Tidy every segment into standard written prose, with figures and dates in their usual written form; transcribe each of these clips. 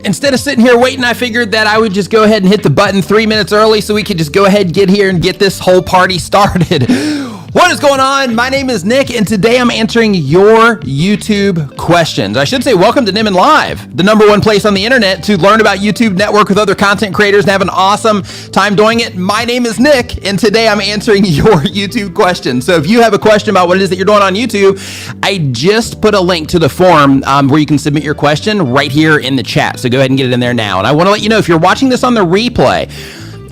instead of sitting here waiting, I figured that I would just go ahead and hit the button 3 minutes early so we could just go ahead and get here and get this whole party started. What is going on? My name is Nick, and today I'm answering your YouTube questions. I should say welcome to Nimin Live, the #1 place on the internet to learn about YouTube, network with other content creators, and have an awesome time doing it. My name is Nick, and today I'm answering your YouTube questions. So if you have a question about what it is that you're doing on YouTube, I just put a link to the form where you can submit your question right here in the chat. So go ahead and get it in there now. And I want to let you know, if you're watching this on the replay,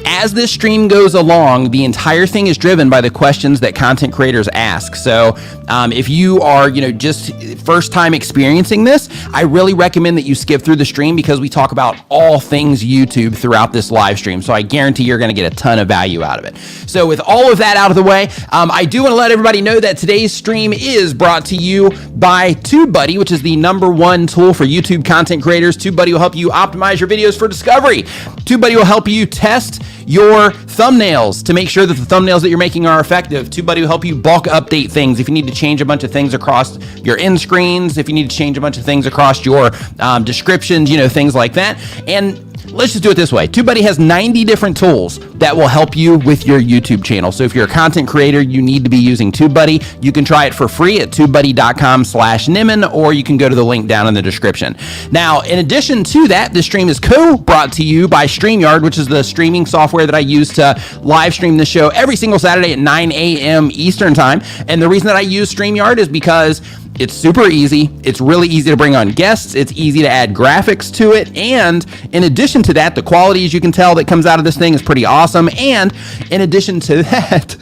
as this stream goes along, the entire thing is driven by the questions that content creators ask. So if you are, just first time experiencing this, I really recommend that you skip through the stream because we talk about all things YouTube throughout this live stream. So I guarantee you're going to get a ton of value out of it. So with all of that out of the way, I do want to let everybody know that today's stream is brought to you by Tubebuddy, which is the #1 tool for YouTube content creators. Tubebuddy will help you optimize your videos for discovery. Tubebuddy will help you test your thumbnails to make sure that the thumbnails that you're making are effective. Tubebuddy will help you bulk update things if you need to change a bunch of things across your end screens, if you need to change a bunch of things across your descriptions, things like that. And let's just do it this way. Tubebuddy has 90 different tools that will help you with your YouTube channel. So if you're a content creator, you need to be using Tubebuddy. You can try it for free at tubebuddy.com/Nimin, or you can go to the link down in the description. Now, in addition to that, this stream is co-brought to you by StreamYard, which is the streaming software that I use to live stream the show every single Saturday at 9 a.m. Eastern time. And the reason that I use StreamYard is because it's super easy. It's really easy to bring on guests. It's easy to add graphics to it. And in addition to that, the quality, as you can tell, that comes out of this thing is pretty awesome. And in addition to that,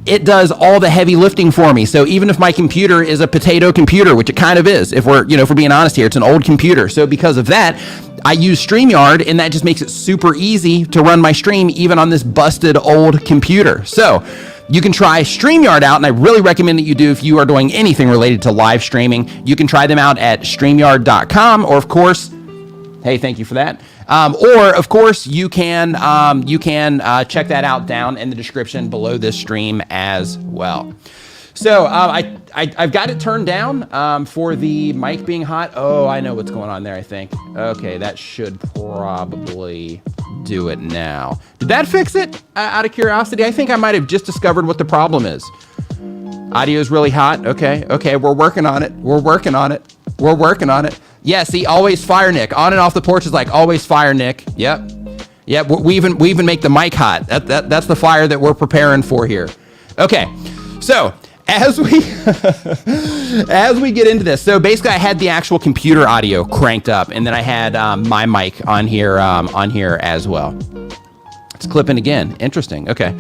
it does all the heavy lifting for me. So even if my computer is a potato computer, which it kind of is, if we're being honest here, it's an old computer. So because of that, I use StreamYard, and that just makes it super easy to run my stream even on this busted old computer. So you can try StreamYard out, and I really recommend that you do if you are doing anything related to live streaming. You can try them out at StreamYard.com, or of course, hey, thank you for that. Or of course, you can check that out down in the description below this stream as well. So I've got it turned down for the mic being hot. Oh, I know what's going on there, I think. Okay, that should probably do it now. Did that fix it? Out of curiosity, I think I might have just discovered what the problem is. Audio is really hot. Okay, we're working on it. We're working on it. Yeah, see, always fire Nick. On and off the porch is like always fire Nick. Yep. We even make the mic hot. That's the fire that we're preparing for here. Okay, so as we get into this, so basically I had the actual computer audio cranked up, and then I had my mic on here as well. It's clipping again. Interesting. Okay.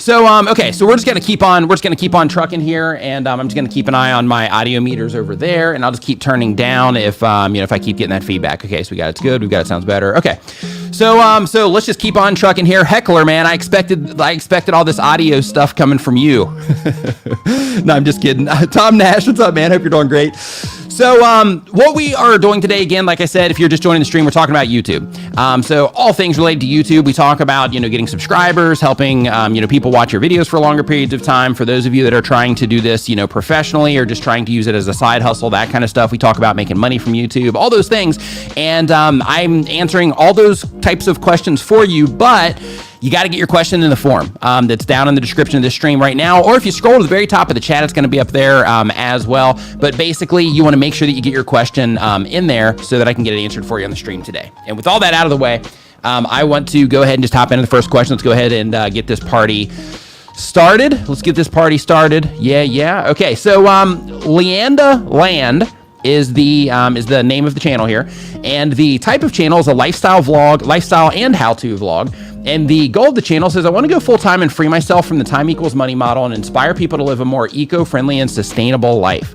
So so we're just gonna keep on trucking here, and I'm just gonna keep an eye on my audio meters over there, and I'll just keep turning down if if I keep getting that feedback. Okay, so we got it's good. We've got it sounds better. Okay. So let's just keep on trucking here. Heckler, man, I expected all this audio stuff coming from you. No, I'm just kidding. Tom Nash, what's up, man? Hope you're doing great. So what we are doing today, again, like I said, if you're just joining the stream, we're talking about YouTube. So all things related to YouTube, we talk about, getting subscribers, helping, people watch your videos for longer periods of time. For those of you that are trying to do this, professionally, or just trying to use it as a side hustle, that kind of stuff. We talk about making money from YouTube, all those things. And I'm answering all those types of questions for you, but you got to get your question in the form that's down in the description of this stream right now, or if you scroll to the very top of the chat, it's going to be up there as well. But basically, you want to make sure that you get your question in there so that I can get it answered for you on the stream today. And with all that out of the way, I want to go ahead and just hop into the first question. Let's go ahead and get this party started. Let's get this party started. Yeah. Okay, so Leanda Land is the name of the channel here, and the type of channel is a lifestyle and how-to vlog. And the goal of the channel says, I want to go full-time and free myself from the time equals money model and inspire people to live a more eco-friendly and sustainable life.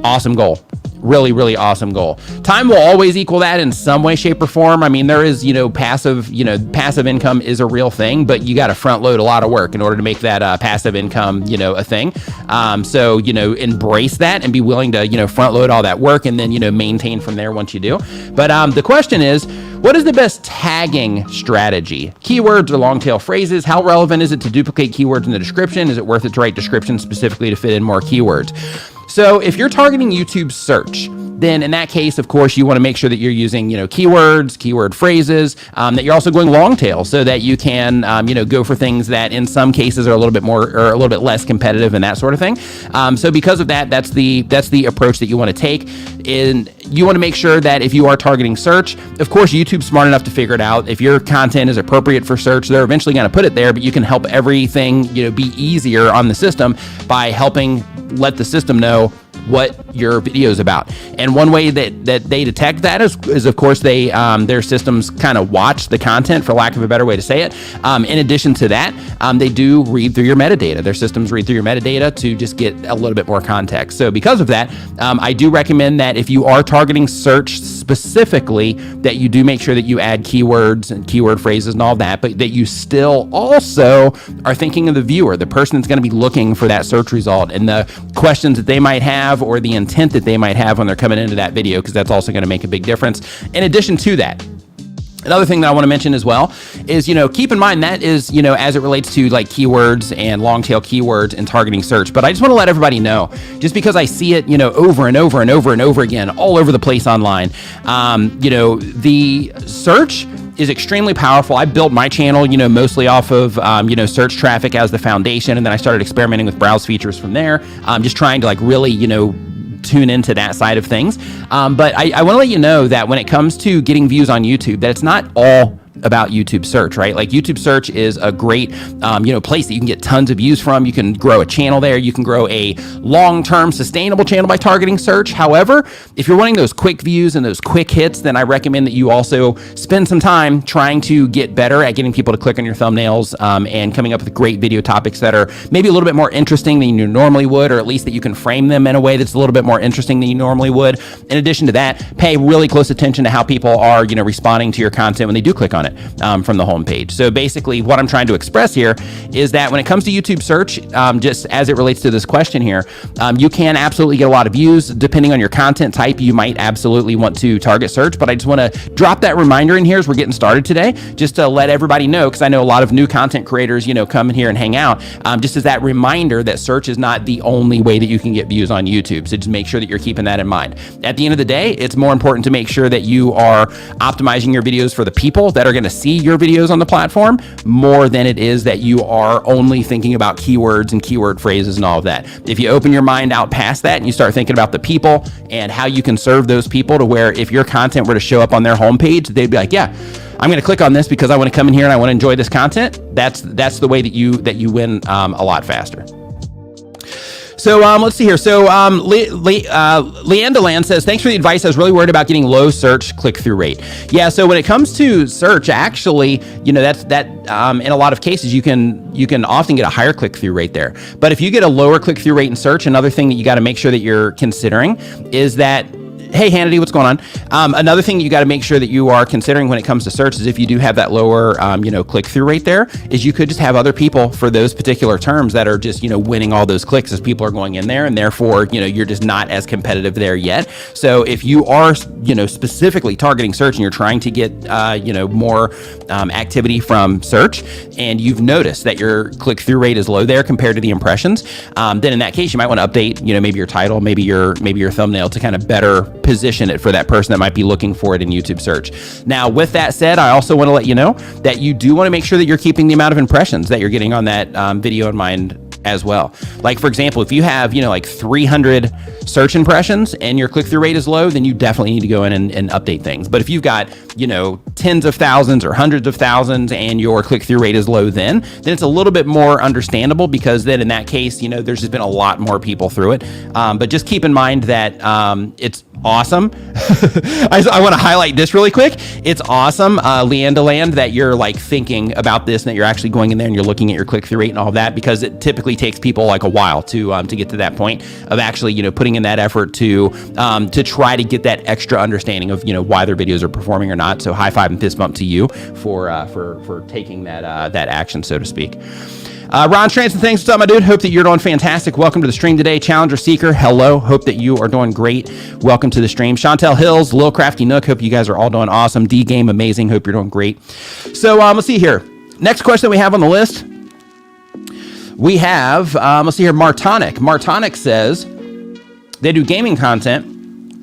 Awesome goal. Really, really awesome goal. Time will always equal that in some way, shape, or form. I mean, there is, passive income is a real thing, but you got to front load a lot of work in order to make that passive income, a thing. So, embrace that and be willing to, front load all that work and then, maintain from there once you do. But the question is, what is the best tagging strategy? Keywords or long tail phrases? How relevant is it to duplicate keywords in the description? Is it worth it to write descriptions specifically to fit in more keywords? So if you're targeting YouTube search, then in that case, of course, you want to make sure that you're using, keywords, keyword phrases, that you're also going long tail so that you can, go for things that in some cases are a little bit more or a little bit less competitive and that sort of thing. So because of that, that's the approach that you want to take. And you want to make sure that if you are targeting search, of course, YouTube's smart enough to figure it out. If your content is appropriate for search, they're eventually going to put it there, but you can help everything, be easier on the system by helping let the system know what your video is about. And one way that they detect that is of course they their systems kind of watch the content, for lack of a better way to say it. In addition to that, they do read through your metadata. Their systems read through your metadata to just get a little bit more context. So because of that, I do recommend that if you are targeting search specifically, that you do make sure that you add keywords and keyword phrases and all that, but that you still also are thinking of the viewer, the person that's going to be looking for that search result, and the questions that they might have or the intent that they might have when they're coming into that video, because that's also going to make a big difference. In addition to that, another thing that I want to mention as well is, keep in mind that is, as it relates to like keywords and long tail keywords and targeting search. But I just want to let everybody know, just because I see it, over and over and over and over again, all over the place online, the search is extremely powerful. I built my channel, mostly off of, search traffic as the foundation. And then I started experimenting with browse features from there. Just trying to like really, tune into that side of things. But I want to let you know that when it comes to getting views on YouTube, that it's not all about YouTube search, right? Like YouTube search is a great, place that you can get tons of views from. You can grow a channel there. You can grow a long-term sustainable channel by targeting search. However, if you're wanting those quick views and those quick hits, then I recommend that you also spend some time trying to get better at getting people to click on your thumbnails, and coming up with great video topics that are maybe a little bit more interesting than you normally would, or at least that you can frame them in a way that's a little bit more interesting than you normally would. In addition to that, pay really close attention to how people are, responding to your content when they do click on it. From the homepage. So basically what I'm trying to express here is that when it comes to YouTube search, just as it relates to this question here, you can absolutely get a lot of views. Depending on your content type, you might absolutely want to target search, but I just want to drop that reminder in here as we're getting started today, just to let everybody know, because I know a lot of new content creators, come in here and hang out, just as that reminder that search is not the only way that you can get views on YouTube. So just make sure that you're keeping that in mind. At the end of the day, it's more important to make sure that you are optimizing your videos for the people that are going to see your videos on the platform, more than it is that you are only thinking about keywords and keyword phrases and all of that. If you open your mind out past that and you start thinking about the people and how you can serve those people, to where if your content were to show up on their homepage, they'd be like, yeah, I'm going to click on this because I want to come in here and I want to enjoy this content. That's the way that you win a lot faster. So let's see here. So Leandaland says, thanks for the advice. I was really worried about getting low search click-through rate. Yeah, so when it comes to search, actually, that's in a lot of cases, you can often get a higher click-through rate there. But if you get a lower click-through rate in search, another thing that you got to make sure that you're considering is that, hey, Hannity, what's going on? Another thing you got to make sure that you are considering when it comes to search is, if you do have that lower, click-through rate there, is you could just have other people for those particular terms that are just, winning all those clicks as people are going in there, and therefore, you're just not as competitive there yet. So if you are, specifically targeting search and you're trying to get, more activity from search, and you've noticed that your click-through rate is low there compared to the impressions, then in that case, you might want to update, maybe your title, maybe your thumbnail, to kind of better position it for that person that might be looking for it in YouTube search. Now, with that said, I also want to let you know that you do want to make sure that you're keeping the amount of impressions that you're getting on that video in mind as well. Like, for example, if you have, like 300 search impressions and your click-through rate is low, then you definitely need to go in and update things. But if you've got, tens of thousands or hundreds of thousands and your click-through rate is low, then it's a little bit more understandable, because then in that case, there's just been a lot more people through it. But just keep in mind that it's awesome. I want to highlight this really quick. It's awesome, Leandaland, that you're like thinking about this and that you're actually going in there and you're looking at your click-through rate and all of that, because it typically takes people like a while to get to that point of actually, putting in that effort to try to get that extra understanding of, why their videos are performing or not. So high five and fist bump to you for taking that action, so to speak. Ron Stranson, thanks. What's up, my dude? Hope that you're doing fantastic. Welcome to the stream today. Challenger Seeker, hello. Hope that you are doing great. Welcome to the stream. Chantel Hills, Lil Crafty Nook, hope you guys are all doing awesome. D Game, amazing. Hope you're doing great. So let's see here. Next question we have on the list. We have, let's see here, Martonic. Martonic says they do gaming content,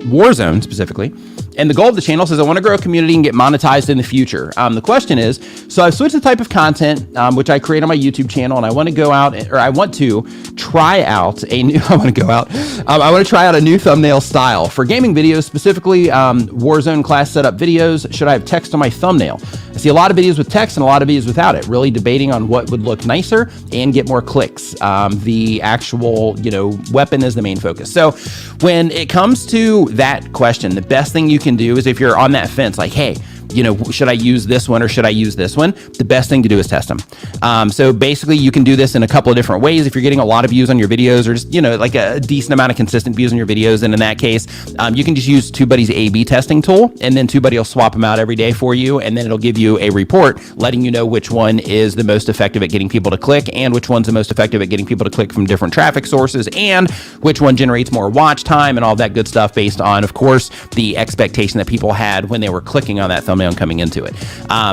Warzone specifically. And the goal of the channel says I want to grow a community and get monetized in the future. The question is, so I've switched the type of content which I create on my YouTube channel, and I want to go out, or I want to try out a new. I want to try out a new thumbnail style for gaming videos, specifically Warzone class setup videos. Should I have text on my thumbnail? I see a lot of videos with text and a lot of videos without it. Really debating on what would look nicer and get more clicks. The actual, weapon is the main focus. So when it comes to that question, the best thing you can do is, if you're on that fence, like, hey, should I use this one or should I use this one? The best thing to do is test them. So basically you can do this in a couple of different ways. If you're getting a lot of views on your videos, or just, like a decent amount of consistent views on your videos, and in that case, you can just use Tubebuddy's A/B testing tool, and then Tubebuddy will swap them out every day for you, and then it'll give you a report letting you know which one is the most effective at getting people to click, and which one's the most effective at getting people to click from different traffic sources, and which one generates more watch time and all that good stuff based on, of course, the expectation that people had when they were clicking on that thumbnail and coming into it.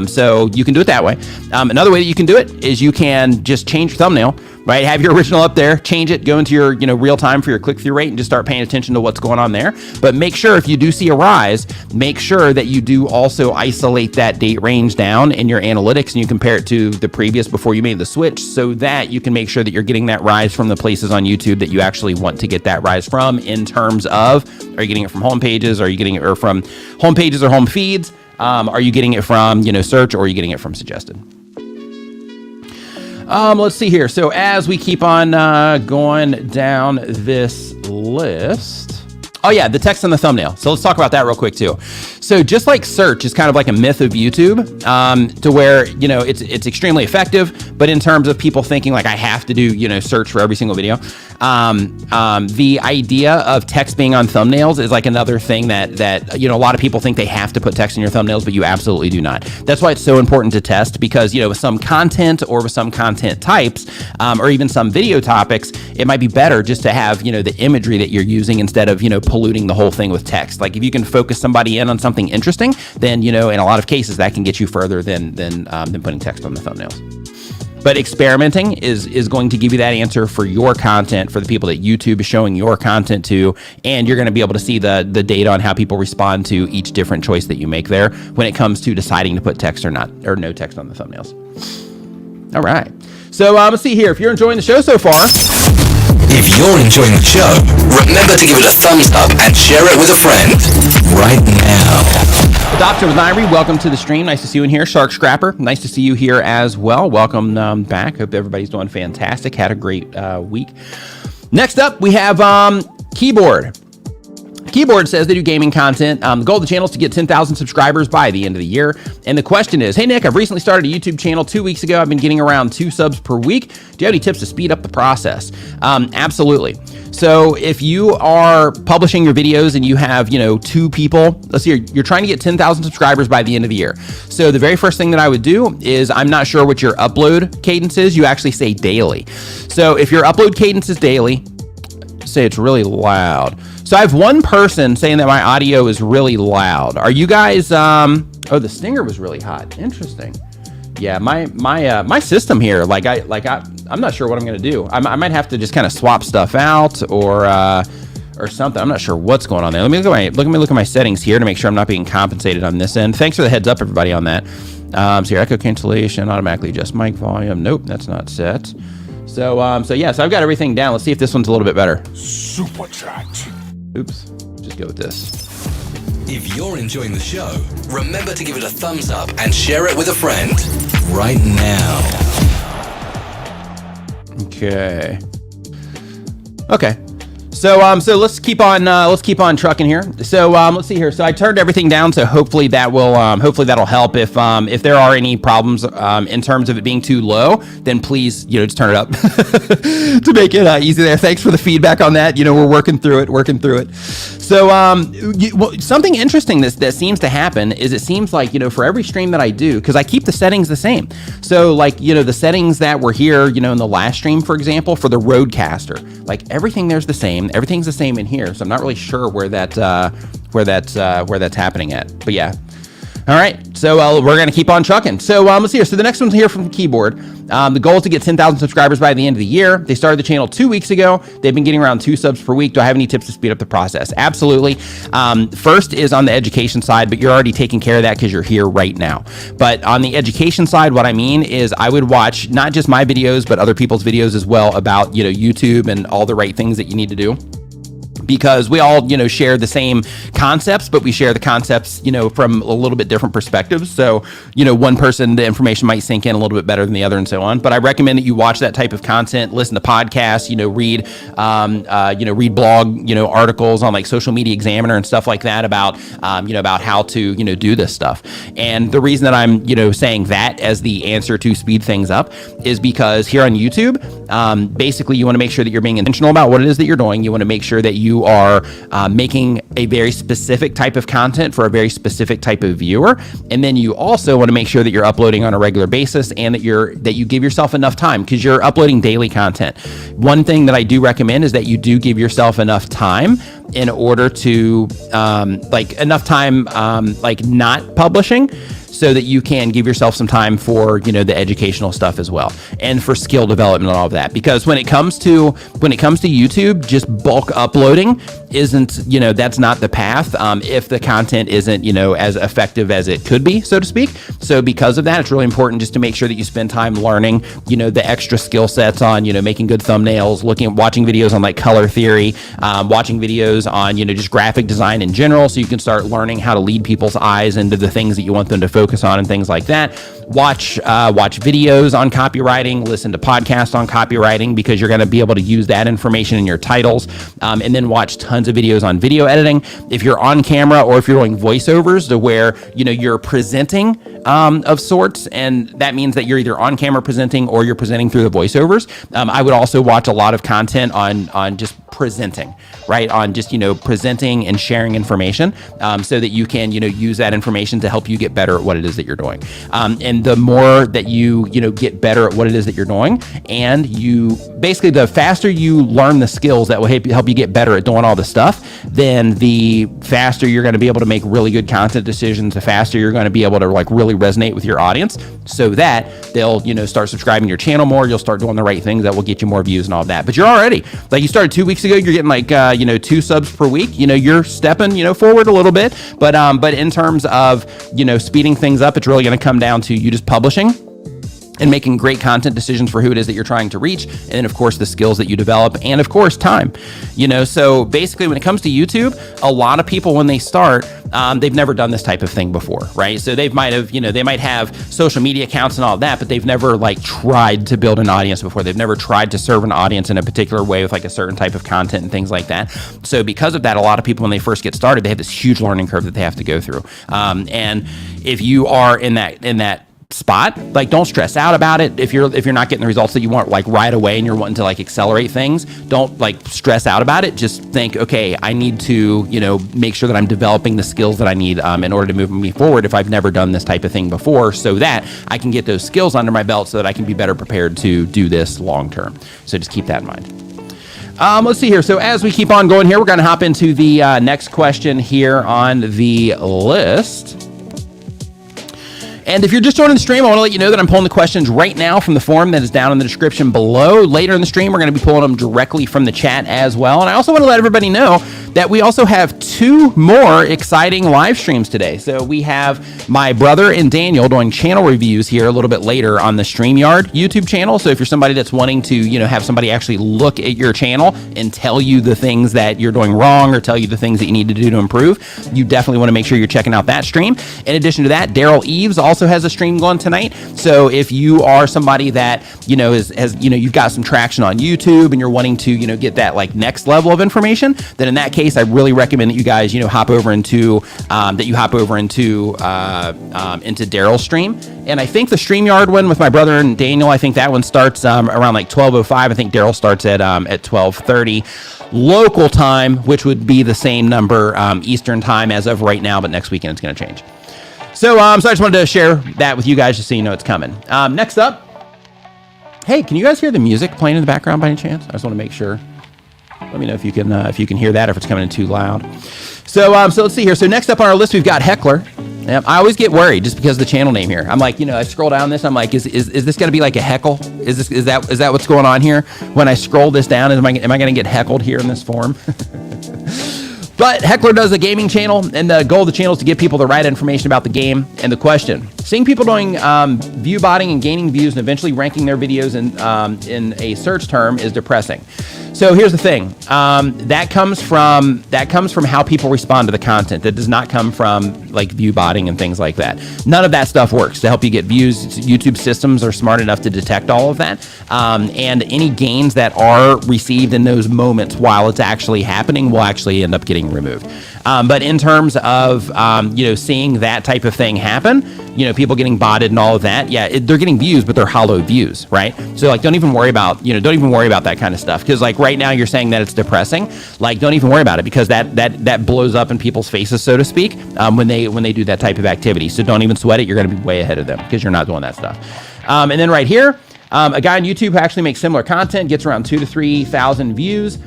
So you can do it that way. Another way that you can do it is you can just change your thumbnail, right? Have your original up there, change it, go into your real time for your click-through rate, and just start paying attention to what's going on there. But make sure, if you do see a rise, make sure that you do also isolate that date range down in your analytics, and you compare it to the previous before you made the switch, so that you can make sure that you're getting that rise from the places on YouTube that you actually want to get that rise from, in terms of, are you getting it from home pages? Are you getting it from home pages or home feeds? Are you getting it from, search, or are you getting it from suggested? Let's see here. So as we keep on going down this list. Oh yeah, the text on the thumbnail. So let's talk about that real quick too. So just like search is kind of like a myth of YouTube, to where, it's extremely effective, but in terms of people thinking like I have to do, search for every single video, the idea of text being on thumbnails is like another thing that a lot of people think they have to put text in your thumbnails, but you absolutely do not. That's why it's so important to test, because, with some content or with some content types, or even some video topics, it might be better just to have, the imagery that you're using instead of, polluting the whole thing with text. Like if you can focus somebody in on something interesting, then, in a lot of cases that can get you further than putting text on the thumbnails. But experimenting is going to give you that answer for your content, for the people that YouTube is showing your content to, and you're going to be able to see the data on how people respond to each different choice that you make there when it comes to deciding to put text or not, or no text on the thumbnails. All right. So let's see here. If you're enjoying the show so far. If you're enjoying the show, remember to give it a thumbs up and share it with a friend right now. Adoption with Nairi, welcome to the stream. Nice to see you in here. Shark Scrapper, nice to see you here as well. Welcome back. Hope everybody's doing fantastic. Had a great week. Next up, we have Keyboard. Keyboard says they do gaming content. The goal of the channel is to get 10,000 subscribers by the end of the year. And the question is, hey Nick, I've recently started a YouTube channel 2 weeks ago. I've been getting around 2 subs per week. Do you have any tips to speed up the process? Absolutely. So if you are publishing your videos and you have, 2 people, let's see, you're trying to get 10,000 subscribers by the end of the year. So the very first thing that I would do is, I'm not sure what your upload cadence is. You actually say daily. So if your upload cadence is daily, say it's really loud. So I have one person saying that my audio is really loud. Are you guys, oh, the stinger was really hot. Interesting. Yeah, my system here, I'm not sure what I'm gonna do. I might have to just kind of swap stuff out or something. I'm not sure what's going on there. Let me look at my settings here to make sure I'm not being compensated on this end. Thanks for the heads up, everybody, on that. So here, echo cancellation, automatically adjust mic volume. Nope, that's not set. So yeah, so I've got everything down. Let's see if this one's a little bit better. Super chat. Oops, just go with this. If you're enjoying the show, remember to give it a thumbs up and share it with a friend right now. Okay. So let's keep on trucking here. So let's see here. So I turned everything down, so hopefully that'll help. If there are any problems in terms of it being too low, then please just turn it up to make it easy there. Thanks for the feedback on that. We're working through it. So something interesting that seems to happen is, it seems like for every stream that I do, because I keep the settings the same. So the settings that were here in the last stream, for example, for the Roadcaster, everything there's the same. Everything's the same in here, so I'm not really sure where that's happening at. But yeah, All right, so we're going to keep on trucking. So let's see here. So the next one's here from the keyboard. The goal is to get 10,000 subscribers by the end of the year. They started the channel 2 weeks ago. They've been getting around 2 subs per week. Do I have any tips to speed up the process? Absolutely. First is on the education side, but you're already taking care of that because you're here right now. But on the education side, what I mean is I would watch not just my videos, but other people's videos as well about, YouTube and all the right things that you need to do. Because we all, share the same concepts, but we share the concepts, from a little bit different perspectives. So, one person, the information might sink in a little bit better than the other and so on. But I recommend that you watch that type of content, listen to podcasts, read blog, articles on like Social Media Examiner and stuff like that about how to, do this stuff. And the reason that I'm, saying that as the answer to speed things up is because here on YouTube, basically you want to make sure that you're being intentional about what it is that you're doing. You want to make sure that you are making a very specific type of content for a very specific type of viewer, and then you also want to make sure that you're uploading on a regular basis and that you give yourself enough time because you're uploading daily content. One thing that I do recommend is that you do give yourself enough time in order to not publishing, so that you can give yourself some time for, the educational stuff as well, and for skill development and all of that. Because when it comes to YouTube, just bulk uploading isn't, that's not the path. If the content isn't, as effective as it could be, so to speak. So because of that, it's really important just to make sure that you spend time learning, the extra skill sets on, making good thumbnails, watching videos on like color theory, watching videos on, just graphic design in general, so you can start learning how to lead people's eyes into the things that you want them to focus on and things like that. Watch videos on copywriting, listen to podcasts on copywriting, because you're going to be able to use that information in your titles, and then watch tons of videos on video editing. If you're on camera or if you're doing voiceovers to where, you're presenting of sorts, and that means that you're either on camera presenting or you're presenting through the voiceovers. I would also watch a lot of content on just presenting, right? On just, presenting and sharing information, so that you can, use that information to help you get better at what it is that you're doing. And the more that you get better at what it is that you're doing, and the faster you learn the skills that will help you get better at doing all the stuff, then the faster you're going to be able to make really good content decisions, the faster you're going to be able to like really resonate with your audience, so that they'll, start subscribing to your channel more. You'll start doing the right things that will get you more views and all of that. But you're already, like, you started 2 weeks ago, you're getting like, 2 subs per week. You're stepping, forward a little bit, but in terms of, speeding things up, it's really going to come down to you just publishing and making great content decisions for who it is that you're trying to reach. And then of course the skills that you develop, and of course time, so basically when it comes to YouTube, a lot of people, when they start, they've never done this type of thing before, right? So they might have social media accounts and all of that, but they've never like tried to build an audience before. They've never tried to serve an audience in a particular way with like a certain type of content and things like that. So because of that, a lot of people, when they first get started, they have this huge learning curve that they have to go through. And if you are in that spot, like, don't stress out about it. If you're not getting the results that you want like right away and you're wanting to like accelerate things, don't like stress out about it. Just think, okay, I need to make sure that I'm developing the skills that I need in order to move me forward if I've never done this type of thing before, so that I can get those skills under my belt so that I can be better prepared to do this long term. So just keep that in mind. Let's see here. So as we keep on going here, we're going to hop into the next question here on the list. And if you're just joining the stream, I want to let you know that I'm pulling the questions right now from the form that is down in the description below. Later in the stream, we're going to be pulling them directly from the chat as well. And I also want to let everybody know that we also have 2 more exciting live streams today. So we have my brother and Daniel doing channel reviews here a little bit later on the StreamYard YouTube channel. So if you're somebody that's wanting to, have somebody actually look at your channel and tell you the things that you're doing wrong or tell you the things that you need to do to improve, you definitely want to make sure you're checking out that stream. In addition to that, Daryl Eves also has a stream going tonight. So if you are somebody that, has you've got some traction on YouTube and you're wanting to, get that like next level of information, then in that case, I really recommend that you guys, hop over into Daryl's stream. And I think the StreamYard one with my brother and Daniel, I think that one starts around like 12:05. I think Daryl starts at 12:30 local time, which would be the same number Eastern time as of right now, but next weekend it's going to change. So I just wanted to share that with you guys just so you know it's coming. Next up, hey, can you guys hear the music playing in the background by any chance? I just want to make sure. Let me know if you can hear that, or if it's coming in too loud. So let's see here. So next up on our list, we've got Heckler. Yep. I always get worried just because of the channel name here. I'm like, I scroll down this. I'm like, is this going to be like a heckle? Is that what's going on here? When I scroll this down, am I going to get heckled here in this form? But Heckler does a gaming channel, and the goal of the channel is to give people the right information about the game. And the question: seeing people doing view botting and gaining views and eventually ranking their videos in a search term is depressing. So here's the thing: that comes from how people respond to the content. That does not come from like view botting and things like that. None of that stuff works to help you get views. YouTube systems are smart enough to detect all of that, and any gains that are received in those moments while it's actually happening will actually end up getting removed. But in terms of seeing that type of thing happen, people getting botted and all of that, they're getting views, but they're hollow views, right? So like, don't even worry about that kind of stuff, because like right now you're saying that it's depressing. Like, don't even worry about it, because that blows up in people's faces, so to speak, when they do that type of activity. So don't even sweat it. You're going to be way ahead of them because you're not doing that stuff. And then right here, a guy on YouTube who actually makes similar content gets around 2,000 to 3,000 views,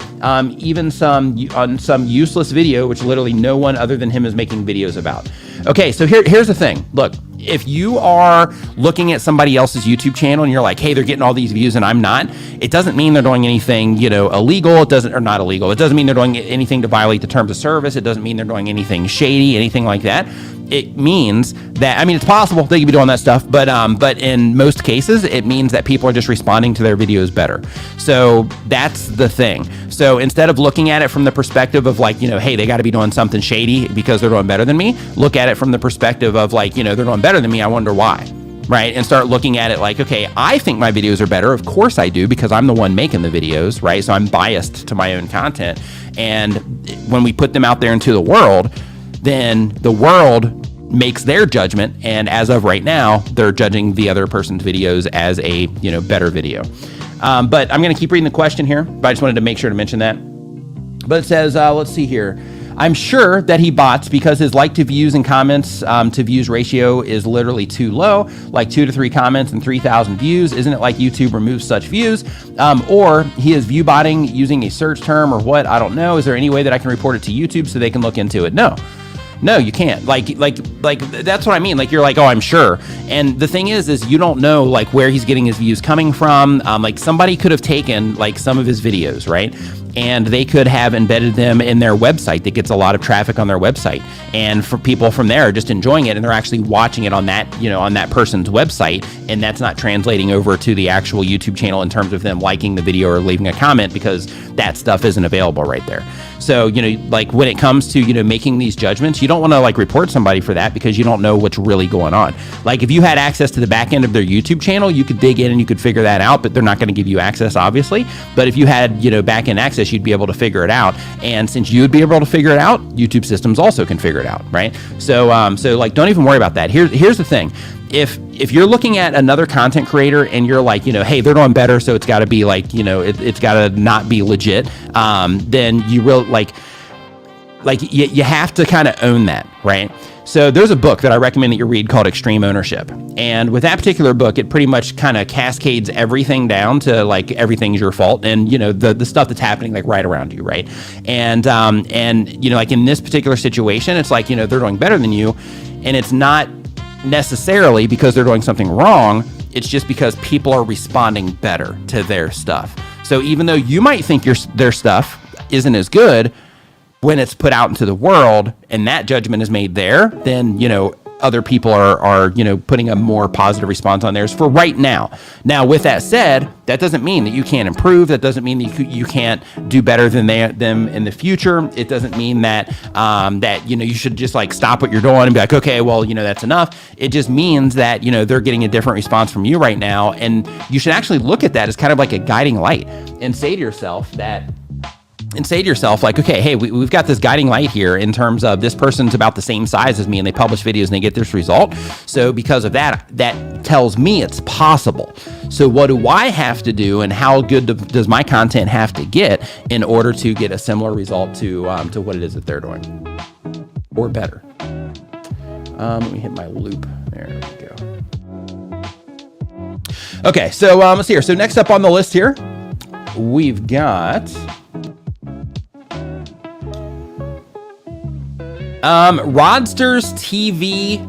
even on some useless video, which literally no one other than him is making videos about. Okay, so here's the thing. Look, if you are looking at somebody else's YouTube channel and you're like, hey, they're getting all these views and I'm not, it doesn't mean they're doing anything, illegal. It doesn't mean they're doing anything to violate the terms of service. It doesn't mean they're doing anything shady, anything like that. It means that, it's possible they could be doing that stuff, but in most cases, it means that people are just responding to their videos better. So that's the thing. So instead of looking at it from the perspective of like, hey, they got to be doing something shady because they're doing better than me, look at it from the perspective of like, they're doing better than me. I wonder why. Right? And start looking at it like, okay, I think my videos are better. Of course I do, because I'm the one making the videos, right? So I'm biased to my own content. And when we put them out there into the world, then the world makes their judgment. And as of right now, they're judging the other person's videos as a, better video. But I'm going to keep reading the question here, but I just wanted to make sure to mention that. But it says, let's see here. I'm sure that he bots because his like to views and comments to views ratio is literally too low, like 2 to 3 comments and 3,000 views. Isn't it like YouTube removes such views? Or he is view botting using a search term or what? I don't know. Is there any way that I can report it to YouTube so they can look into it? No, you can't. Like that's what I mean. Like, you're like, oh, I'm sure. And the thing is you don't know like where he's getting his views coming from. Like somebody could have taken like some of his videos, right? And they could have embedded them in their website that gets a lot of traffic on their website. And for people from there are just enjoying it and they're actually watching it on that, on that person's website. And that's not translating over to the actual YouTube channel in terms of them liking the video or leaving a comment, because that stuff isn't available right there. So, like when it comes to, making these judgments, you don't want to like report somebody for that because you don't know what's really going on. Like if you had access to the back end of their YouTube channel, you could dig in and you could figure that out, but they're not going to give you access, obviously. But if you had, back end access, you'd be able to figure it out. And since you'd be able to figure it out, YouTube systems also can figure it out, right? So like, don't even worry about that. Here's the thing. If you're looking at another content creator and you're like, hey, they're doing better, so it's got to be like, it's got to not be legit, then you really you have to kind of own that, right? So there's a book that I recommend that you read called Extreme Ownership. And with that particular book, it pretty much kind of cascades everything down to like everything's your fault and, the stuff that's happening like right around you, right? And like in this particular situation, it's like, they're doing better than you, and it's not necessarily because they're doing something wrong. It's just because people are responding better to their stuff. So even though you might think their stuff isn't as good, when it's put out into the world and that judgment is made there, then, other people are putting a more positive response on theirs for right now. Now, with that said, that doesn't mean that you can't improve. That doesn't mean that you can't do better than them in the future. It doesn't mean that you should just like stop what you're doing and be like, okay, well, that's enough. It just means that, they're getting a different response from you right now. And you should actually look at that as kind of like a guiding light and say to yourself like, okay, hey, we've got this guiding light here in terms of this person's about the same size as me and they publish videos and they get this result. So because of that tells me it's possible. So what do I have to do and how good does my content have to get in order to get a similar result to what it is that they're doing or better? Let me hit my loop. There we go. Okay, so let's see here. So next up on the list here, we've got... Rodsters TVEN.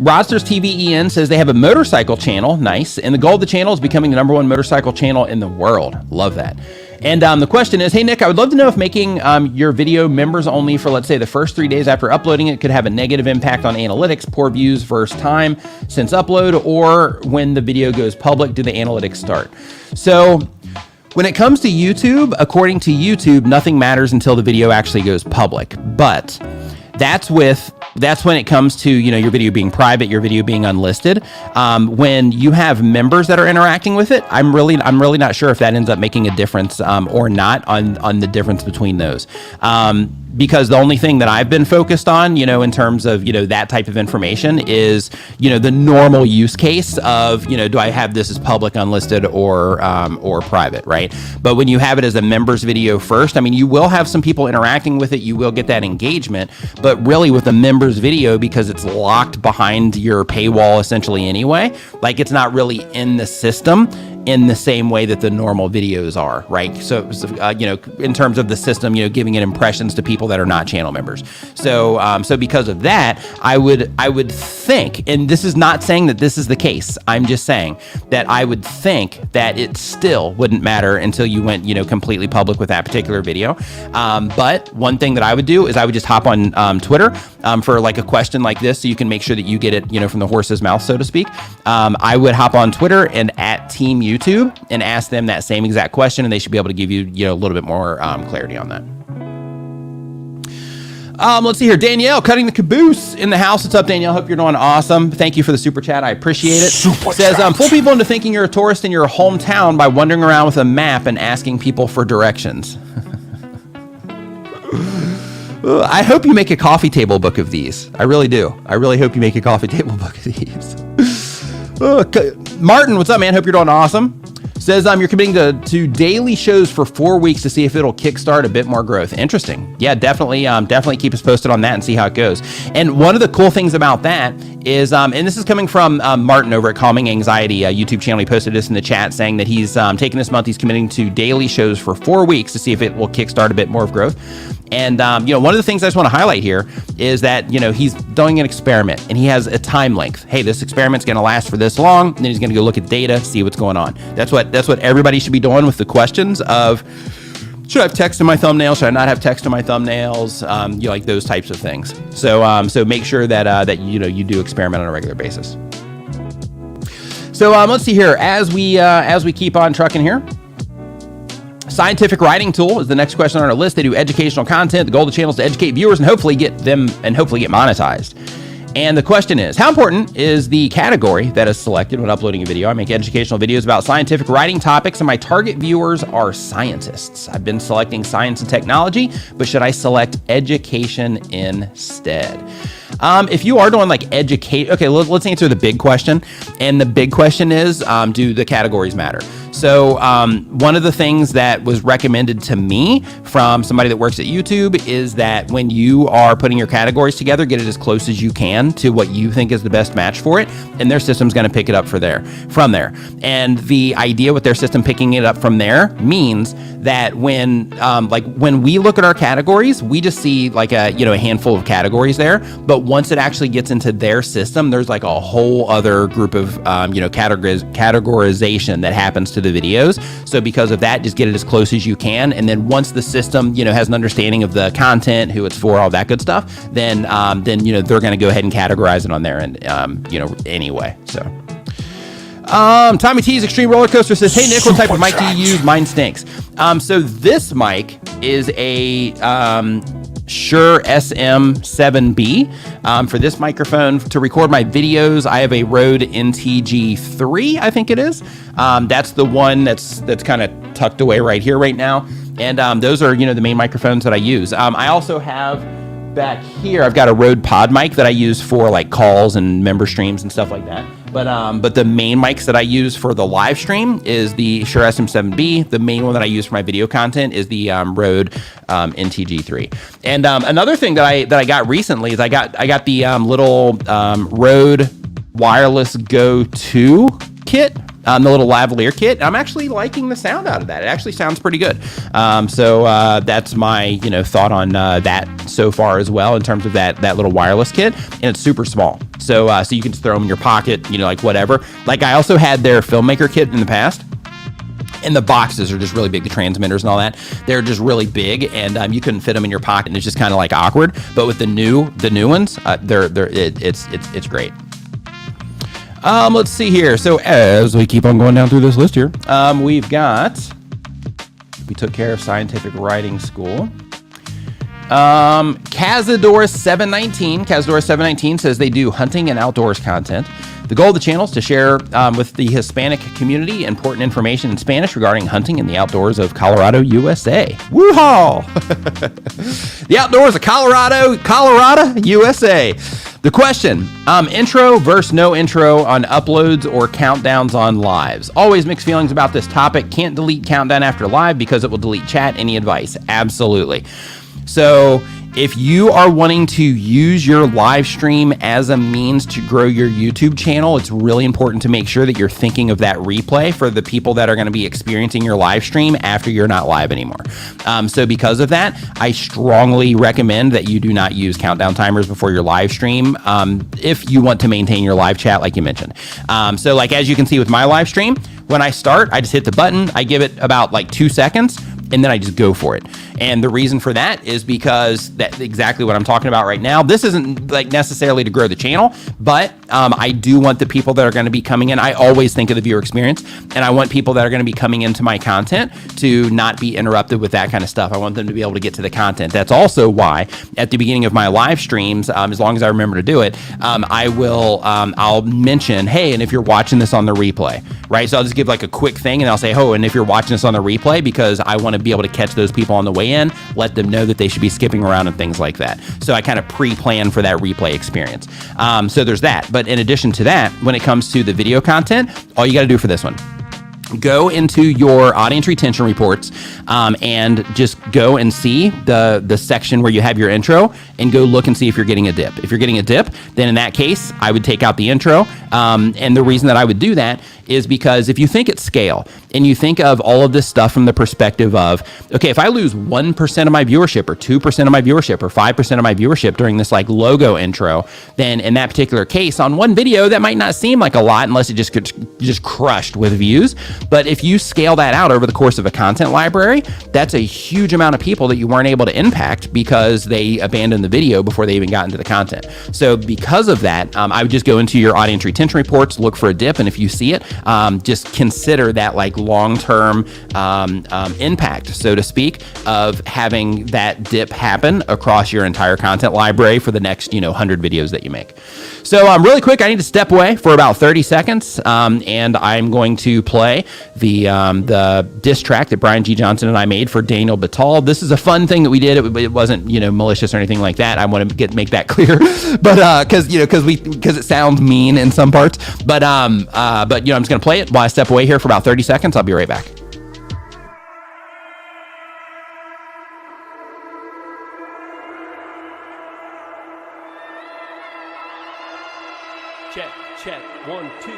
Rodsters TVEN says they have a motorcycle channel. Nice. And the goal of the channel is becoming the #1 motorcycle channel in the world. Love that. And the question is, hey, Nick, I would love to know if making your video members only for, let's say, the first 3 days after uploading it could have a negative impact on analytics, poor views versus time since upload, or when the video goes public, do the analytics start? So when it comes to YouTube, according to YouTube, nothing matters until the video actually goes public. But that's when it comes to, your video being private, your video being unlisted. When you have members that are interacting with it, I'm really not sure if that ends up making a difference or not on the difference between those. Because the only thing that I've been focused on, in terms of, that type of information is, the normal use case of, do I have this as public, unlisted, or private, right? But when you have it as a members video first, you will have some people interacting with it. You will get that engagement, but really with a members video, because it's locked behind your paywall essentially anyway, like it's not really in the system in the same way that the normal videos are, right? So in terms of the system, giving it impressions to people that are not channel members. So because of that, I would think, and this is not saying that this is the case, I'm just saying that I would think that it still wouldn't matter until you went, completely public with that particular video. But one thing that I would do is I would just hop on Twitter for like a question like this, so you can make sure that you get it, from the horse's mouth, so to speak. I would hop on Twitter and at Team YouTube and ask them that same exact question, and they should be able to give you, a little bit more clarity on that. Let's see here. Danielle, cutting the caboose in the house. What's up, Danielle? Hope you're doing awesome. Thank you for the super chat. I appreciate it. Says, fool people into thinking you're a tourist in your hometown by wandering around with a map and asking people for directions. I hope you make a coffee table book of these. I really do. I really hope you make a coffee table book of these. Martin, what's up, man? Hope you're doing awesome. Says you're committing to daily shows for 4 weeks to see if it'll kickstart a bit more growth. Interesting. Yeah, definitely keep us posted on that and see how it goes. And one of the cool things about that is, and this is coming from Martin over at Calming Anxiety YouTube channel. He posted this in the chat saying that he's taking this month, he's committing to daily shows for 4 weeks to see if it will kickstart a bit more of growth. And, one of the things I just want to highlight here is that, he's doing an experiment and he has a time length. Hey, this experiment's going to last for this long. And then he's going to go look at data, see what's going on. That's what everybody should be doing with the questions of, should I have text in my thumbnail? Should I not have text in my thumbnails? Like those types of things. So make sure that you do experiment on a regular basis. So let's see here as we keep on trucking here. Scientific writing tool is the next question on our list. They do educational content. The goal of the channel is to educate viewers and hopefully get monetized. And the question is, how important is the category that is selected when uploading a video? I make educational videos about scientific writing topics, and my target viewers are scientists. I've been selecting science and technology, but should I select education instead? If you are doing like educate, okay, let's answer the big question. And the big question is, do the categories matter? So one of the things that was recommended to me from somebody that works at YouTube is that when you are putting your categories together, get it as close as you can to what you think is the best match for it, and their system's going to pick it up from there. And the idea with their system picking it up from there means that when we look at our categories, we just see like a handful of categories there. But once it actually gets into their system, there's like a whole other group of categorization that happens to the videos. So because of that, just get it as close as you can. And then once the system, has an understanding of the content, who it's for, all that good stuff, then they're going to go ahead and categorize it on there and, anyway. So, Tommy T's Extreme Roller Coaster says, hey, Nick, what type of mic do you use? Mine stinks. So this mic is a, Shure SM7B. For this microphone to record my videos, I have a Rode NTG3, I think it is. That's the one that's kind of tucked away right here right now. And those are, the main microphones that I use. I also have back here, I've got a Rode Pod mic that I use for like calls and member streams and stuff like that. But the main mics that I use for the live stream is the Shure SM7B. The main one that I use for my video content is the Rode NTG3. And another thing that I got recently is I got the little Rode Wireless Go 2 kit. the little lavalier kit. I'm actually liking the sound out of that. It actually sounds pretty good. So that's my thought on that so far as well in terms of that little wireless kit, and it's super small. So you can just throw them in your pocket, like whatever. Like I also had their filmmaker kit in the past. And the boxes are just really big. The transmitters and all that, they're just really big, and you couldn't fit them in your pocket, and it's just kind of like awkward. But with the new ones, it's great. Let's see here. So as we keep on going down through this list here, we took care of Scientific Writing School. Cazador 719 says they do hunting and outdoors content. The goal of the channel is to share with the Hispanic community important information in Spanish regarding hunting in the outdoors of Colorado, USA. Woo-haw! The outdoors of Colorado, USA. The question, intro versus no intro on uploads or countdowns on lives. Always mixed feelings about this topic. Can't delete countdown after live because it will delete chat. Any advice? Absolutely. So if you are wanting to use your live stream as a means to grow your YouTube channel, it's really important to make sure that you're thinking of that replay for the people that are going to be experiencing your live stream after you're not live anymore. So because of that, I strongly recommend that you do not use countdown timers before your live stream if you want to maintain your live chat like you mentioned. So like as you can see with my live stream, when I start, I just hit the button, I give it about like 2 seconds, and then I just go for it. And the reason for that is because that's exactly what I'm talking about right now. This isn't like necessarily to grow the channel, but I do want the people that are going to be coming in. I always think of the viewer experience, and I want people that are going to be coming into my content to not be interrupted with that kind of stuff. I want them to be able to get to the content. That's also why at the beginning of my live streams, as long as I remember to do it, I'll mention, hey, and if you're watching this on the replay, right? So I'll just give like a quick thing, and I'll say, oh, and if you're watching this on the replay, because I want to be able to catch those people on the way in, let them know that they should be skipping around and things like that. So I kind of pre-plan for that replay experience. So there's that. But in addition to that, when it comes to the video content, all you got to do for this one, go into your audience retention reports and just go and see the section where you have your intro and go look and see if you're getting a dip. If you're getting a dip, then in that case, I would take out the intro. And the reason that I would do that is because if you think at scale and you think of all of this stuff from the perspective of, okay, if I lose 1% of my viewership or 2% of my viewership or 5% of my viewership during this like logo intro, then in that particular case on one video, that might not seem like a lot unless it just crushed with views. But if you scale that out over the course of a content library, that's a huge amount of people that you weren't able to impact because they abandoned the video before they even got into the content. So because of that, I would just go into your audience retention reports, look for a dip, and if you see it, just consider that like long-term impact, so to speak, of having that dip happen across your entire content library for the next 100 videos that you make. So really quick, I need to step away for about 30 seconds, and I'm going to play the diss track that Brian G. Johnson and I made for Daniel Batal. This is a fun thing that we did. It wasn't malicious or anything like that. I want to make that clear, but because it sounds mean in some parts. But I'm just gonna play it while I step away here for about 30 seconds. I'll be right back. Check, 1, 2.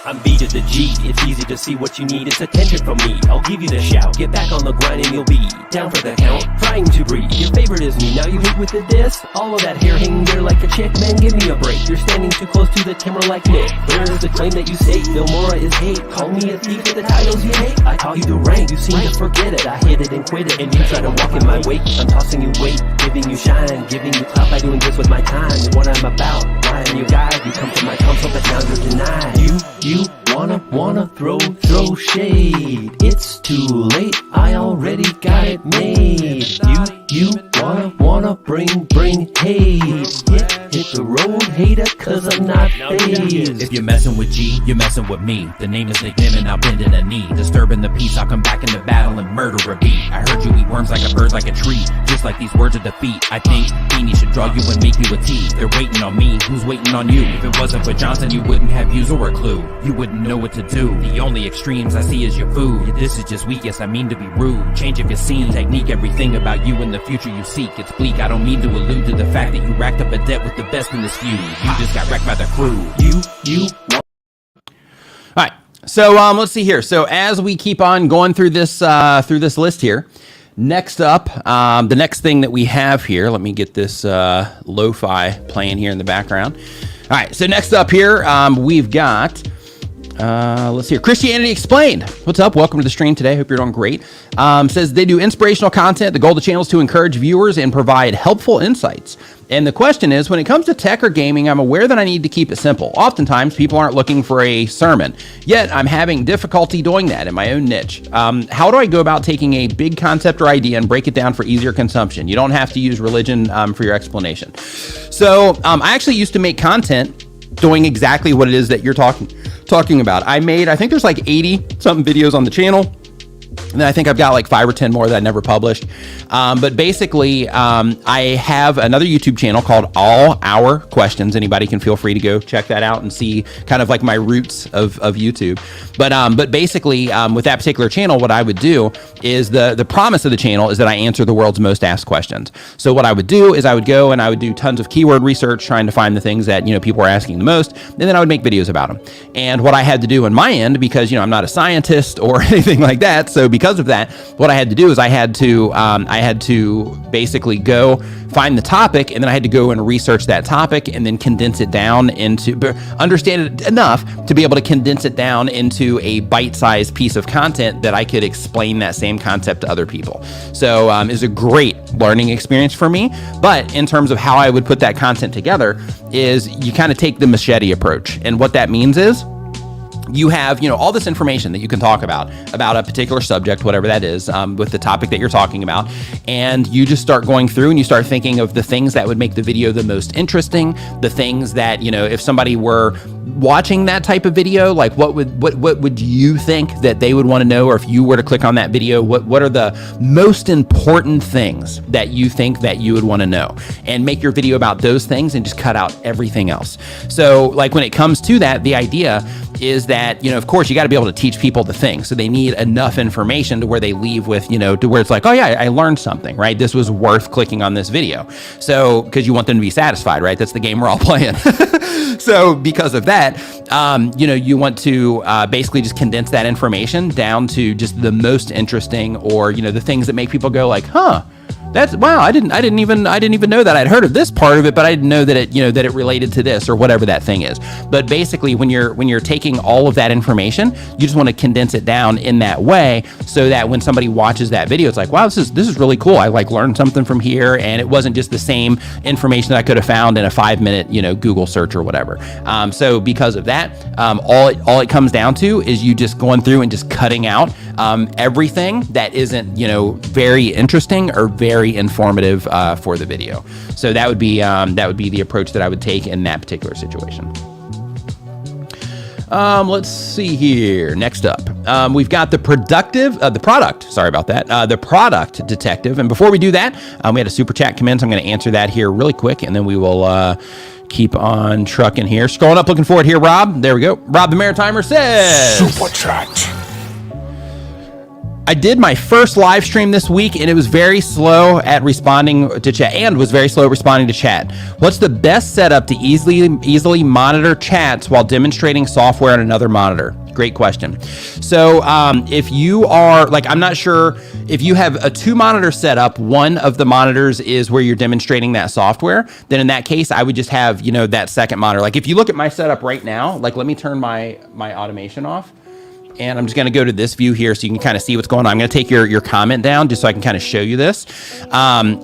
I'm B to the G, it's easy to see what you need, it's attention from me. I'll give you the shout, get back on the grind and you'll be down for the count, trying to breathe. Your favorite is me, now you hate with the diss. All of that hair hanging there like a chick, man, give me a break. You're standing too close to the camera like Nick. Where's the claim that you say Bill Mora is hate? Call me a thief for the titles you hate. I taught you the rank, you seem to forget it. I hit it and quit it, and you try to walk in my wake. I'm tossing you weight, giving you shine, giving you clout by doing this with my time. And what I'm about, why I'm your guy. You come to my console, but now you're denied. You wanna throw shade. It's too late, I already got it made. You wanna bring hate. Hit the road, hater, cause I'm not phased. If you're messing with G, you're messing with me. The name is Nick Nim and I'll bend in a knee. Disturbing the peace, I'll come back into battle and murder a beat. I heard you eat worms like a bird, like a tree. Just like these words of defeat, I think Beanie should draw you and make you a T. They're waiting on me, who's waiting on you? If it wasn't for Johnson, you wouldn't have views or a clue. You wouldn't know what to do. The only extremes I see is your food. This is just weak, yes, I mean to be rude. Change of your scene, technique, everything about you in the future you seek. It's bleak, I don't mean to allude to the fact that you racked up a debt with the best in this feud. You just got wrecked by the crew. You So let's see here. So as we keep on going through this list here, next up, the next thing that we have here, let me get this lo-fi playing here in the background. All right, so next up here, we've got, let's see here, Christianity Explained. What's up? Welcome to the stream today. Hope you're doing great. Says they do inspirational content. The goal of the channel is to encourage viewers and provide helpful insights. And the question is, when it comes to tech or gaming, I'm aware that I need to keep it simple. Oftentimes, people aren't looking for a sermon, yet I'm having difficulty doing that in my own niche. How do I go about taking a big concept or idea and break it down for easier consumption? You don't have to use religion for your explanation. So I actually used to make content doing exactly what it is that you're talking about. I think there's like 80 something videos on the channel. And then I think I've got like 5 or 10 more that I never published. But basically, I have another YouTube channel called All Our Questions. Anybody can feel free to go check that out and see kind of like my roots of YouTube. But basically, with that particular channel, what I would do is the promise of the channel is that I answer the world's most asked questions. So what I would do is I would go and I would do tons of keyword research, trying to find the things that, people are asking the most, and then I would make videos about them. And what I had to do on my end, because, I'm not a scientist or anything like that, so because of that, what I had to do is I had to basically go find the topic, and then I had to go and research that topic and then condense it down understand it enough to be able to condense it down into a bite-sized piece of content that I could explain that same concept to other people. So it was a great learning experience for me. But in terms of how I would put that content together is you kind of take the Machete approach. And what that means is you have, all this information that you can talk about a particular subject, whatever that is, with the topic that you're talking about. And you just start going through and you start thinking of the things that would make the video the most interesting, the things that, if somebody were watching that type of video, like what would you think that they would want to know? Or if you were to click on that video, what are the most important things that you think that you would want to know? And make your video about those things and just cut out everything else. So like when it comes to that, the idea is that, of course, you got to be able to teach people the thing. So they need enough information to where they leave with, to where it's like, oh yeah, I learned something, right? This was worth clicking on this video. So, because you want them to be satisfied, right? That's the game we're all playing. So because of that, you want to basically just condense that information down to just the most interesting, or, the things that make people go like, huh, that's wow. I didn't even know that. I'd heard of this part of it, but I didn't know that it related to this or whatever that thing is. But basically, when you're taking all of that information, you just want to condense it down in that way, so that when somebody watches that video, it's like, wow, this is really cool. I learned something from here, and it wasn't just the same information that I could have found in a 5-minute Google search or whatever. So because of that, all it comes down to is you just going through and just cutting out everything that isn't very interesting or very informative for the video. So that would be the approach that I would take in that particular situation. Let's see here. Next up, we've got the product detective. And before we do that, we had a super chat come in, so I'm going to answer that here really quick, and then we will keep on trucking here. Scrolling up, looking forward here, Rob. There we go. Rob the Maritimer says, Super chat. I did my first live stream this week, and it was very slow at responding to chat. What's the best setup to easily monitor chats while demonstrating software on another monitor? Great question. So if you are, I'm not sure if you have a 2-monitor setup, one of the monitors is where you're demonstrating that software, then in that case, I would just have, that second monitor. Like if you look at my setup right now, let me turn my automation off. And I'm just going to go to this view here so you can kind of see what's going on. I'm going to take your comment down just so I can kind of show you this.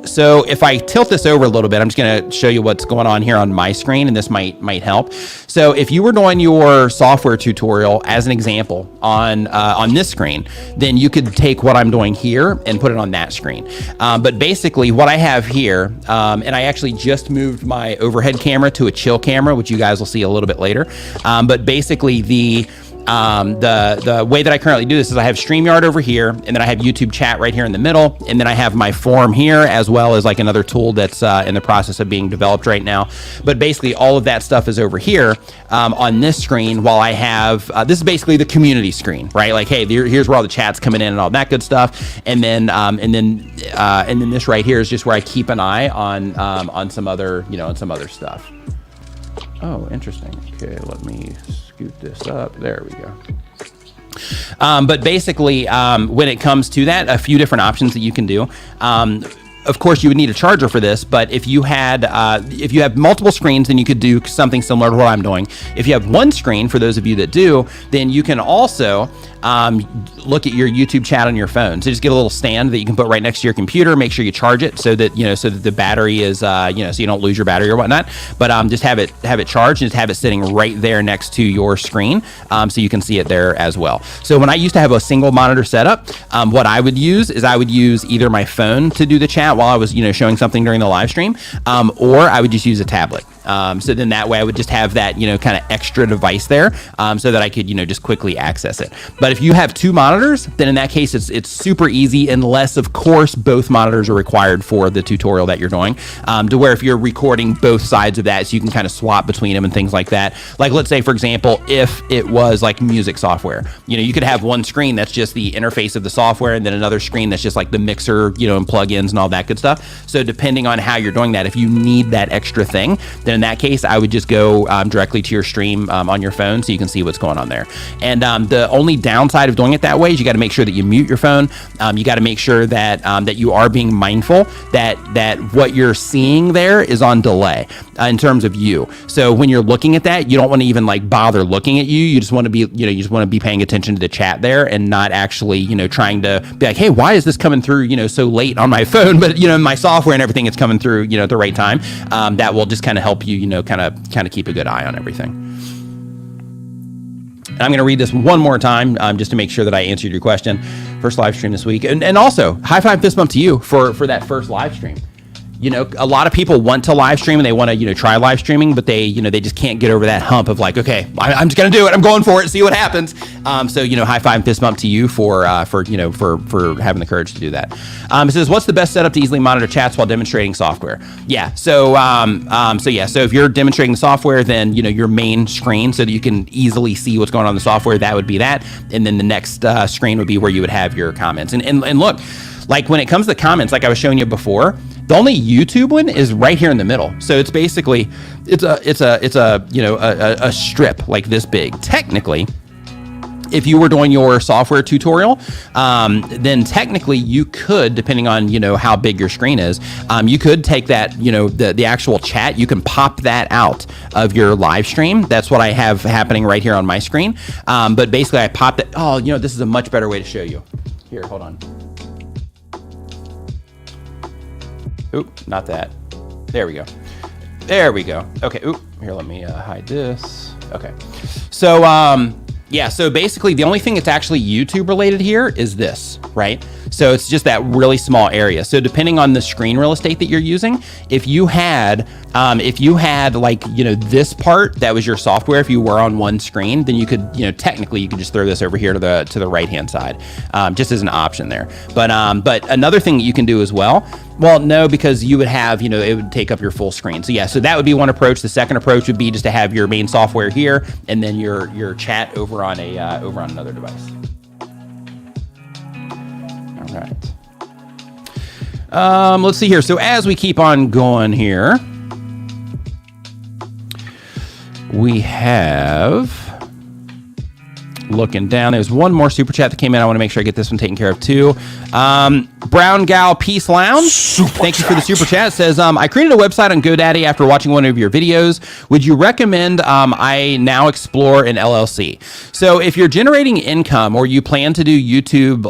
So if I tilt this over a little bit, I'm just going to show you what's going on here on my screen, and this might help. So if you were doing your software tutorial as an example on this screen, then you could take what I'm doing here and put it on that screen. But basically what I have here, and I actually just moved my overhead camera to a chill camera, which you guys will see a little bit later. But basically the way that I currently do this is I have StreamYard over here, and then I have YouTube chat right here in the middle, and then I have my forum here, as well as another tool that's in the process of being developed right now. But basically all of that stuff is over here on this screen, while I have this is basically the community screen, right? Hey, here's where all the chat's coming in and all that good stuff, and then this right here is just where I keep an eye on some other on some other stuff. Oh, interesting. Okay, let me scoot this up. There we go. But basically, when it comes to that, a few different options that you can do. Of course, you would need a charger for this, but if you have multiple screens, then you could do something similar to what I'm doing. If you have one screen, for those of you that do, then you can also look at your YouTube chat on your phone. So just get a little stand that you can put right next to your computer. Make sure you charge it so that the battery is so you don't lose your battery or whatnot. But just have it charged and just have it sitting right there next to your screen, so you can see it there as well. So when I used to have a single monitor setup, what I would use is I would use either my phone to do the chat while I was showing something during the live stream, or I would just use a tablet. So then that way I would just have that kind of extra device there, so that I could just quickly access it. But if you have two monitors, then in that case it's super easy, unless of course both monitors are required for the tutorial that you're doing, to where if you're recording both sides of that, so you can kind of swap between them and things like that. Like let's say for example, if it was like music software, you could have one screen that's just the interface of the software, and then another screen that's just like the mixer, and plugins and all that good stuff. So depending on how you're doing that, if you need that extra thing, then in that case I would just go directly to your stream on your phone, so you can see what's going on there. And the only downside of doing it that way is you got to make sure that you mute your phone. You got to make sure that that you are being mindful that what you're seeing there is on delay in terms of you. So when you're looking at that, you don't want to even like bother looking at you. You just want to be you just want to be paying attention to the chat there, and not actually trying to be like, hey, why is this coming through so late on my phone, but my software and everything is coming through at the right time. That will just kind of help you kind of keep a good eye on everything. And I'm going to read this one more time just to make sure that I answered your question. First live stream this week. And also, high five, fist bump to you for that first live stream. A lot of people want to live stream and they want to, try live streaming, but they just can't get over that hump of like, okay, I'm just going to do it. I'm going for it. See what happens. So, high five and fist bump to you for having the courage to do that. It says, what's the best setup to easily monitor chats while demonstrating software? Yeah. So if you're demonstrating the software, then, your main screen so that you can easily see what's going on in the software, that would be that. And then the next screen would be where you would have your comments. And look, like when it comes to comments, like I was showing you before, the only YouTube one is right here in the middle. So it's basically, it's a strip like this big. Technically, if you were doing your software tutorial, then technically you could, depending on, how big your screen is, you could take that, the actual chat, you can pop that out of your live stream. That's what I have happening right here on my screen. But basically I popped it. Oh, this is a much better way to show you. Here, hold on. Oop, not that. There we go. There we go. Okay, oop, here, let me hide this. Okay. So, yeah, so basically the only thing that's actually YouTube related here is this, right? So it's just that really small area. So depending on the screen real estate that you're using, if you had like, this part that was your software, if you were on one screen, then you could, technically you could just throw this over here to the right-hand side, just as an option there. But another thing that you can do as well, well, no, because you would have, it would take up your full screen. So yeah, so that would be one approach. The second approach would be just to have your main software here and then your chat over on another device. All right. Let's see here. So as we keep on going here, we have, looking down, there's one more super chat that came in. I want to make sure I get this one taken care of too. Brown Gal Peace Lounge, thank you for the super chat. It says, I created a website on GoDaddy after watching one of your videos. Would you recommend I now explore an LLC? So if you're generating income or you plan to do YouTube,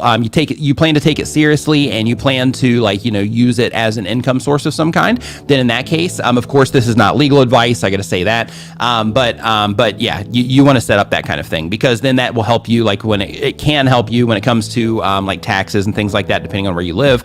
you plan to take it seriously and you plan to use it as an income source of some kind, then in that case, of course, this is not legal advice. I got to say that. But yeah, you want to set up that kind of thing, because then that will help you, like when it can help you when it comes to like taxes and things like that, depending on where you live.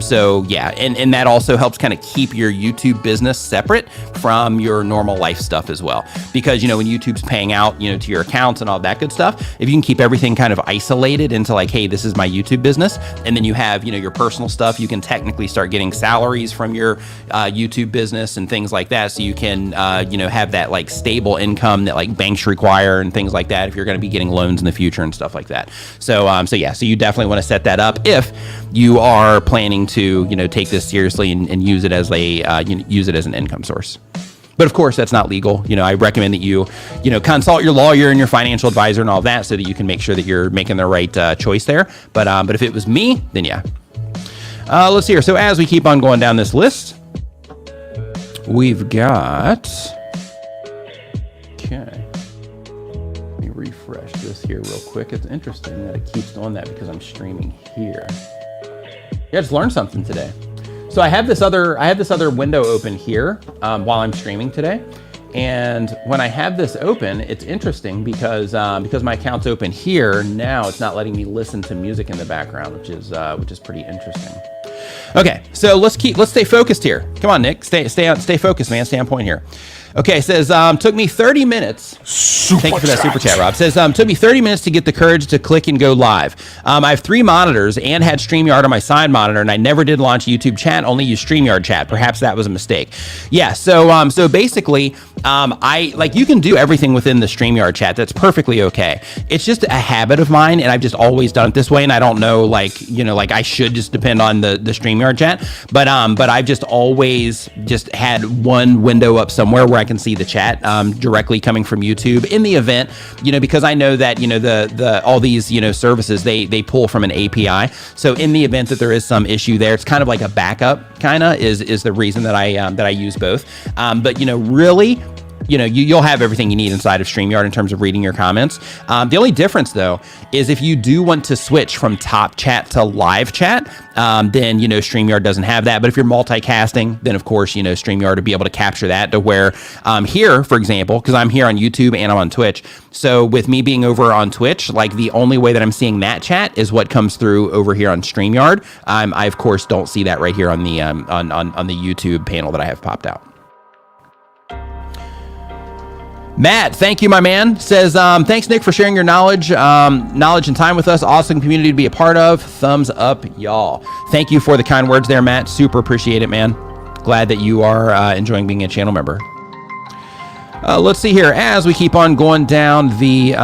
So yeah, and that also helps kind of keep your YouTube business separate from your normal life stuff as well. Because, when YouTube's paying out, to your accounts and all that good stuff, if you can keep everything kind of isolated into like, hey, this is my YouTube business, and then you have, your personal stuff, you can technically start getting salaries from your YouTube business and things like that. So you can, have that like stable income that like banks require and things like that if you're going to be getting loans in the future and stuff like that. So yeah, so you definitely want to set that up if you are planning to, take this seriously and use it as use it as an income source. But of course, that's not legal. I recommend that you consult your lawyer and your financial advisor and all that so that you can make sure that you're making the right choice there. But if it was me, then yeah. Let's see here. So as we keep on going down this list, we've got, okay, let me refresh this here real quick. It's interesting that it keeps doing that because I'm streaming here. Yeah, I just learned something today. So I have this other window open here while I'm streaming today. And when I have this open, it's interesting because my account's open here, now it's not letting me listen to music in the background, which is pretty interesting. Okay, so let's stay focused here. Come on, Nick, stay focused, man. Stay on point here. Okay, it says, took me 30 minutes. Thank you for that super chat, Rob. It says, took me 30 minutes to get the courage to click and go live. I have 3 monitors and had StreamYard on my side monitor, and I never did launch YouTube chat, only used StreamYard chat. Perhaps that was a mistake. Yeah, so basically, you can do everything within the StreamYard chat. That's perfectly okay. It's just a habit of mine, and I've just always done it this way, and I don't know, I should just depend on the StreamYard chat, but I've just always just had one window up somewhere where I can see the chat directly coming from YouTube in the event, because I know that, all these, services, they pull from an API. So in the event that there is some issue there, it's kind of like a backup is the reason that I use both. But really, you'll have everything you need inside of StreamYard in terms of reading your comments. The only difference, though, is if you do want to switch from top chat to live chat, then, StreamYard doesn't have that. But if you're multicasting, then, of course, StreamYard will be able to capture that to where here, for example, because I'm here on YouTube and I'm on Twitch. So with me being over on Twitch, the only way that I'm seeing that chat is what comes through over here on StreamYard. I, of course, don't see that right here on the on the YouTube panel that I have popped out. Matt, thank you, my man. Says, thanks, Nick, for sharing your knowledge and time with us. Awesome community to be a part of. Thumbs up, y'all. Thank you for the kind words there, Matt. Super appreciate it, man. Glad that you are enjoying being a channel member. Let's see here. As we keep on going down the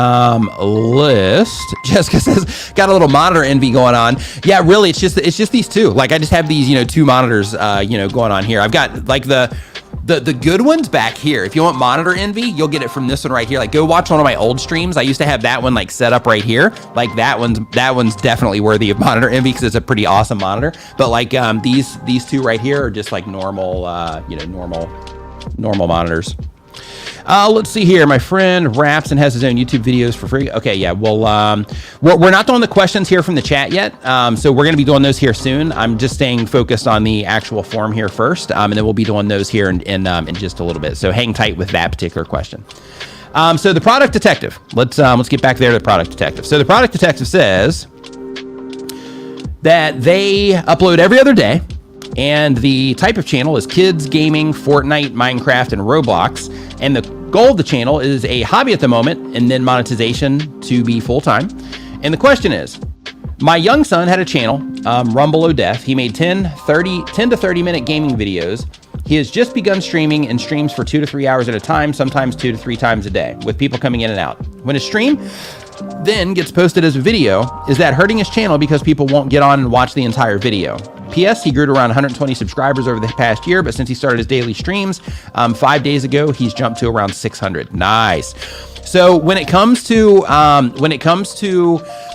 list, Jessica says, got a little monitor envy going on. Yeah, really, it's just these two. I just have these, 2 monitors, going on here. I've got the good ones back here. If you want monitor envy, you'll get it from this one right here. Go watch one of my old streams. I used to have that one set up right here. That one's definitely worthy of monitor envy because it's a pretty awesome monitor. But these 2 right here are just normal, normal monitors. Let's see here. My friend raps and has his own YouTube videos for free. Okay, yeah. Well, we're not doing the questions here from the chat yet, so we're going to be doing those here soon. I'm just staying focused on the actual form here first, and then we'll be doing those here in just a little bit. So hang tight with that particular question. So the product detective. Let's get back there to the product detective. So the product detective says that they upload every other day. And the type of channel is kids, gaming, Fortnite, Minecraft, and Roblox. And the goal of the channel is a hobby at the moment and then monetization to be full-time. And the question is, my young son had a channel, Rumble O'Death. He made 10 to 30 minute gaming videos. He has just begun streaming and streams for 2 to 3 hours at a time, sometimes 2 to 3 times a day, with people coming in and out. When a stream then gets posted as a video, is that hurting his channel because people won't get on and watch the entire video? P.S. He grew to around 120 subscribers over the past year, but since he started his daily streams 5 days ago, he's jumped to around 600. Nice. So when it comes to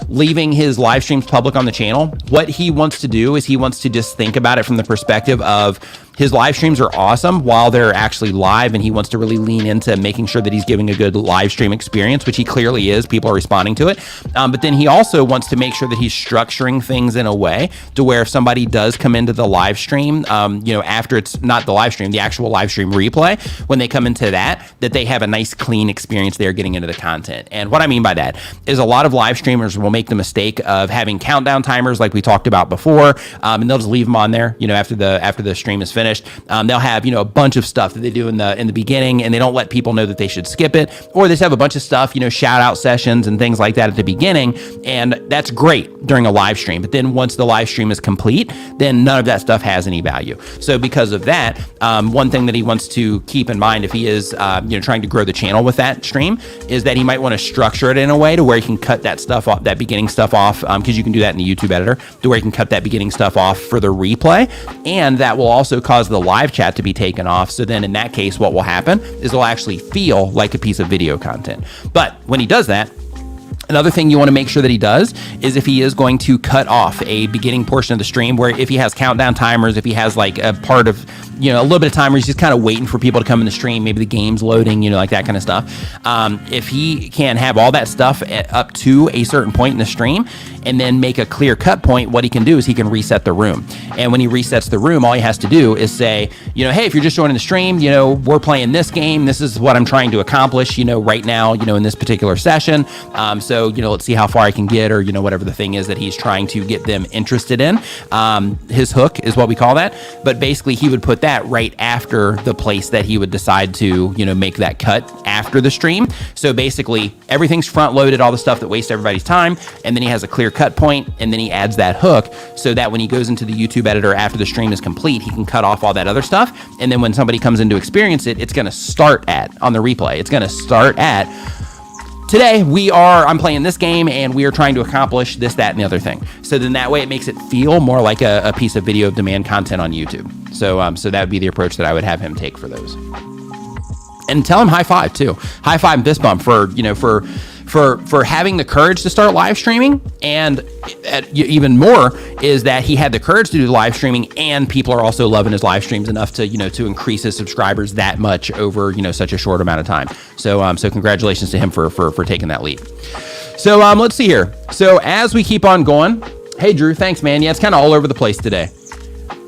leaving his live streams public on the channel, what he wants to do is he wants to just think about it from the perspective of his live streams are awesome while they're actually live, and he wants to really lean into making sure that he's giving a good live stream experience, which he clearly is. People are responding to it. But then he also wants to make sure that he's structuring things in a way to where if somebody does come into the live stream, after it's not the live stream, the actual live stream replay, when they come into that they have a nice clean experience there getting into the content. And what I mean by that is a lot of live streamers will make the mistake of having countdown timers like we talked about before, and they'll just leave them on there, after the stream is finished. They'll have, a bunch of stuff that they do in the beginning, and they don't let people know that they should skip it, or they just have a bunch of stuff, shout out sessions and things like that at the beginning. And that's great during a live stream. But then once the live stream is complete, then none of that stuff has any value. So because of that, one thing that he wants to keep in mind if he is, trying to grow the channel with that stream is that he might want to structure it in a way to where he can cut that stuff off, that beginning stuff off, because you can do that in the YouTube editor, to where you can cut that beginning stuff off for the replay, and that will also cause the live chat to be taken off. So then in that case, what will happen is it'll actually feel like a piece of video content. But when he does that, another thing you want to make sure that he does is if he is going to cut off a beginning portion of the stream, where if he has countdown timers, if he has like a part of, a little bit of time where he's just kind of waiting for people to come in the stream, maybe the game's loading, like that kind of stuff. If he can have all that stuff up to a certain point in the stream and then make a clear cut point, what he can do is he can reset the room. And when he resets the room, all he has to do is say, hey, if you're just joining the stream, we're playing this game. This is what I'm trying to accomplish, right now, in this particular session. So, let's see how far I can get, or, whatever the thing is that he's trying to get them interested in. His hook is what we call that. But basically he would put that right after the place that he would decide to, make that cut after the stream. So basically everything's front loaded, all the stuff that wastes everybody's time. And then he has a clear cut point, and then he adds that hook so that when he goes into the YouTube editor after the stream is complete, he can cut off all that other stuff. And then when somebody comes in to experience it, it's going to start on the replay. It's going to start at, today I'm playing this game and we are trying to accomplish this, that, and the other thing. So then that way it makes it feel more like a piece of video demand content on YouTube. So that would be the approach that I would have him take for those. And tell him high five too. High five and fist bump for having the courage to start live streaming, and even more is that he had the courage to do the live streaming, and people are also loving his live streams enough to to increase his subscribers that much over such a short amount of time. So congratulations to him for taking that leap. So let's see here. So as we keep on going, hey Drew, thanks man. Yeah, it's kind of all over the place today.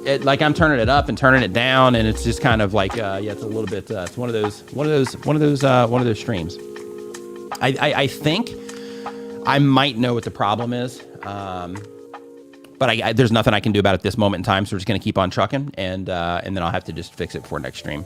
I'm turning it up and turning it down, and it's just kind of like it's a little bit. It's one of those streams. I think I might know what the problem is, but there's nothing I can do about it at this moment in time. So we're just going to keep on trucking, and then I'll have to just fix it before next stream.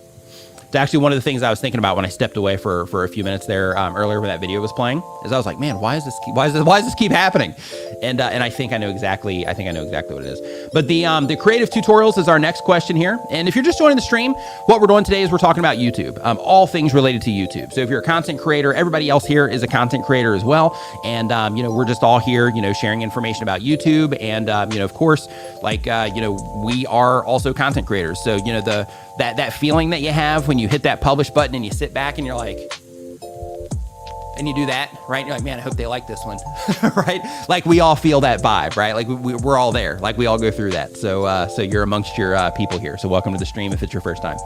It's actually one of the things I was thinking about when I stepped away for a few minutes there earlier when that video was playing. Is I was like, man, why does this keep happening? And I think I know exactly what it is. But the creative tutorials is our next question here. And if you're just joining the stream, what we're doing today is we're talking about YouTube, all things related to YouTube. So if you're a content creator, everybody else here is a content creator as well. And we're just all here, sharing information about YouTube. And of course, we are also content creators. So that feeling that you have when you hit that publish button and you sit back and you're like, and you do that, right? You're like, man, I hope they like this one, right? Like we all feel that vibe, right? Like we're all there. Like we all go through that. So you're amongst your people here. So welcome to the stream if it's your first time.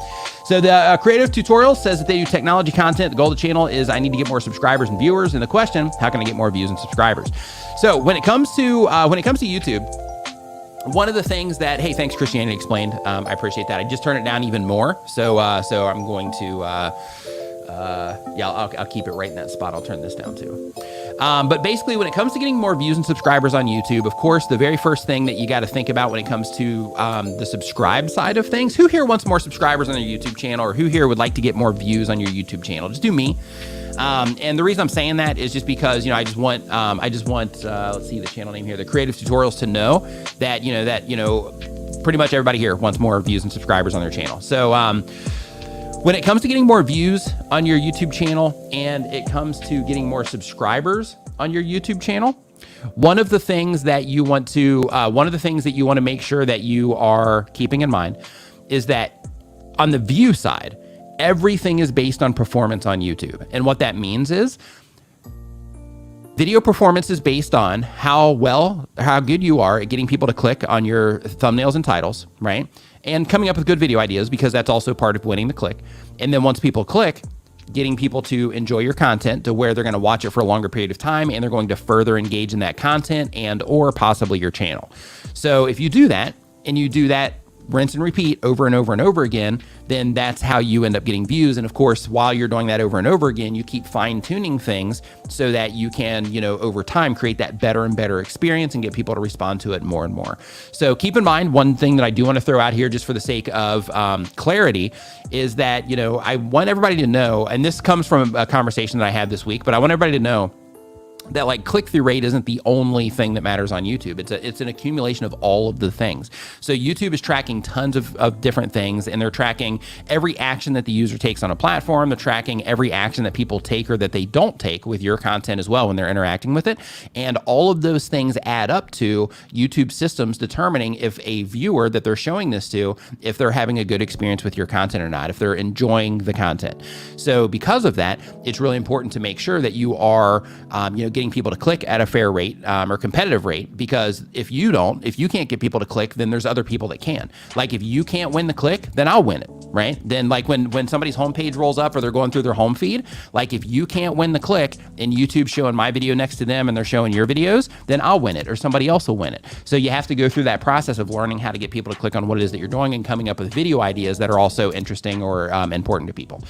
So the creative tutorial says that they do technology content. The goal of the channel is I need to get more subscribers and viewers. And the question, how can I get more views and subscribers? So when it comes to YouTube, one of the things that, hey, thanks Christianity Explained. I appreciate that. I just turned it down even more. So I'm going to, I'll keep it right in that spot. I'll turn this down too. But basically when it comes to getting more views and subscribers on YouTube, of course, the very first thing that you got to think about when it comes to the subscribe side of things, who here wants more subscribers on their YouTube channel, or who here would like to get more views on your YouTube channel? Just do me. And the reason I'm saying that is just because, I just want, let's see the channel name here, the creative tutorials, to know that, pretty much everybody here wants more views and subscribers on their channel. So, when it comes to getting more views on your YouTube channel and it comes to getting more subscribers on your YouTube channel, one of the things that you want to make sure that you are keeping in mind is that on the view side, everything is based on performance on YouTube. And what that means is video performance is based on how good you are at getting people to click on your thumbnails and titles, right? And coming up with good video ideas, because that's also part of winning the click. And then once people click, getting people to enjoy your content to where they're going to watch it for a longer period of time, and they're going to further engage in that content and or possibly your channel. So if you do that, and you do that rinse and repeat over and over and over again, then that's how you end up getting views. And of course, while you're doing that over and over again, you keep fine tuning things so that you can, over time create that better and better experience and get people to respond to it more and more. So keep in mind, one thing that I do want to throw out here just for the sake of clarity is that, I want everybody to know, and this comes from a conversation that I had this week, but I want everybody to know that like click-through rate isn't the only thing that matters on YouTube. It's an accumulation of all of the things. So YouTube is tracking tons of different things, and they're tracking every action that the user takes on a platform. They're tracking every action that people take or that they don't take with your content as well when they're interacting with it. And all of those things add up to YouTube systems determining if a viewer that they're showing this to, if they're having a good experience with your content or not, if they're enjoying the content. So because of that, it's really important to make sure that you are, getting people to click at a fair rate or competitive rate, because if you can't get people to click, then there's other people that can. Like if you can't win the click, then I'll win it, right? Then like when somebody's homepage rolls up or they're going through their home feed, like if you can't win the click and YouTube's showing my video next to them and they're showing your videos, then I'll win it or somebody else will win it. So you have to go through that process of learning how to get people to click on what it is that you're doing and coming up with video ideas that are also interesting or important to people.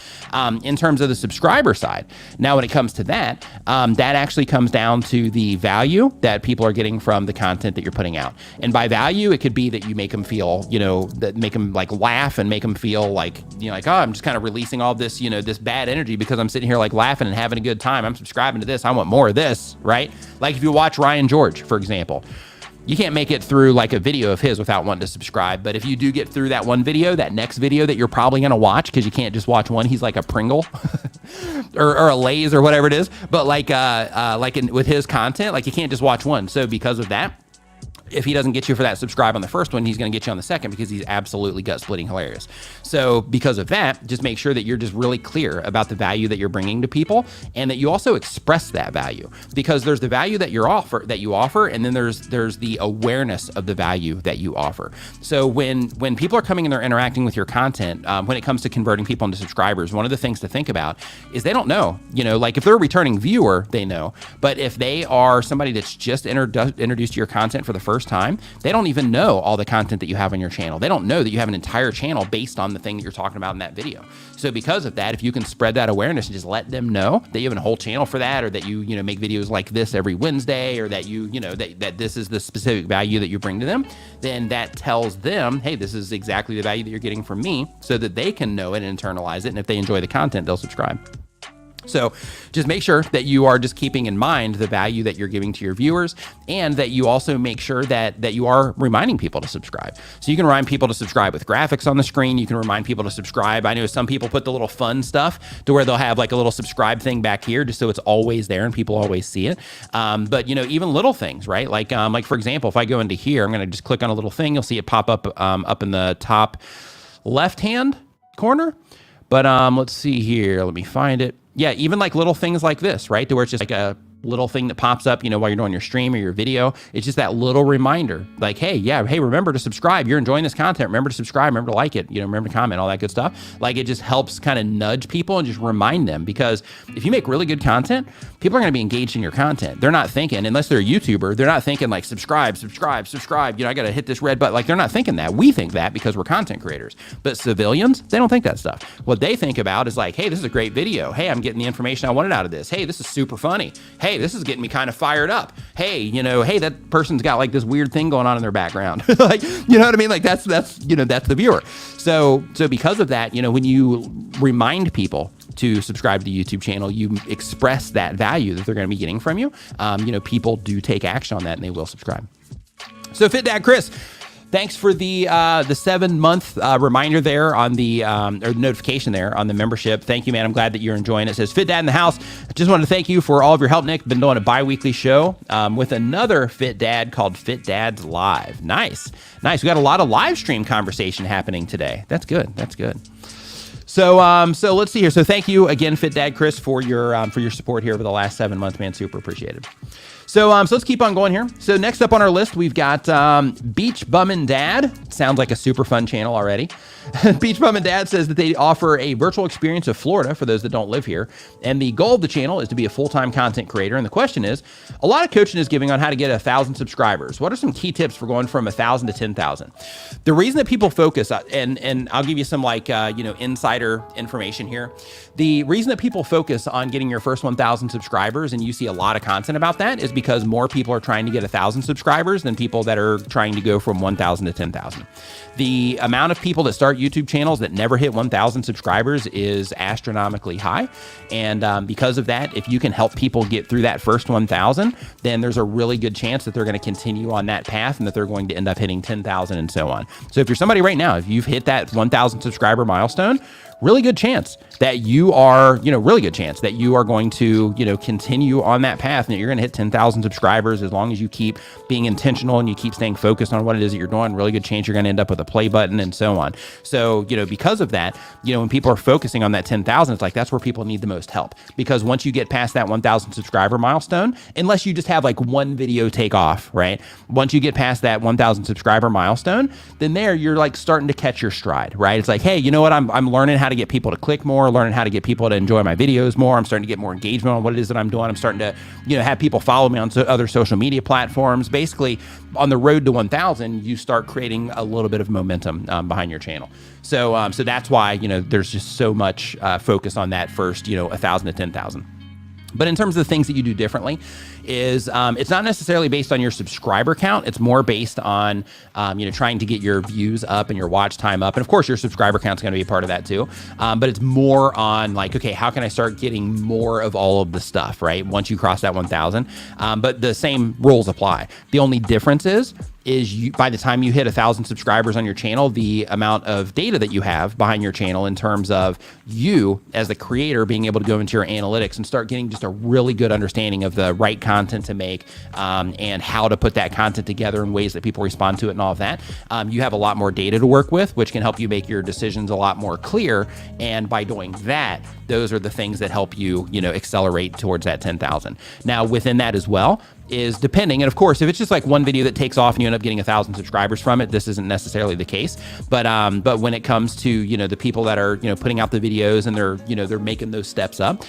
In terms of the subscriber side, now when it comes to that, that actually comes down to the value that people are getting from the content that you're putting out. And by value, it could be that you make them feel, that make them like laugh and make them feel like, like, oh, I'm just kind of releasing all this, this bad energy because I'm sitting here like laughing and having a good time. I'm subscribing to this. I want more of this, right? Like if you watch Ryan George, for example, you can't make it through like a video of his without wanting to subscribe. But if you do get through that one video, that next video that you're probably going to watch, because you can't just watch one, he's like a Pringle or a Lay's or whatever it is. But with his content, like you can't just watch one. So because of that, if he doesn't get you for that subscribe on the first one, he's going to get you on the second because he's absolutely gut-splitting hilarious. So because of that, just make sure that you're just really clear about the value that you're bringing to people and that you also express that value, because there's the value that you offer, and then there's the awareness of the value that you offer. So when people are coming and they're interacting with your content, when it comes to converting people into subscribers, one of the things to think about is they don't know, like if they're a returning viewer, they know, but if they are somebody that's just introduced to your content for the first time, they don't even know all the content that you have on your channel. They don't know that you have an entire channel based on the thing that you're talking about in that video. So because of that, if you can spread that awareness and just let them know that you have a whole channel for that, or that you make videos like this every Wednesday, or that that this is the specific value that you bring to them, then that tells them, hey, this is exactly the value that you're getting from me, so that they can know it and internalize it. And if they enjoy the content, they'll subscribe. So just make sure that you are just keeping in mind the value that you're giving to your viewers, and that you also make sure that you are reminding people to subscribe. So you can remind people to subscribe with graphics on the screen. You can remind people to subscribe. I know some people put the little fun stuff to where they'll have like a little subscribe thing back here just so it's always there and people always see it. But even little things, right? Like for example, if I go into here, I'm going to just click on a little thing. You'll see it pop up up in the top left-hand corner. But let's see here. Let me find it. Yeah, even like little things like this, right? To where it's just like a little thing that pops up, while you're doing your stream or your video. It's just that little reminder, like, hey, remember to subscribe. You're enjoying this content. Remember to subscribe. Remember to like it. Remember to comment, all that good stuff. Like, it just helps kind of nudge people and just remind them, because if you make really good content, people are going to be engaged in your content. They're not thinking, unless they're a YouTuber, they're not thinking like subscribe. I got to hit this red button. Like, they're not thinking that. We think that because we're content creators. But civilians, they don't think that stuff. What they think about is like, hey, this is a great video. Hey, I'm getting the information I wanted out of this. Hey, this is super funny. Hey, this is getting me kind of fired up. Hey, hey, that person's got like this weird thing going on in their background. Like, you know what I mean? Like that's the viewer. So because of that, when you remind people to subscribe to the YouTube channel, you express that value that they're going to be getting from you. People do take action on that and they will subscribe. So Fit Dad Chris, thanks for the 7-month reminder there on the or notification there on the membership. Thank you, man. I'm glad that you're enjoying it. It says Fit Dad in the house. I just wanted to thank you for all of your help, Nick. Been doing a bi-weekly show with another Fit Dad called Fit Dads Live. Nice. We got a lot of live stream conversation happening today. That's good. So let's see here. So thank you again, Fit Dad Chris, for your support here over the last 7 months, man. Super appreciated. So let's keep on going here. So next up on our list, we've got Beach Bummin' Dad. Sounds like a super fun channel already. Beach Bummin' Dad says that they offer a virtual experience of Florida for those that don't live here. And the goal of the channel is to be a full-time content creator. And the question is, a lot of coaching is giving on how to get 1,000 subscribers. What are some key tips for going from 1,000 to 10,000? The reason that people focus, and I'll give you some insider information here. The reason that people focus on getting your first 1,000 subscribers, and you see a lot of content about that, is because more people are trying to get 1,000 subscribers than people that are trying to go from 1,000 to 10,000. The amount of people that start YouTube channels that never hit 1,000 subscribers is astronomically high. And because of that, if you can help people get through that first 1,000, then there's a really good chance that they're going to continue on that path and that they're going to end up hitting 10,000 and so on. So if you're somebody right now, if you've hit that 1,000 subscriber milestone, really good chance that you are, really good chance that you are going to, continue on that path and that you're going to hit 10,000 subscribers as long as you keep being intentional and you keep staying focused on what it is that you're doing. Really good chance you're going to end up with a play button and so on. So, because of that, when people are focusing on that 10,000, it's like that's where people need the most help, because once you get past that 1,000 subscriber milestone, unless you just have like one video take off, right? Once you get past that 1,000 subscriber milestone, then there you're like starting to catch your stride, right? It's like, hey, you know what? I'm learning how to get people to click more, learning how to get people to enjoy my videos more. I'm starting to get more engagement on what it is that I'm doing. I'm starting to, have people follow me on other social media platforms. Basically, on the road to 1,000, you start creating a little bit of momentum behind your channel. So, so that's why, there's just so much focus on that first, 1,000 to 10,000. But in terms of the things that you do differently is it's not necessarily based on your subscriber count. It's more based on, trying to get your views up and your watch time up. And of course, your subscriber count is going to be a part of that too. But it's more on like, okay, how can I start getting more of all of the stuff, right? Once you cross that 1,000. But the same rules apply. The only difference is by the time you hit 1,000 subscribers on your channel, the amount of data that you have behind your channel in terms of you as the creator being able to go into your analytics and start getting just a really good understanding of the right content to make and how to put that content together in ways that people respond to it and all of that. You have a lot more data to work with, which can help you make your decisions a lot more clear. And by doing that, those are the things that help you, accelerate towards that 10,000. Now, within that as well, is depending. And of course, if it's just like one video that takes off and you end up getting 1,000 subscribers from it, this isn't necessarily the case. But when it comes to, the people that are, putting out the videos and they're making those steps up,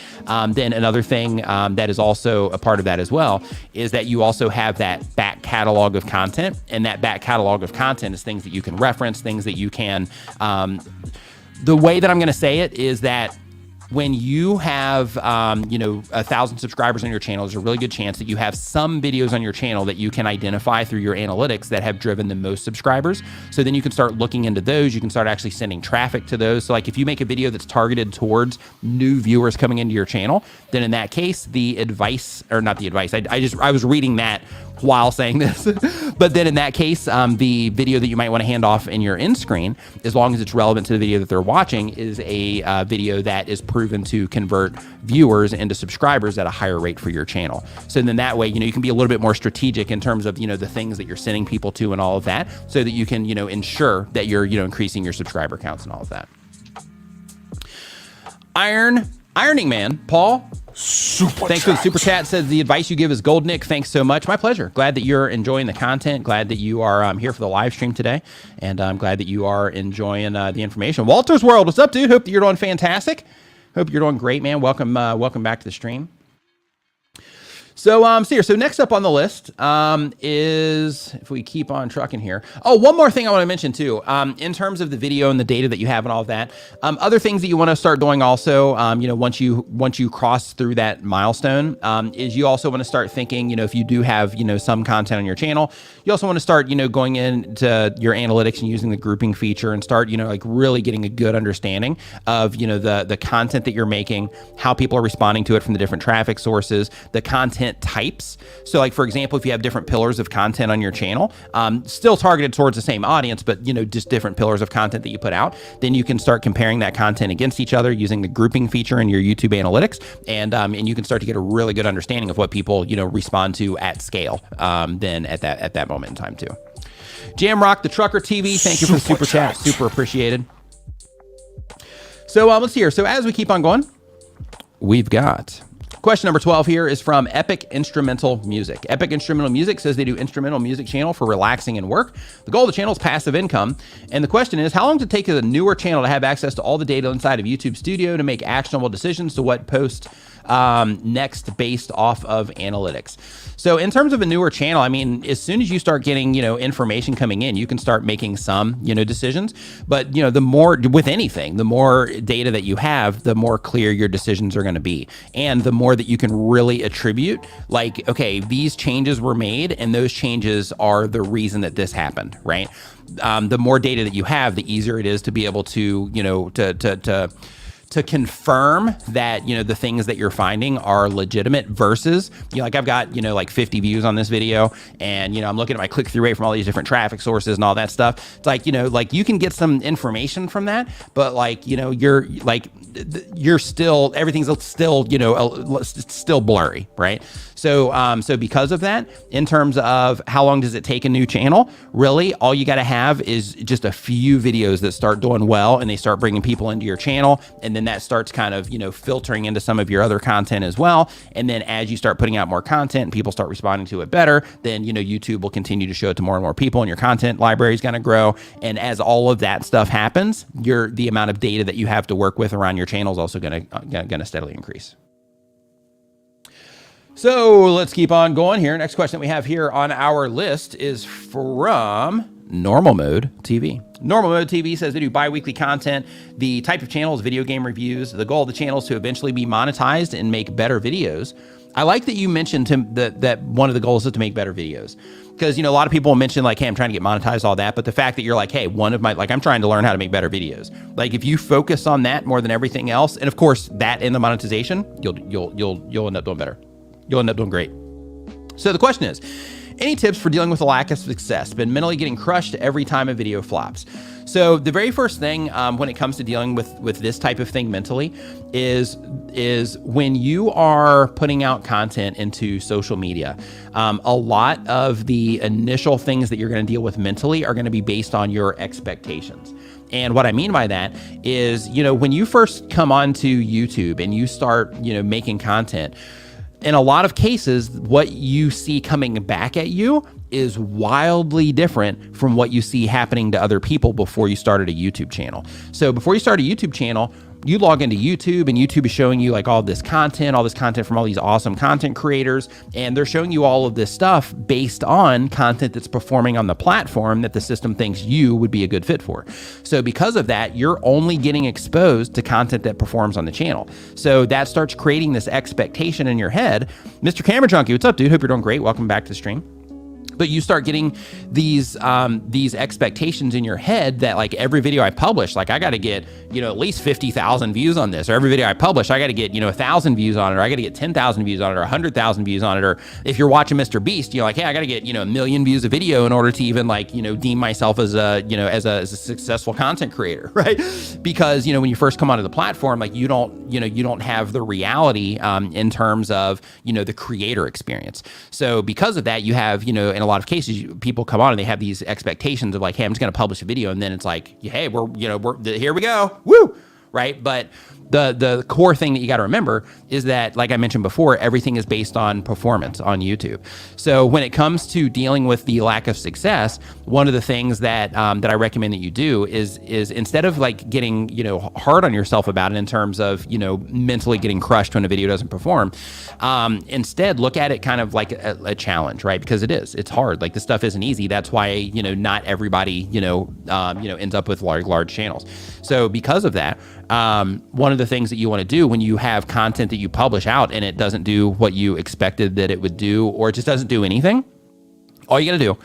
then another thing that is also a part of that as well is that you also have that back catalog of content. And that back catalog of content is things that you can reference, things that you can, the way that I'm going to say it is that when you have, 1,000 subscribers on your channel, there's a really good chance that you have some videos on your channel that you can identify through your analytics that have driven the most subscribers. So then you can start looking into those. You can start actually sending traffic to those. So like if you make a video that's targeted towards new viewers coming into your channel, then in that case, I was reading that while saying this, but then in that case, the video that you might want to hand off in your end screen, as long as it's relevant to the video that they're watching, is a video that is proven to convert viewers into subscribers at a higher rate for your channel. So then that way, you can be a little bit more strategic in terms of, the things that you're sending people to and all of that, so that you can, ensure that you're, increasing your subscriber counts and all of that. Ironing Man, Paul, thanks for the super chat. Says the advice you give is gold, Nick. Thanks so much. My pleasure. Glad that you're enjoying the content. Glad that you are here for the live stream today, and I'm glad that you are enjoying the information. Walter's World, what's up, dude? Hope that you're doing fantastic. Hope you're doing great, man. Welcome back to the stream. So, so next up on the list is, if we keep on trucking here. Oh, one more thing I want to mention too, in terms of the video and the data that you have and all of that. Other things that you want to start doing also, once you cross through that milestone, is you also want to start thinking, if you do have, some content on your channel, you also want to start, going into your analytics and using the grouping feature and start, like really getting a good understanding of, the content that you're making, how people are responding to it from the different traffic sources, the content types. So like, for example, if you have different pillars of content on your channel, still targeted towards the same audience, but just different pillars of content that you put out, then you can start comparing that content against each other using the grouping feature in your YouTube analytics. And you can start to get a really good understanding of what people, respond to at scale, then at that moment in time too. Jamrock, the Trucker TV, thank you for the super chat. Super appreciated. So let's see here. So as we keep on going, we've got question number 12 here is from Epic Instrumental Music. Epic Instrumental Music says they do instrumental music channel for relaxing and work. The goal of the channel is passive income. And the question is, how long does it take a newer channel to have access to all the data inside of YouTube Studio to make actionable decisions to what post next based off of analytics? So in terms of a newer channel, I mean, as soon as you start getting, information coming in, you can start making some, decisions. But, the more with anything, the more data that you have, the more clear your decisions are going to be. And the more more that you can really attribute, like, okay, these changes were made and those changes are the reason that this happened, right? The more data that you have, the easier it is to be able to, to confirm that, the things that you're finding are legitimate versus, like I've got, like 50 views on this video and, I'm looking at my click-through rate from all these different traffic sources and all that stuff. It's like, like you can get some information from that, but like, you're still, everything's still, still blurry, right? So because of that, in terms of how long does it take a new channel, really all you got to have is just a few videos that start doing well and they start bringing people into your channel. And then that starts kind of, filtering into some of your other content as well. And then as you start putting out more content and people start responding to it better, then, YouTube will continue to show it to more and more people and your content library is going to grow. And as all of that stuff happens, the amount of data that you have to work with around your channel is also going to steadily increase. So let's keep on going here. Next question that we have here on our list is from Normal Mode TV. Normal Mode TV says they do bi-weekly content. The type of channel is video game reviews. The goal of the channel is to eventually be monetized and make better videos. I like that you mentioned, Tim, that one of the goals is to make better videos. Because, a lot of people will mention like, hey, I'm trying to get monetized, all that. But the fact that you're like, hey, I'm trying to learn how to make better videos. Like if you focus on that more than everything else, and of course that in the monetization, you'll end up doing better. You'll end up doing great. So the question is, any tips for dealing with a lack of success? Been mentally getting crushed every time a video flops. So the very first thing when it comes to dealing with this type of thing mentally is when you are putting out content into social media, a lot of the initial things that you're going to deal with mentally are going to be based on your expectations. And what I mean by that is, when you first come onto YouTube and you start, making content, in a lot of cases, what you see coming back at you is wildly different from what you see happening to other people before you started a YouTube channel. So before you start a YouTube channel, you log into YouTube and YouTube is showing you like all this content from all these awesome content creators. And they're showing you all of this stuff based on content that's performing on the platform that the system thinks you would be a good fit for. So because of that, you're only getting exposed to content that performs on the channel. So that starts creating this expectation in your head. Mr. Camera Junkie, what's up, dude? Hope you're doing great. Welcome back to the stream. But you start getting these expectations in your head that like every video I publish, like I got to get, at least 50,000 views on this, or every video I publish, I got to get, 1,000 views on it, or I got to get 10,000 views on it, or 100,000 views on it. Or if you're watching Mr. Beast, you're like, hey, I got to get, 1 million views a video in order to even like, deem myself as a successful content creator, right? Because, when you first come onto the platform, like you don't have the reality in terms of, the creator experience. So because of that, you have, in a lot of cases, people come on and they have these expectations of like, hey, I'm just going to publish a video. And then it's like, hey, we're here we go. Woo. Right. But the core thing that you got to remember is that, like I mentioned before, everything is based on performance on YouTube. So when it comes to dealing with the lack of success, one of the things that I recommend that you do is instead of like getting, hard on yourself about it in terms of, mentally getting crushed when a video doesn't perform, instead look at it kind of like a challenge, right? Because it's hard. Like this stuff isn't easy. That's why, not everybody, ends up with large channels. So because of that, one of the things that you want to do when you have content that you publish out and it doesn't do what you expected that it would do, or it just doesn't do anything, all you got to do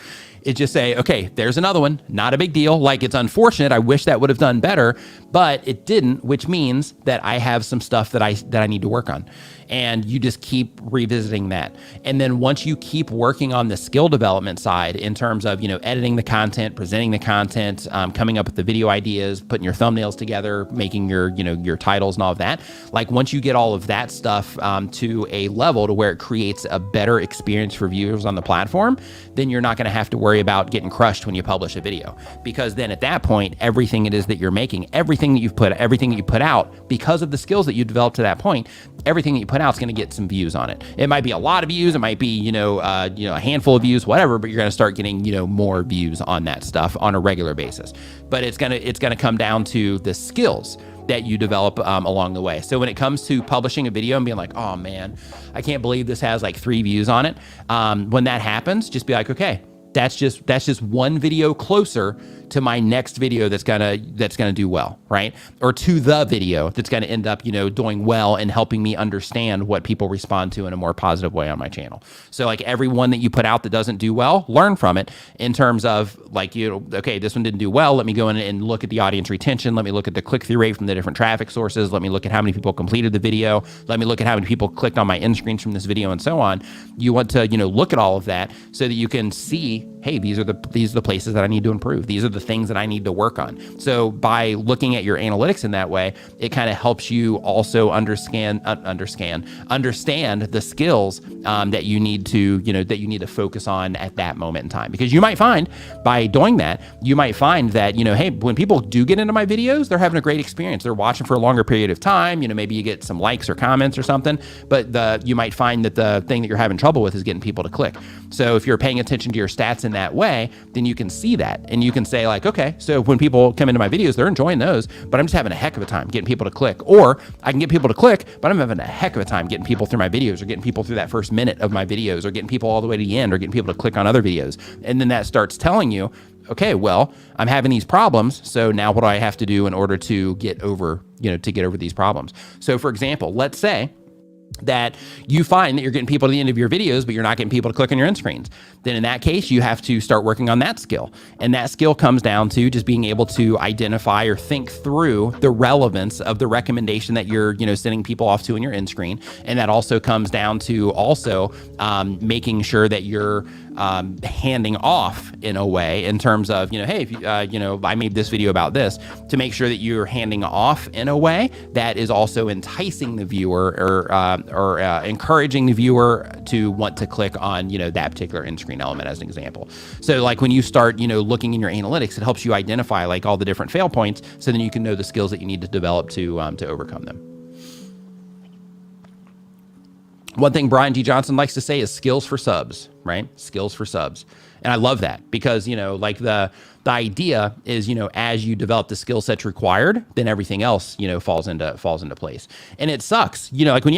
is just say, okay, there's another one, not a big deal. Like it's unfortunate. I wish that would have done better, but it didn't, which means that I have some stuff that I need to work on. And you just keep revisiting that. And then once you keep working on the skill development side in terms of, editing the content, presenting the content, coming up with the video ideas, putting your thumbnails together, making your titles and all of that. Like once you get all of that stuff to a level to where it creates a better experience for viewers on the platform, then you're not going to have to worry about getting crushed when you publish a video. Because then at that point, everything it is that you're making, everything that you put out, because of the skills that you developed to that point, everything that you put out is going to get some views on it. It might be a lot of views, it might be a handful of views, whatever, but you're going to start getting more views on that stuff on a regular basis. But it's going to come down to the skills that you develop along the way. So when it comes to publishing a video and being like, oh man, I can't believe this has like 3 views on it. When that happens, just be like, okay, that's just one video closer to my next video that's gonna do well, right? Or to the video that's gonna end up, doing well and helping me understand what people respond to in a more positive way on my channel. So like every one that you put out that doesn't do well, learn from it in terms of like, okay, this one didn't do well. Let me go in and look at the audience retention. Let me look at the click-through rate from the different traffic sources. Let me look at how many people completed the video. Let me look at how many people clicked on my end screens from this video and so on. You want to, look at all of that so that you can see, hey, these are the places that I need to improve. These are the things that I need to work on. So by looking at your analytics in that way, it kind of helps you also understand the skills that you need to focus on at that moment in time. Because you might find by doing that, hey, when people do get into my videos, they're having a great experience. They're watching for a longer period of time. Maybe you get some likes or comments or something, but you might find that the thing that you're having trouble with is getting people to click. So if you're paying attention to your stats in that way, then you can see that and you can say like, okay, so when people come into my videos, they're enjoying those, but I'm just having a heck of a time getting people to click. Or I can get people to click, but I'm having a heck of a time getting people through my videos, or getting people through that first minute of my videos, or getting people all the way to the end, or getting people to click on other videos. And then that starts telling you, okay, well, I'm having these problems. So now what do I have to do in order to get over these problems? So for example, let's say that you find that you're getting people to the end of your videos, but you're not getting people to click on your end screens. Then in that case, you have to start working on that skill. And that skill comes down to just being able to identify or think through the relevance of the recommendation that you're, sending people off to in your end screen. And that also comes down to also making sure that you're handing off in a way in terms of, hey, if I made this video about this, to make sure that you're handing off in a way that is also enticing the viewer or encouraging the viewer to want to click on, that particular end screen element as an example. So like when you start, looking in your analytics, it helps you identify like all the different fail points, so then you can know the skills that you need to develop to overcome them. One thing Brian G. Johnson likes to say is skills for subs, right? Skills for subs. And I love that because, like the idea is, as you develop the skill sets required, then everything else, falls into place. And it sucks, like when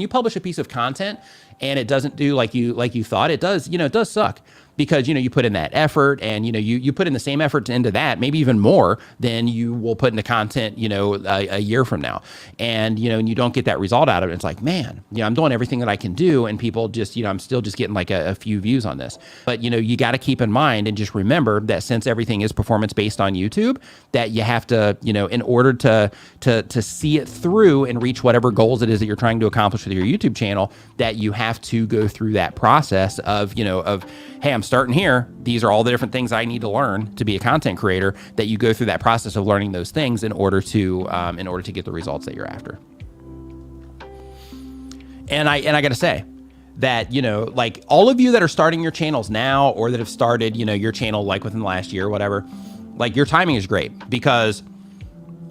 you publish a piece of content and it doesn't do like you thought it does, it does suck. Because, you put in that effort and, you put in the same effort into that, maybe even more than you will put into content, a year from now. And, and you don't get that result out of it. It's like, man, I'm doing everything that I can do. And people just, I'm still just getting like a few views on this. But, you got to keep in mind and just remember that since everything is performance based on YouTube, that you have to, in order to see it through and reach whatever goals it is that you're trying to accomplish with your YouTube channel, that you have to go through that process of, hey, I'm starting here. These are all the different things I need to learn to be a content creator, that you go through that process of learning those things in order to get the results that you're after. And I got to say that, like all of you that are starting your channels now, or that have started, your channel like within the last year or whatever, like your timing is great, because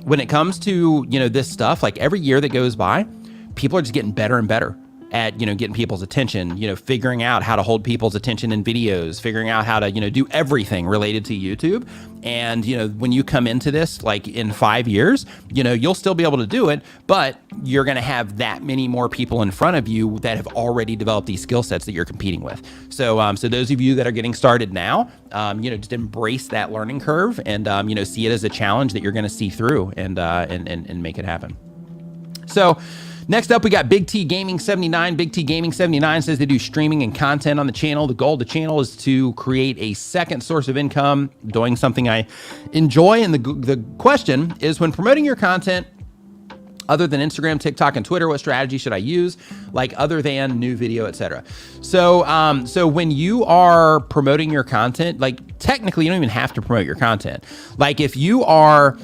when it comes to, this stuff, like every year that goes by, people are just getting better and better at, getting people's attention, figuring out how to hold people's attention in videos, figuring out how to, do everything related to YouTube. And, when you come into this, like in 5 years, you'll still be able to do it, but you're going to have that many more people in front of you that have already developed these skill sets that you're competing with. So, so those of you that are getting started now, just embrace that learning curve and, see it as a challenge that you're going to see through and make it happen. So, next up, we got Big T Gaming 79. Big T Gaming 79 says they do streaming and content on the channel. The goal of the channel is to create a second source of income, doing something I enjoy. And the question is, when promoting your content, other than Instagram, TikTok, and Twitter, what strategy should I use? Like other than new video, etc. So, so when you are promoting your content, like technically you don't even have to promote your content. Like if you are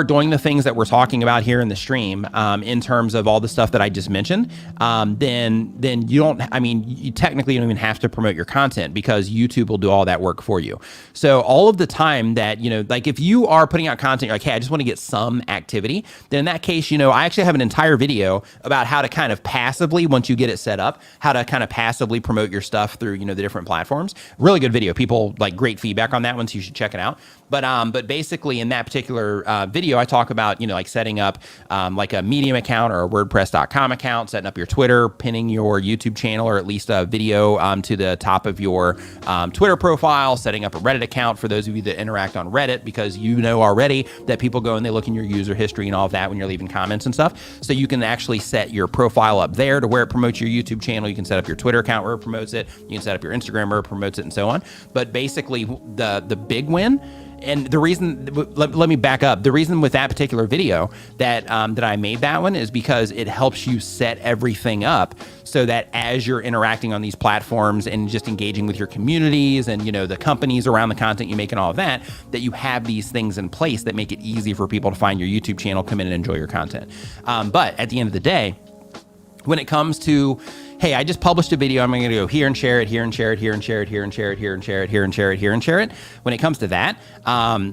doing the things that we're talking about here in the stream, in terms of all the stuff that I just mentioned, then you don't, you technically don't even have to promote your content, because YouTube will do all that work for you. So all of the time that, like if you are putting out content, you're like, hey, I just want to get some activity, then in that case, I actually have an entire video about how to kind of passively, once you get it set up, how to kind of passively promote your stuff through, the different platforms. Really good video. People like great feedback on that one, so you should check it out. But basically in that particular particular video, I talk about, like setting up like a Medium account or a WordPress.com account, setting up your Twitter, pinning your YouTube channel or at least a video to the top of your Twitter profile, setting up a Reddit account for those of you that interact on Reddit, because you know already that people go and they look in your user history and all of that when you're leaving comments and stuff. So you can actually set your profile up there to where it promotes your YouTube channel. You can set up your Twitter account where it promotes it. You can set up your Instagram where it promotes it and so on. But basically the big win, and the reason, let me back up. The reason with that particular video that I made that one is because it helps you set everything up so that as you're interacting on these platforms and just engaging with your communities and, the companies around the content you make and all of that, that you have these things in place that make it easy for people to find your YouTube channel, come in and enjoy your content. But at the end of the day, when it comes to, hey, I just published a video, I'm going to go here and share it, here and share it, here and share it, here and share it, here and share it, here and share it, here and share it. When it comes to that,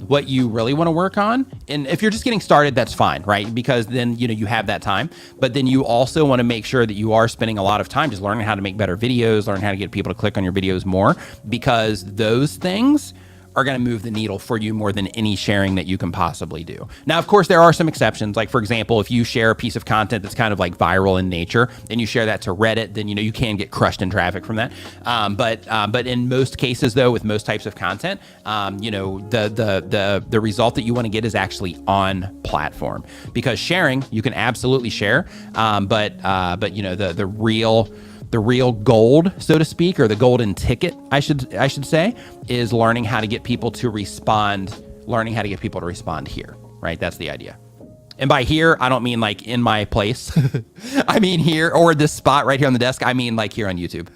what you really want to work on, and if you're just getting started, that's fine, right? Because then, you have that time, but then you also want to make sure that you are spending a lot of time just learning how to make better videos, learn how to get people to click on your videos more, because those things are going to move the needle for you more than any sharing that you can possibly do. Now, of course, there are some exceptions. Like, for example, if you share a piece of content that's kind of like viral in nature and you share that to Reddit, then, you can get crushed in traffic from that. But in most cases, though, with most types of content, the result that you want to get is actually on platform, because sharing, you can absolutely share. But the real gold, so to speak, or the golden ticket, I should say, is learning how to get people to respond, here, right? That's the idea. And by here, I don't mean like in my place. I mean here, or this spot right here on the desk. I mean like here on YouTube.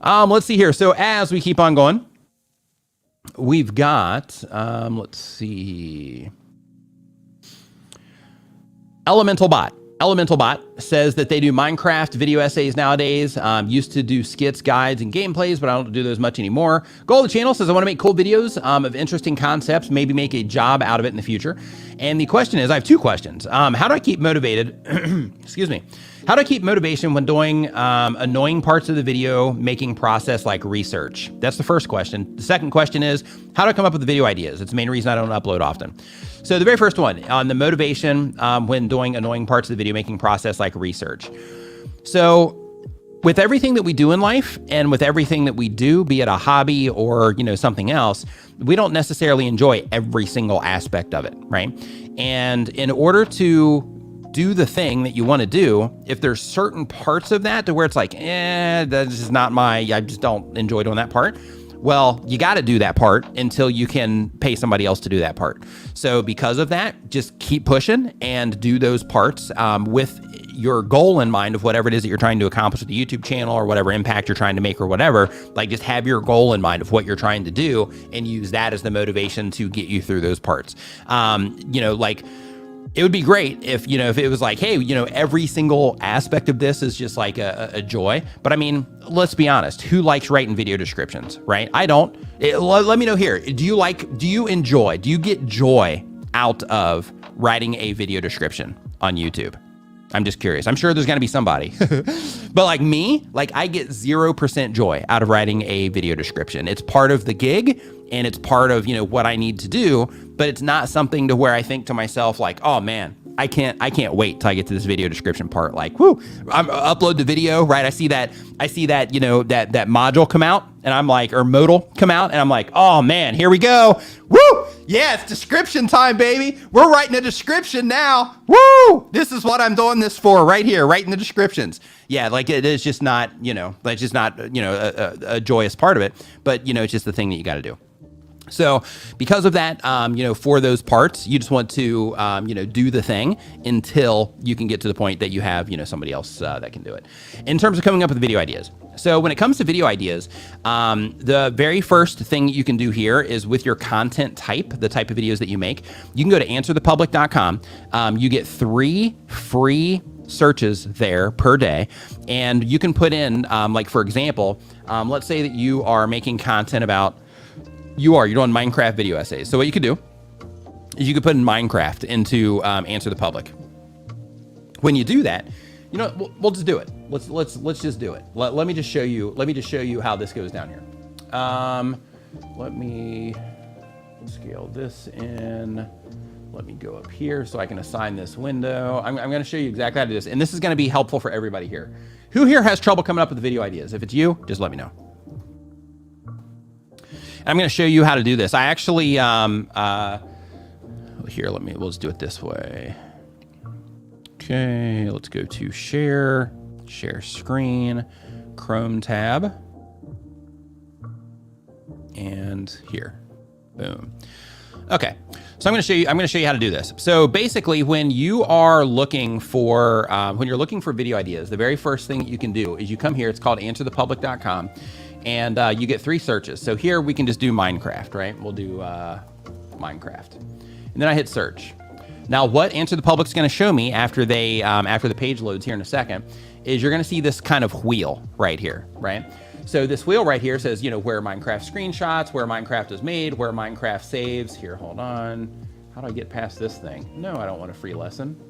Let's see here. So as we keep on going, we've got, let's see. Elemental Bot says that they do Minecraft video essays nowadays. Used to do skits, guides, and gameplays, but I don't do those much anymore. Goal of the channel says I want to make cool videos of interesting concepts, maybe make a job out of it in the future. And the question is, I have two questions. How do I keep motivated? Excuse me. How do I keep motivation when doing annoying parts of the video making process like research? That's the first question. The second question is, how do I come up with the video ideas? It's the main reason I don't upload often. So the very first one, on the motivation when doing annoying parts of the video making process like research. So with everything that we do in life and with everything that we do, be it a hobby or, something else, we don't necessarily enjoy every single aspect of it, right? And in order to do the thing that you want to do, if there's certain parts of that to where it's like, that's just not I just don't enjoy doing that part. Well, you got to do that part until you can pay somebody else to do that part. So because of that, just keep pushing and do those parts with your goal in mind of whatever it is that you're trying to accomplish with the YouTube channel or whatever impact you're trying to make or whatever. Like, just have your goal in mind of what you're trying to do and use that as the motivation to get you through those parts. It would be great if it was like, hey, every single aspect of this is just like a joy. But I mean, let's be honest. Who likes writing video descriptions, right? I don't. Let me know here. Do you get joy out of writing a video description on YouTube? I'm just curious. I'm sure there's going to be somebody. But like me, I get 0% joy out of writing a video description. It's part of the gig and it's part of, what I need to do, but it's not something to where I think to myself like, oh man, I can't wait till I get to this video description part. Like, whoo, I'm upload the video, right? I see that, that module come out and I'm like, or modal come out and I'm like, oh man, here we go. Woo! Yeah, it's description time, baby. We're writing a description now. Woo! This is what I'm doing this for right here, right in the descriptions. Yeah, it is just not, that's just not, a joyous part of it, but it's just the thing that you got to do. So because of that, for those parts, you just want to, do the thing until you can get to the point that you have, somebody else that can do it. In terms of coming up with video ideas. So when it comes to video ideas, the very first thing you can do here is with your content type, the type of videos that you make, you can go to answerthepublic.com. You get 3 free searches there per day. And you can put in, for example, let's say that you are making content about, you're doing Minecraft video essays. So what you could do is you could put in Minecraft into Answer the Public. When you do that, we'll just do it. Let's just do it. Let me just show you how this goes down here. Let me scale this in. Let me go up here so I can assign this window. I'm going to show you exactly how to do this. And this is going to be helpful for everybody here. Who here has trouble coming up with video ideas? If it's you, just let me know. And I'm going to show you how to do this. I actually, here, let's do it this way. Okay, let's go to share screen, Chrome tab, and here, boom. Okay, so I'm going to show you how to do this. So basically, when you are looking for video ideas, the very first thing that you can do is you come here. It's called answerthepublic.com, and you get 3 searches. So here we can just do Minecraft, right? We'll do Minecraft, and then I hit search. Now, what Answer the Public's going to show me after the page loads here in a second is you're going to see this kind of wheel right here, right? So this wheel right here says, where Minecraft screenshots, where Minecraft is made, where Minecraft saves. Here, hold on. How do I get past this thing? No, I don't want a free lesson.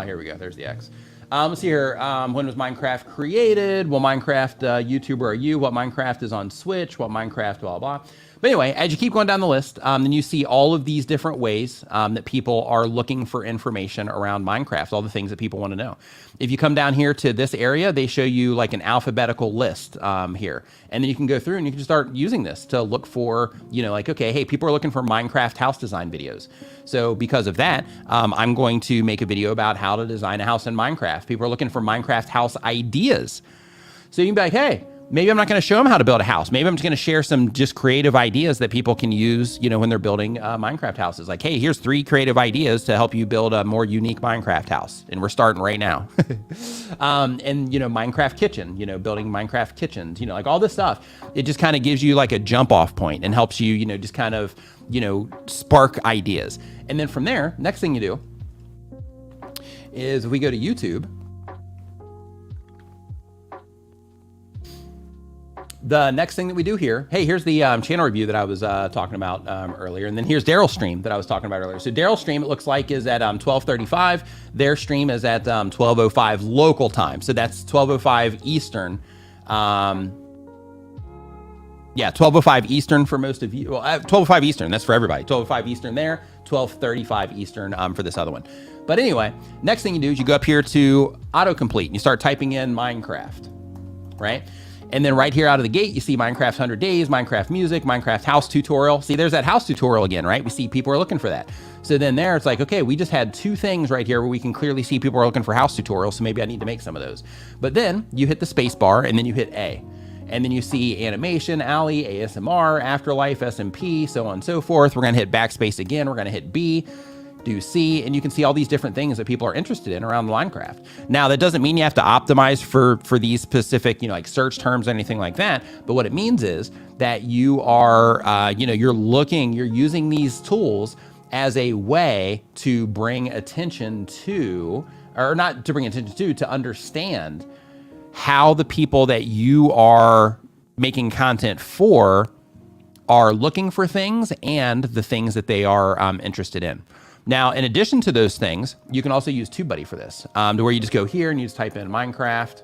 Here we go. There's the X. Let's see here. When was Minecraft created? What Minecraft YouTuber are you? What Minecraft is on Switch? What Minecraft, blah, blah. But anyway, as you keep going down the list, then you see all of these different ways that people are looking for information around Minecraft, all the things that people want to know. If you come down here to this area, they show you like an alphabetical list here. And then you can go through and you can start using this to look for, okay, hey, people are looking for Minecraft house design videos. So because of that, I'm going to make a video about how to design a house in Minecraft. People are looking for Minecraft house ideas. So you can be like, hey, maybe I'm not going to show them how to build a house. Maybe I'm just going to share some just creative ideas that people can use, when they're building Minecraft houses. Like, hey, here's 3 creative ideas to help you build a more unique Minecraft house. And we're starting right now. And, Minecraft kitchen, building Minecraft kitchens, like all this stuff. It just kind of gives you like a jump off point and helps you, just kind of, spark ideas. And then from there, next thing you do is we go to YouTube. The next thing that we do here, hey, here's the channel review that I was talking about earlier. And then here's Daryl's stream that I was talking about earlier. So Daryl's stream, it looks like, is at 12:35. Their stream is at 12:05 local time. So that's 12:05 Eastern. 12:05 Eastern for most of you. Well, 12:05 Eastern, that's for everybody. 12:05 Eastern there, 12:35 Eastern for this other one. But anyway, next thing you do is you go up here to autocomplete and you start typing in Minecraft, right? And then right here out of the gate, you see Minecraft 100 Days, Minecraft Music, Minecraft House Tutorial. See, there's that house tutorial again, right? We see people are looking for that. So then there, it's like, okay, we just had 2 things right here where we can clearly see people are looking for house tutorials, so maybe I need to make some of those. But then you hit the space bar and then you hit A. And then you see animation, alley, ASMR, afterlife, SMP, so on and so forth. We're gonna hit backspace again. We're gonna hit B. Do C, and you can see all these different things that people are interested in around Minecraft. Now, that doesn't mean you have to optimize for these specific, like search terms or anything like that. But what it means is that you are, you're using these tools as a way to bring attention to, or not to bring attention to understand how the people that you are making content for are looking for things and the things that they are interested in. Now, in addition to those things, you can also use Tubebuddy for this, to where you just go here and you just type in Minecraft,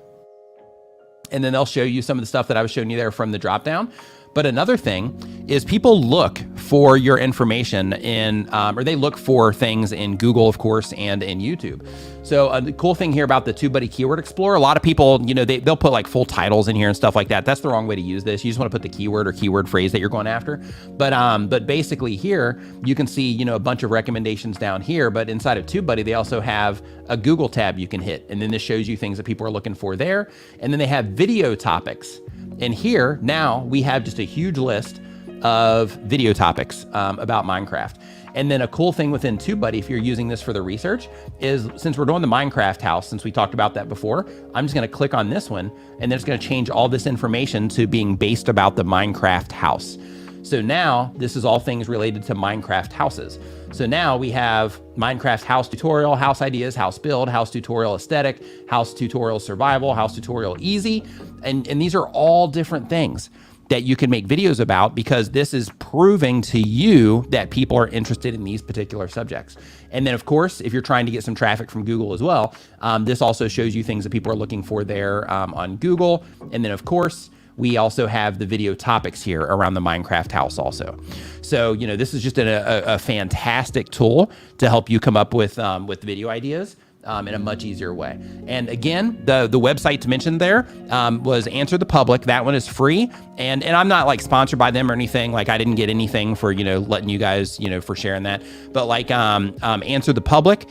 and then they'll show you some of the stuff that I was showing you there from the dropdown. But another thing is people look for your information in, or they look for things in Google, of course, and in YouTube. So the cool thing here about the Tubebuddy Keyword Explorer, a lot of people, they'll put like full titles in here and stuff like that. That's the wrong way to use this. You just want to put the keyword or keyword phrase that you're going after. But basically here, you can see, a bunch of recommendations down here, but inside of Tubebuddy, they also have a Google tab you can hit. And then this shows you things that people are looking for there. And then they have video topics. And here, now we have just a huge list of video topics about Minecraft. And then a cool thing within Tubebuddy, if you're using this for the research, is since we're doing the Minecraft house, since we talked about that before, I'm just gonna click on this one, and then it's gonna change all this information to being based about the Minecraft house. So now this is all things related to Minecraft houses. So now we have Minecraft house tutorial, house ideas, house build, house tutorial aesthetic, house tutorial survival, house tutorial easy. And these are all different things that you can make videos about, because this is proving to you that people are interested in these particular subjects. And then of course, if you're trying to get some traffic from Google as well, this also shows you things that people are looking for there on Google. And then of course, we also have the video topics here around the Minecraft house also. So, you know, this is just a fantastic tool to help you come up with video ideas in a much easier way. And again, the website to mention there was Answer the Public. That one is free. And I'm not like sponsored by them or anything. Like I didn't get anything for, you know, letting you guys, you know, for sharing that. But like Answer the Public,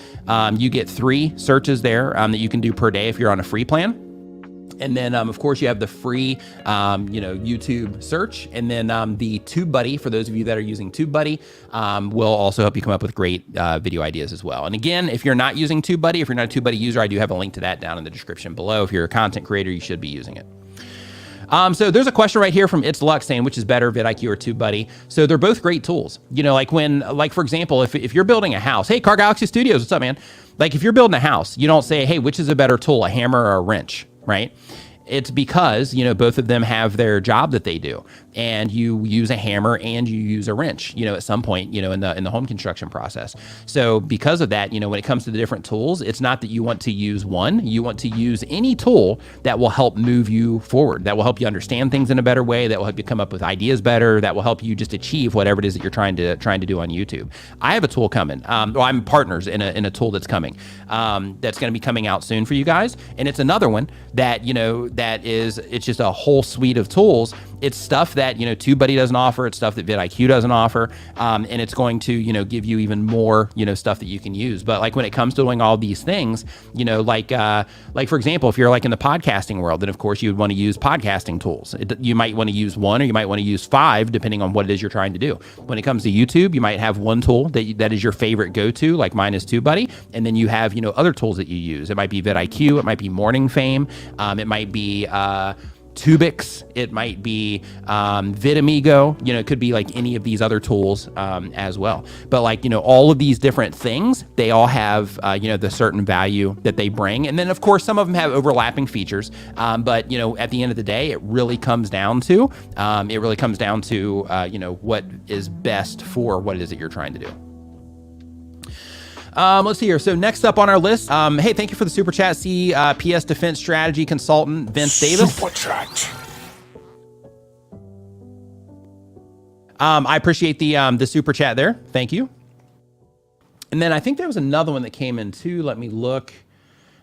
you get 3 searches there that you can do per day if you're on a free plan. And then, of course, you have the free, you know, YouTube search. And then the Tubebuddy, for those of you that are using Tubebuddy, will also help you come up with great video ideas as well. And again, if you're not using Tubebuddy, if you're not a Tubebuddy user, I do have a link to that down in the description below. If you're a content creator, you should be using it. So there's a question right here from It's Luck saying, which is better, vidIQ or TubeBuddy? So they're both great tools. You know, like for example, if you're building a house, hey, Car Galaxy Studios, what's up, man? Like if you're building a house, you don't say, hey, which is a better tool, a hammer or a wrench, right? It's because, you know, both of them have their job that they do, and you use a hammer and you use a wrench, you know, at some point, you know, in the home construction process. So because of that, you know, when it comes to the different tools, it's not that you want to use one, you want to use any tool that will help move you forward, that will help you understand things in a better way, that will help you come up with ideas better, that will help you just achieve whatever it is that you're trying to do on YouTube. I have a tool coming. Well, I'm partners in a tool that's coming, that's going to be coming out soon for you guys. And it's another one that, you know, it's just a whole suite of tools. It's stuff that, you know, TubeBuddy doesn't offer. It's stuff that vidIQ doesn't offer. And it's going to, you know, give you even more, you know, stuff that you can use. But like when it comes to doing all these things, you know, like for example, if you're like in the podcasting world, then of course you would want to use podcasting tools. You might want to use 1 or you might want to use 5, depending on what it is you're trying to do. When it comes to YouTube, you might have one tool that is your favorite go-to, like mine is TubeBuddy. And then you have, you know, other tools that you use. It might be vidIQ. It might be Morning Fame. It might be Tubix, it might be VidAmigo, you know, it could be like any of these other tools as well. But like, you know, all of these different things, they all have, you know, the certain value that they bring. And then of course, some of them have overlapping features. But, you know, at the end of the day, it really comes down to, you know, what is best for what it is that you're trying to do. Let's see here. So next up on our list, hey, thank you for the super chat. PS Defense Strategy Consultant Vince Davis. Super chat. I appreciate the super chat there. Thank you. And then I think there was another one that came in too. Let me look.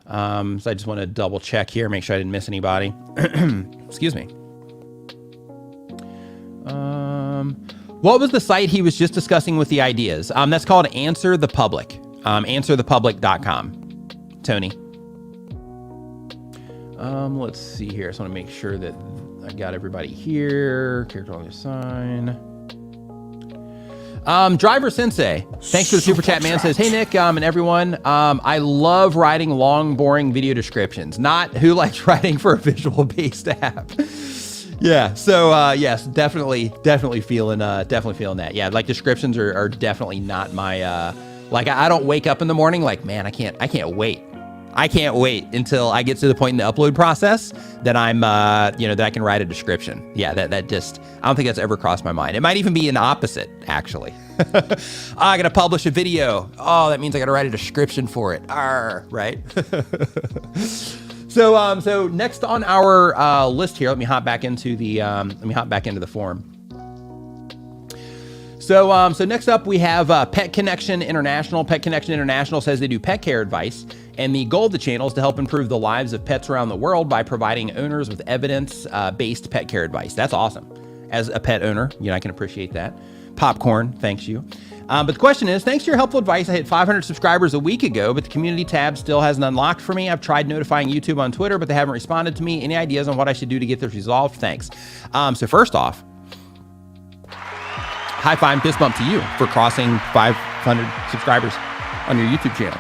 So I just want to double check here, make sure I didn't miss anybody. Excuse me. What was the site he was just discussing with the ideas? That's called Answer the Public. Answerthepublic.com. Tony. Let's see here. I just want to make sure that I got everybody here. Character on your sign. Driver Sensei, thanks for the super chat, man. Says, hey Nick, and everyone, I love writing long, boring video descriptions. Not who likes writing for a visual based app. Yeah. So, yes, definitely feeling that. Yeah. Like descriptions are definitely not my, like I don't wake up in the morning like, man, I can't wait. I can't wait until I get to the point in the upload process that I'm, you know, that I can write a description. Yeah, that just, I don't think that's ever crossed my mind. It might even be an opposite, actually. I gotta publish a video. Oh, that means I gotta write a description for it. Arr, right? So next on our list here, let me hop back into the forum. So next up we have Pet Connection International. Pet Connection International says they do pet care advice, and the goal of the channel is to help improve the lives of pets around the world by providing owners with evidence-based pet care advice. That's awesome. As a pet owner, you know, I can appreciate that. Popcorn, thanks you. But the question is, thanks to your helpful advice, I hit 500 subscribers a week ago, but the community tab still hasn't unlocked for me. I've tried notifying YouTube on Twitter, but they haven't responded to me. Any ideas on what I should do to get this resolved? Thanks. So first off, high five and fist bump to you for crossing 500 subscribers on your YouTube channel.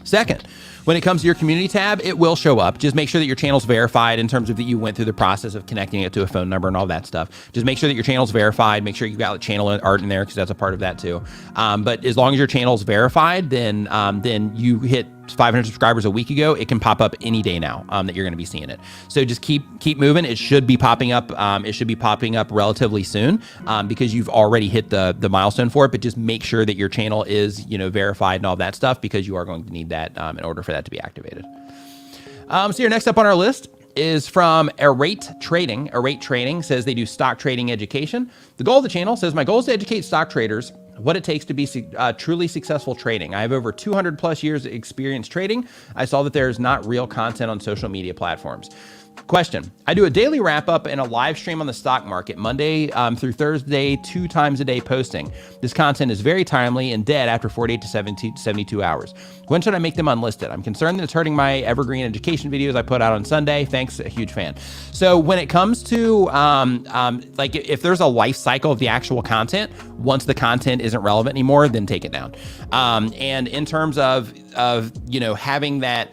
Second, when it comes to your community tab, it will show up. Just make sure that your channel's verified in terms of that you went through the process of connecting it to a phone number and all that stuff. Just make sure that your channel's verified. Make sure you've got channel art in there because that's a part of that too. But as long as your channel's verified, then you hit 500 subscribers a week ago, it can pop up any day now that you're going to be seeing it. So just keep moving. It should be popping up. It should be popping up relatively soon because you've already hit the milestone for it. But just make sure that your channel is, you know, verified and all that stuff because you are going to need that in order for that to be activated. So here, next up on our list, is from Arate Trading. Arate Trading says they do stock trading education. The goal of the channel says, my goal is to educate stock traders what it takes to be truly successful trading. I have over 200 plus years of experience trading. I saw that there's not real content on social media platforms. Question. I do a daily wrap up and a live stream on the stock market Monday through Thursday, 2 times a day posting. This content is very timely and dead after 48 to 72 hours. When should I make them unlisted? I'm concerned that it's hurting my evergreen education videos I put out on Sunday. Thanks, a huge fan. So when it comes to like if there's a life cycle of the actual content, once the content isn't relevant anymore, then take it down. And in terms of having that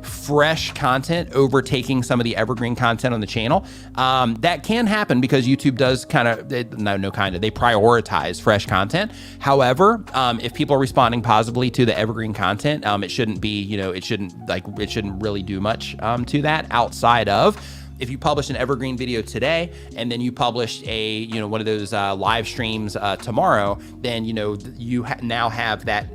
fresh content overtaking some of the evergreen content on the channel, that can happen because YouTube does they prioritize fresh content. However, if people are responding positively to the evergreen content, it shouldn't be, it shouldn't really do much to that outside of, if you publish an evergreen video today and then you publish a, one of those live streams tomorrow, then, you now have that,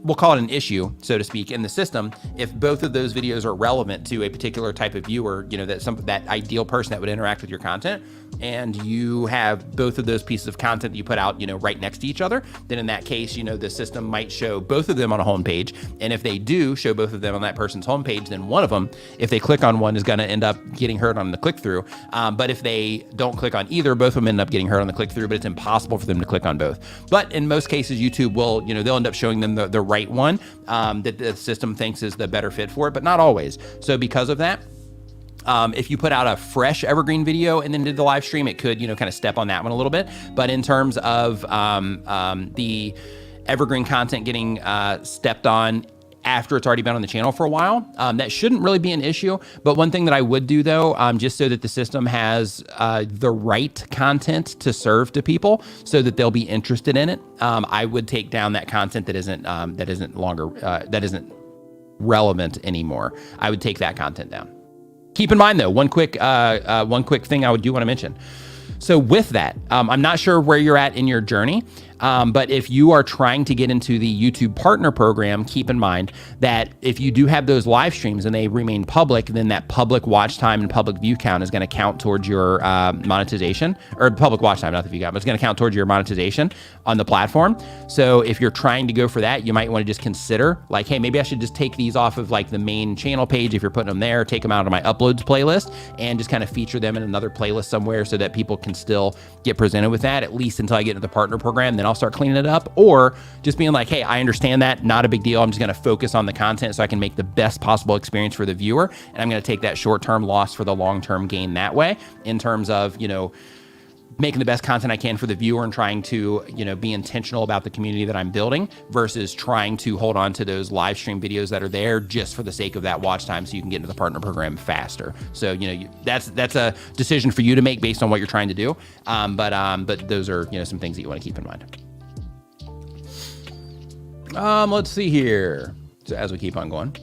we'll call it an issue, so to speak, in the system. If both of those videos are relevant to a particular type of viewer, that ideal person that would interact with your content, and you have both of those pieces of content that you put out, right next to each other, then in that case, the system might show both of them on a homepage. And if they do show both of them on that person's homepage, then one of them, if they click on one, is going to end up getting hurt on the click through. But if they don't click on either, both of them end up getting hurt on the click through, but it's impossible for them to click on both. But in most cases, YouTube will, they'll end up showing them the right one that the system thinks is the better fit for it, but not always. So because of that, if you put out a fresh evergreen video and then did the live stream, it could, kind of step on that one a little bit. But in terms of the evergreen content getting stepped on after it's already been on the channel for a while, that shouldn't really be an issue. But one thing that I would do though, just so that the system has the right content to serve to people so that they'll be interested in it, I would take down that content that isn't relevant anymore. I would take that content down. Keep in mind though, one quick thing I do want to mention. So with that, I'm not sure where you're at in your journey, but if you are trying to get into the YouTube Partner Program, keep in mind that if you do have those live streams and they remain public, then that public watch time and public view count is going to count towards your monetization, or public watch time, not the view count, but it's going to count towards your monetization on the platform. So if you're trying to go for that, you might want to just consider like, hey, maybe I should just take these off of like the main channel page. If you're putting them there, take them out of my uploads playlist and just kind of feature them in another playlist somewhere so that people can still get presented with that, at least until I get into the partner program. Then I'll start cleaning it up, or just being like, hey, I understand that, not a big deal. I'm just going to focus on the content so I can make the best possible experience for the viewer. And I'm going to take that short-term loss for the long-term gain that way, in terms of, making the best content I can for the viewer and trying to, be intentional about the community that I'm building versus trying to hold on to those live stream videos that are there just for the sake of that watch time so you can get into the partner program faster. So, that's a decision for you to make based on what you're trying to do. But those are, some things that you want to keep in mind. Let's see here. So as we keep on going,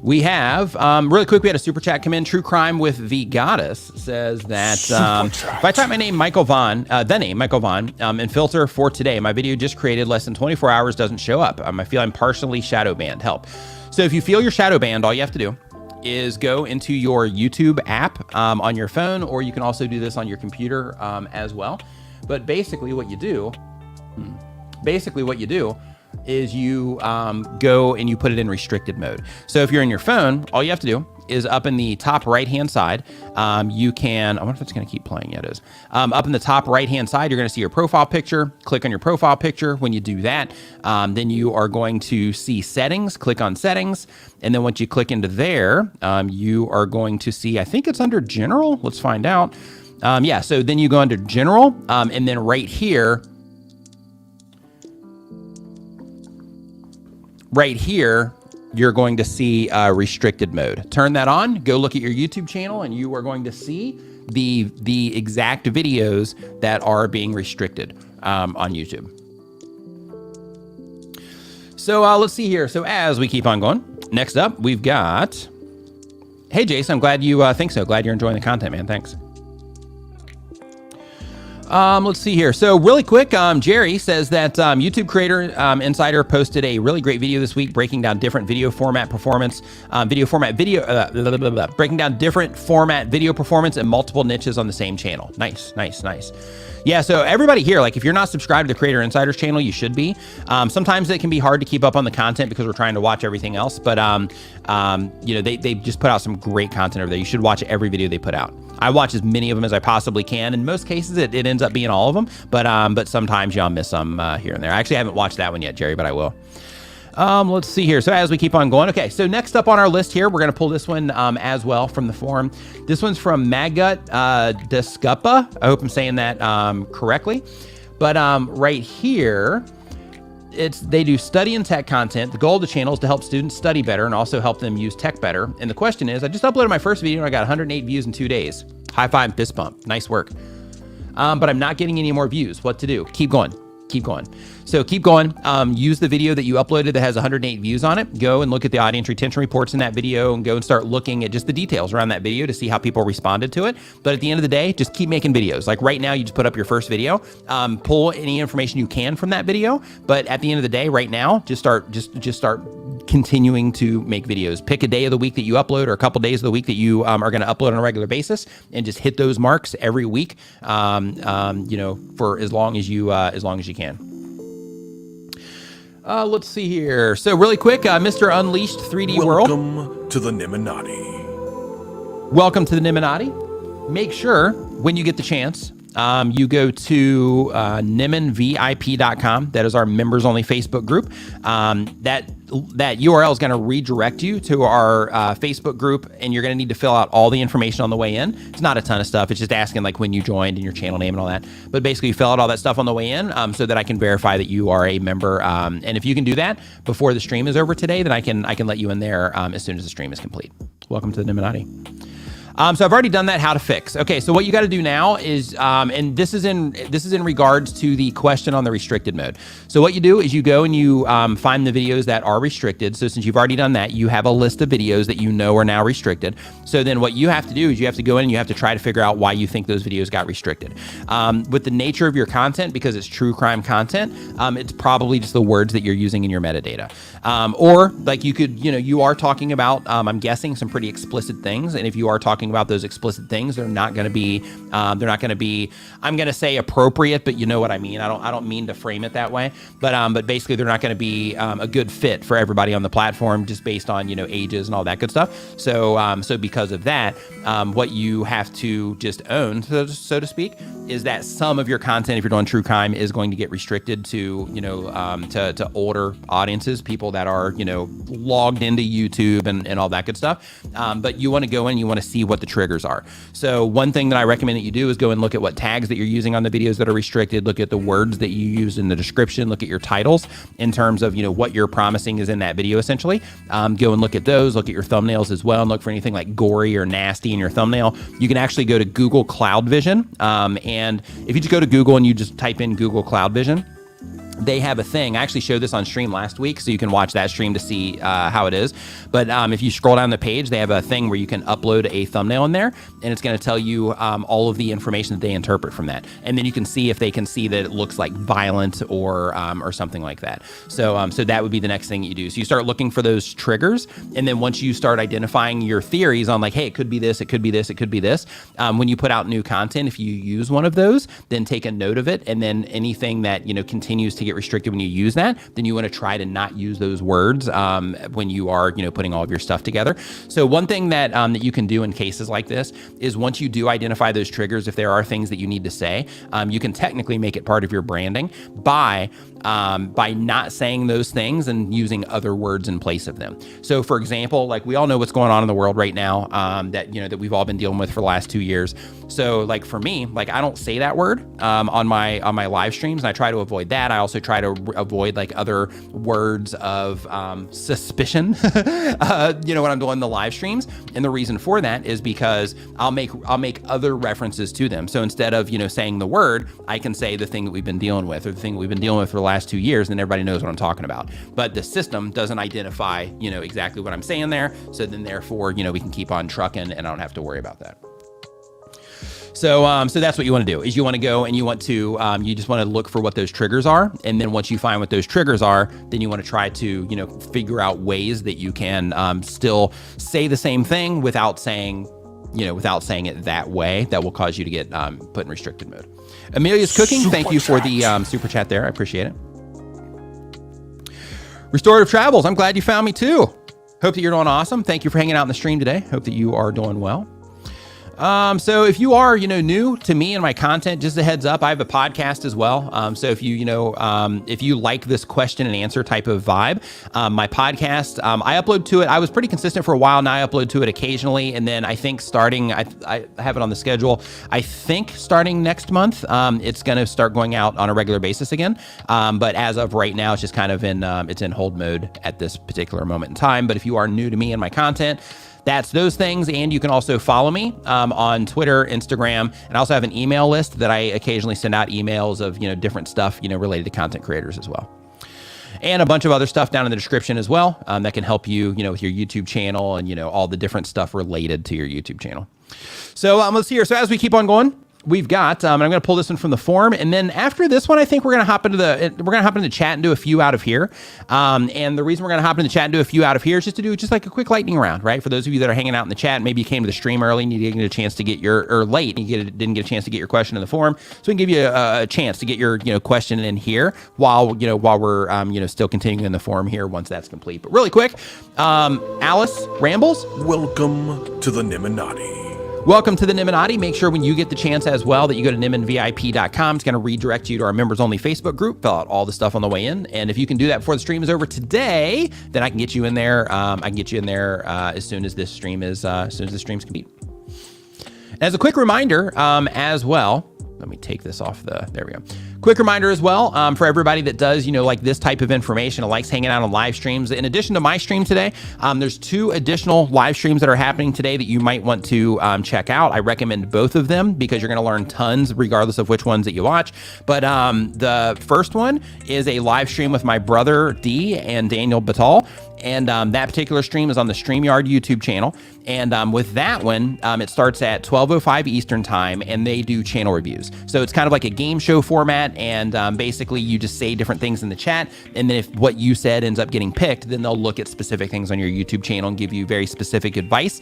we have, really quick, we had a super chat come in. True Crime with the Goddess says that if I type my name, Michael Vaughn, the name Michael Vaughn, and filter for today, my video just created less than 24 hours doesn't show up. I feel I'm partially shadow banned. Help. So if you feel you're shadow banned, all you have to do is go into your YouTube app on your phone, or you can also do this on your computer as well. But basically what you do is you go and you put it in restricted mode. So if you're in your phone, all you have to do is up in the top right-hand side, you can, I wonder if it's gonna keep playing. Yeah, it is. Up in the top right-hand side, you're gonna see your profile picture. Click on your profile picture. When you do that, then you are going to see settings. Click on settings. And then once you click into there, you are going to see, I think it's under general. Let's find out. Yeah, so then you go under general, and then right here, you're going to see restricted mode. Turn that on, go look at your YouTube channel, and you are going to see the exact videos that are being restricted on YouTube. So let's see here. So as we keep on going, next up, we've got, hey, Jason, I'm glad you think so. Glad you're enjoying the content, man. Thanks. Let's see here. So really quick, Jerry says that YouTube Creator Insider posted a really great video this week breaking down different video format performance, breaking down different format video performance and multiple niches on the same channel. Nice. Yeah, so everybody here, like if you're not subscribed to the Creator Insider's channel, you should be. Sometimes it can be hard to keep up on the content because we're trying to watch everything else, but you know, they just put out some great content over there. You should watch every video they put out. I watch as many of them as I possibly can. In most cases, it ends up being all of them, but sometimes y'all miss some here and there. I actually haven't watched that one yet, Jerry, but I will. Let's see here. So as we keep on going, okay, so next up on our list here, we're going to pull this one as well from the forum. This one's from Magut Descupa. I hope I'm saying that correctly. But right here, they do study and tech content. The goal of the channel is to help students study better and also help them use tech better. And the question is, I just uploaded my first video and I got 108 views in 2 days. High five and fist bump. Nice work. But I'm not getting any more views. What to do? Keep going. So keep going. Use the video that you uploaded that has 108 views on it. Go and look at the audience retention reports in that video and go and start looking at just the details around that video to see how people responded to it. But at the end of the day, just keep making videos. Like right now, you just put up your first video. Pull any information you can from that video. But at the end of the day, right now, just start continuing to make videos. Pick a day of the week that you upload or a couple days of the week that you are going to upload on a regular basis, and just hit those marks every week. You know, for as long as you can. Let's see here. So really quick, Mr. Unleashed 3D World. Welcome to the Niminati. Welcome to the Niminati. Make sure when you get the chance, you go to niminvip.com. That is our members only Facebook group. That URL is going to redirect you to our Facebook group, and you're going to need to fill out all the information on the way in. It's not a ton of stuff. It's just asking like when you joined and your channel name and all that. But basically, you fill out all that stuff on the way in so that I can verify that you are a member. And if you can do that before the stream is over today, then I can let you in there as soon as the stream is complete. Welcome to the Niminati. So I've already done that, how to fix. Okay, so what you got to do now is, and this is in regards to the question on the restricted mode. So what you do is you go and you find the videos that are restricted. So since you've already done that, you have a list of videos that you know are now restricted. So then what you have to do is you have to go in and you have to try to figure out why you think those videos got restricted. With the nature of your content, because it's true crime content, it's probably just the words that you're using in your metadata. Or like you are talking about, I'm guessing, some pretty explicit things. And if you are talking about those explicit things, they're not going to be, I'm going to say appropriate, but you know what I mean. I don't mean to frame it that way, but basically they're not going to be a good fit for everybody on the platform just based on, ages and all that good stuff. So because of that, what you have to just own, so to speak, is that some of your content, if you're doing true crime, is going to get restricted to, to older audiences, people that are, logged into YouTube and all that good stuff. But you want to go in, you want to see what the triggers are. So one thing that I recommend that you do is go and look at what tags that you're using on the videos that are restricted, look at the words that you use in the description, look at your titles in terms of, what you're promising is in that video, essentially. Go and look at those, look at your thumbnails as well, and look for anything like gory or nasty in your thumbnail. You can actually go to Google Cloud Vision. And if you just go to Google and you just type in Google Cloud Vision, they have a thing. I actually showed this on stream last week, so you can watch that stream to see how it is. But if you scroll down the page, they have a thing where you can upload a thumbnail in there, and it's going to tell you all of the information that they interpret from that. And then you can see if they can see that it looks like violent or something like that. So that would be the next thing you do. So you start looking for those triggers, and then once you start identifying your theories on like, hey, it could be this, it could be this, it could be this. When you put out new content, if you use one of those, then take a note of it, and then anything that continues to get restricted when you use that, then you want to try to not use those words when you are putting all of your stuff together. So one thing that you can do in cases like this is once you do identify those triggers, if there are things that you need to say, you can technically make it part of your branding by not saying those things and using other words in place of them. So for example, like we all know what's going on in the world right now, that we've all been dealing with for the last 2 years. So like for me, like I don't say that word on my live streams, and I try to avoid that. I also try to avoid like other words of suspicion, when I'm doing the live streams. And the reason for that is because I'll make other references to them. So instead of saying the word, I can say the thing that we've been dealing with, or the thing we've been dealing with for the last 2 years, and everybody knows what I'm talking about. But the system doesn't identify exactly what I'm saying there. So then therefore we can keep on trucking, and I don't have to worry about that. So that's what you want to do is you want to go and you want to, you just want to look for what those triggers are. And then once you find what those triggers are, then you want to try to, figure out ways that you can still say the same thing without saying it that way that will cause you to get put in restricted mode. Amelia's Cooking, thank you for the super chat there. I appreciate it. Restorative Travels, I'm glad you found me too. Hope that you're doing awesome. Thank you for hanging out in the stream today. Hope that you are doing well. So if you are, new to me and my content, just a heads up, I have a podcast as well. So if you like this question and answer type of vibe, my podcast, I upload to it. I was pretty consistent for a while. Now I upload to it occasionally. And then I think I have it on the schedule. I think starting next month, it's going to start going out on a regular basis again. But as of right now, it's just kind of it's in hold mode at this particular moment in time. But if you are new to me and my content, that's those things. And you can also follow me on Twitter, Instagram, and I also have an email list that I occasionally send out emails of, different stuff, related to content creators as well. And a bunch of other stuff down in the description as well that can help you, with your YouTube channel and, all the different stuff related to your YouTube channel. So let's see here. So as we keep on going, we've got, and I'm going to pull this one from the forum. And then after this one, I think we're going to hop into the chat and do a few out of here. And the reason we're going to hop into the chat and do a few out of here is just to do just like a quick lightning round, right? For those of you that are hanging out in the chat, maybe you came to the stream early and you didn't get a chance to get late and you didn't get a chance to get your question in the forum. So we can give you a chance to get your, question in here while we're, still continuing in the forum here once that's complete. But really quick, Alice Rambles. Welcome to the Niminati. Welcome to the Niminati. Make sure when you get the chance as well that you go to niminvip.com. It's going to redirect you to our members only Facebook group. Fill out all the stuff on the way in. And if you can do that before the stream is over today, then I can get you in there. As soon as this stream is, complete. As a quick reminder, as well, let me take this off there we go. Quick reminder as well, for everybody that does, like this type of information and likes hanging out on live streams. In addition to my stream today, there's 2 additional live streams that are happening today that you might want to check out. I recommend both of them because you're going to learn tons regardless of which ones that you watch. But the first one is a live stream with my brother D and Daniel Batal. And that particular stream is on the StreamYard YouTube channel. And with that one, it starts at 12:05 Eastern time, and they do channel reviews. So it's kind of like a game show format, and basically you just say different things in the chat, and then if what you said ends up getting picked, then they'll look at specific things on your YouTube channel and give you very specific advice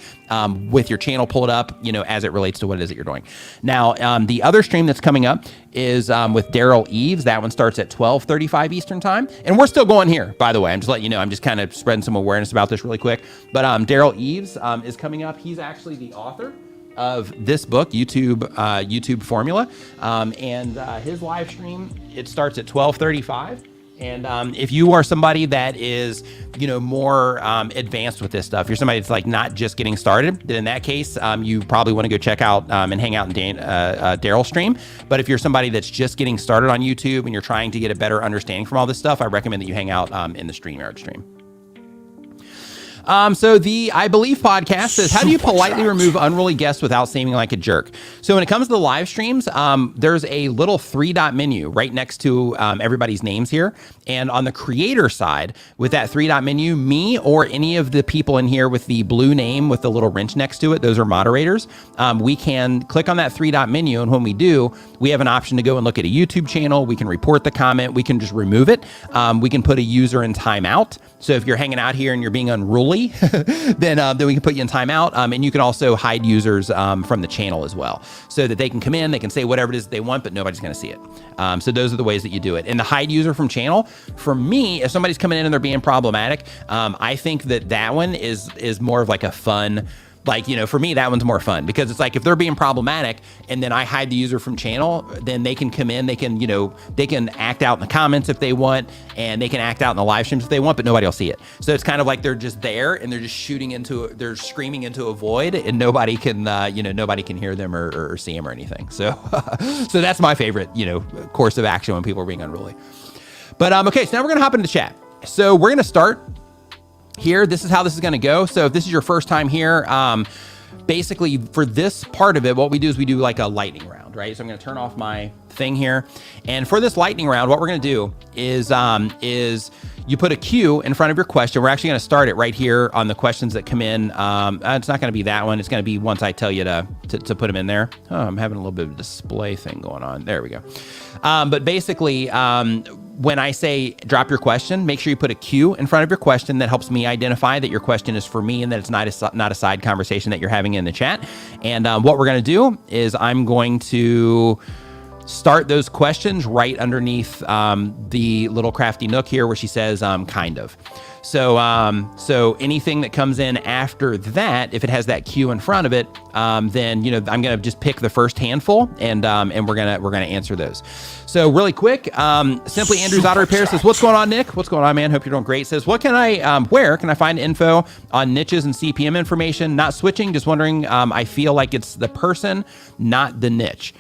with your channel pulled up, as it relates to what it is that you're doing. Now, the other stream that's coming up is with Daryl Eves. That one starts at 12:35 Eastern time, and we're still going here, by the way. I'm just letting you know. I'm just kind of spreading some awareness about this really quick. But Daryl Eves is coming up. He's actually the author of this book, YouTube Formula, and his live stream, it starts at 12:35. And if you are somebody that is, more advanced with this stuff, you're somebody that's like not just getting started, then in that case, you probably want to go check out and hang out in Daryl's stream. But if you're somebody that's just getting started on YouTube and you're trying to get a better understanding from all this stuff, I recommend that you hang out in the StreamYard stream. So the I Believe podcast says, how do you politely remove unruly guests without seeming like a jerk? So when it comes to the live streams, there's a little 3-dot menu right next to everybody's names here. And on the creator side, with that 3-dot menu, me or any of the people in here with the blue name with the little wrench next to it, those are moderators. We can click on that 3-dot menu. And when we do, we have an option to go and look at a YouTube channel. We can report the comment. We can just remove it. We can put a user in timeout. So if you're hanging out here and you're being unruly, then we can put you in timeout. And you can also hide users from the channel as well, so that they can come in, they can say whatever it is they want, but nobody's going to see it. So those are the ways that you do it. And the hide user from channel, for me, if somebody's coming in and they're being problematic, I think that one is more of like a fun, like, for me, that one's more fun, because it's like if they're being problematic and then I hide the user from channel, then they can come in, they can, they can act out in the comments if they want, and they can act out in the live streams if they want, but nobody will see it. So it's kind of like they're just there and they're just they're screaming into a void, and nobody can, nobody can hear them or see them or anything. So, so that's my favorite, course of action when people are being unruly. But, okay, so now we're going to hop into chat. So we're going to start here. This is how this is going to go. So if this is your first time here, basically for this part of it, what we do is we do like a lightning round, right? So I'm going to turn off my thing here. And for this lightning round, what we're going to do is you put a Q in front of your question. We're actually going to start it right here on the questions that come in. It's not going to be that one. It's going to be once I tell you to put them in there. Oh, I'm having a little bit of a display thing going on. There we go. But basically, when I say drop your question, make sure you put a Q in front of your question. That helps me identify that your question is for me and that it's not a side conversation that you're having in the chat. And what we're going to do is I'm going to start those questions right underneath the little crafty nook here where she says kind of. So anything that comes in after that, if it has that Q in front of it, then I'm gonna just pick the first handful and we're gonna answer those. So really quick, Simply Andrews Auto Repair says, what's going on, Nick? What's going on, man? Hope you're doing great. Says, where can I find info on niches and CPM information? Not switching, just wondering. I feel like it's the person, not the niche.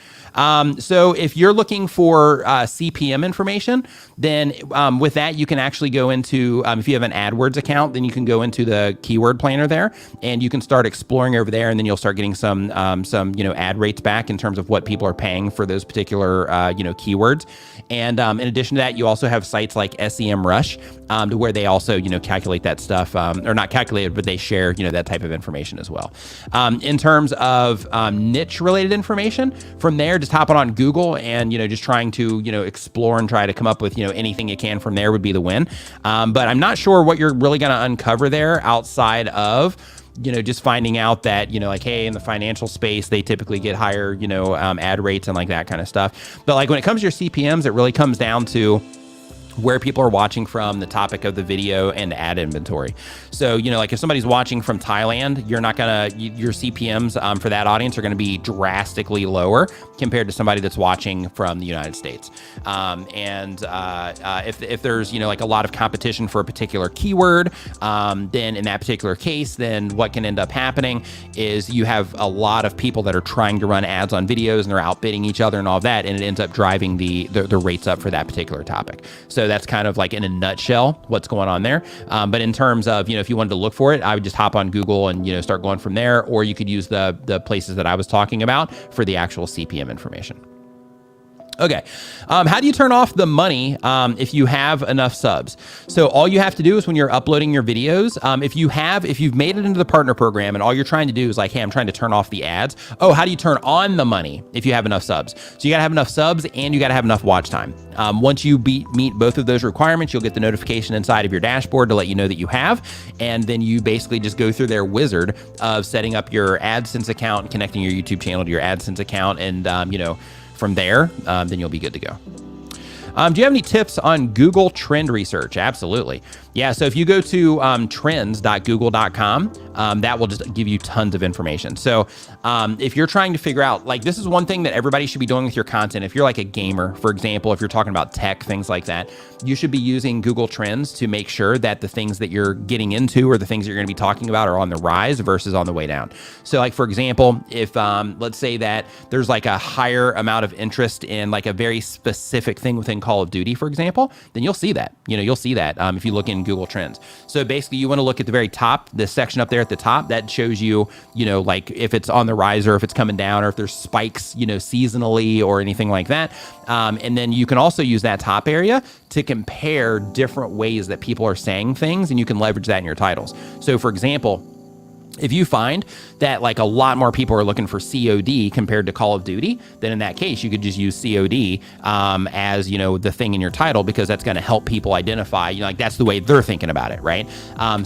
So if you're looking for CPM information, then with that, you can actually go into, if you have an AdWords account, then you can go into the keyword planner there and you can start exploring over there, and then you'll start getting some ad rates back in terms of what people are paying for those particular, keywords. And in addition to that, you also have sites like SEMrush, to where they also, calculate that stuff, or not calculate it, but they share, that type of information as well. In terms of niche related information, from there, just hopping on Google and, just trying to, explore and try to come up with, anything you can from there would be the win. But I'm not sure what you're really going to uncover there outside of, just finding out that, like, hey, in the financial space, they typically get higher, ad rates and like that kind of stuff. But like when it comes to your CPMs, it really comes down to where people are watching from, the topic of the video, and ad inventory. So, like if somebody's watching from Thailand, you're not your CPMs for that audience are gonna be drastically lower compared to somebody that's watching from the United States. If there's, like a lot of competition for a particular keyword, then in that particular case, then what can end up happening is you have a lot of people that are trying to run ads on videos and they're outbidding each other and all that, and it ends up driving the rates up for that particular topic. So that's kind of like in a nutshell what's going on there. But in terms of, if you wanted to look for it, I would just hop on Google and, start going from there, or you could use the places that I was talking about for the actual CPM information. Okay. How do you turn off the money if you have enough subs? So all you have to do is when you're uploading your videos, if you've made it into the partner program and all you're trying to do is like, hey, I'm trying to turn off the ads. Oh, how do you turn on the money if you have enough subs? So you got to have enough subs and you got to have enough watch time. Once you meet both of those requirements, you'll get the notification inside of your dashboard to let you know that you have. And then you basically just go through their wizard of setting up your AdSense account and connecting your YouTube channel to your AdSense account. And, from there, then you'll be good to go. Do you have any tips on Google trend research? Absolutely. Yeah, so if you go to trends.google.com, that will just give you tons of information. So if you're trying to figure out, like, this is one thing that everybody should be doing with your content. If you're like a gamer, for example, if you're talking about tech, things like that, you should be using Google Trends to make sure that the things that you're getting into or the things you're going to be talking about are on the rise versus on the way down. So like, for example, if let's say that there's like a higher amount of interest in like a very specific thing within Call of Duty, for example, then you'll see that. You'll see that if you look in Google Trends. So basically, you want to look at the very top, this section up there at the top that shows you, like if it's on the rise or if it's coming down or if there's spikes, seasonally or anything like that. And then you can also use that top area to compare different ways that people are saying things, and you can leverage that in your titles. So for example, if you find that like a lot more people are looking for COD compared to Call of Duty, then in that case, you could just use COD as, the thing in your title, because that's going to help people identify, like that's the way they're thinking about it, right?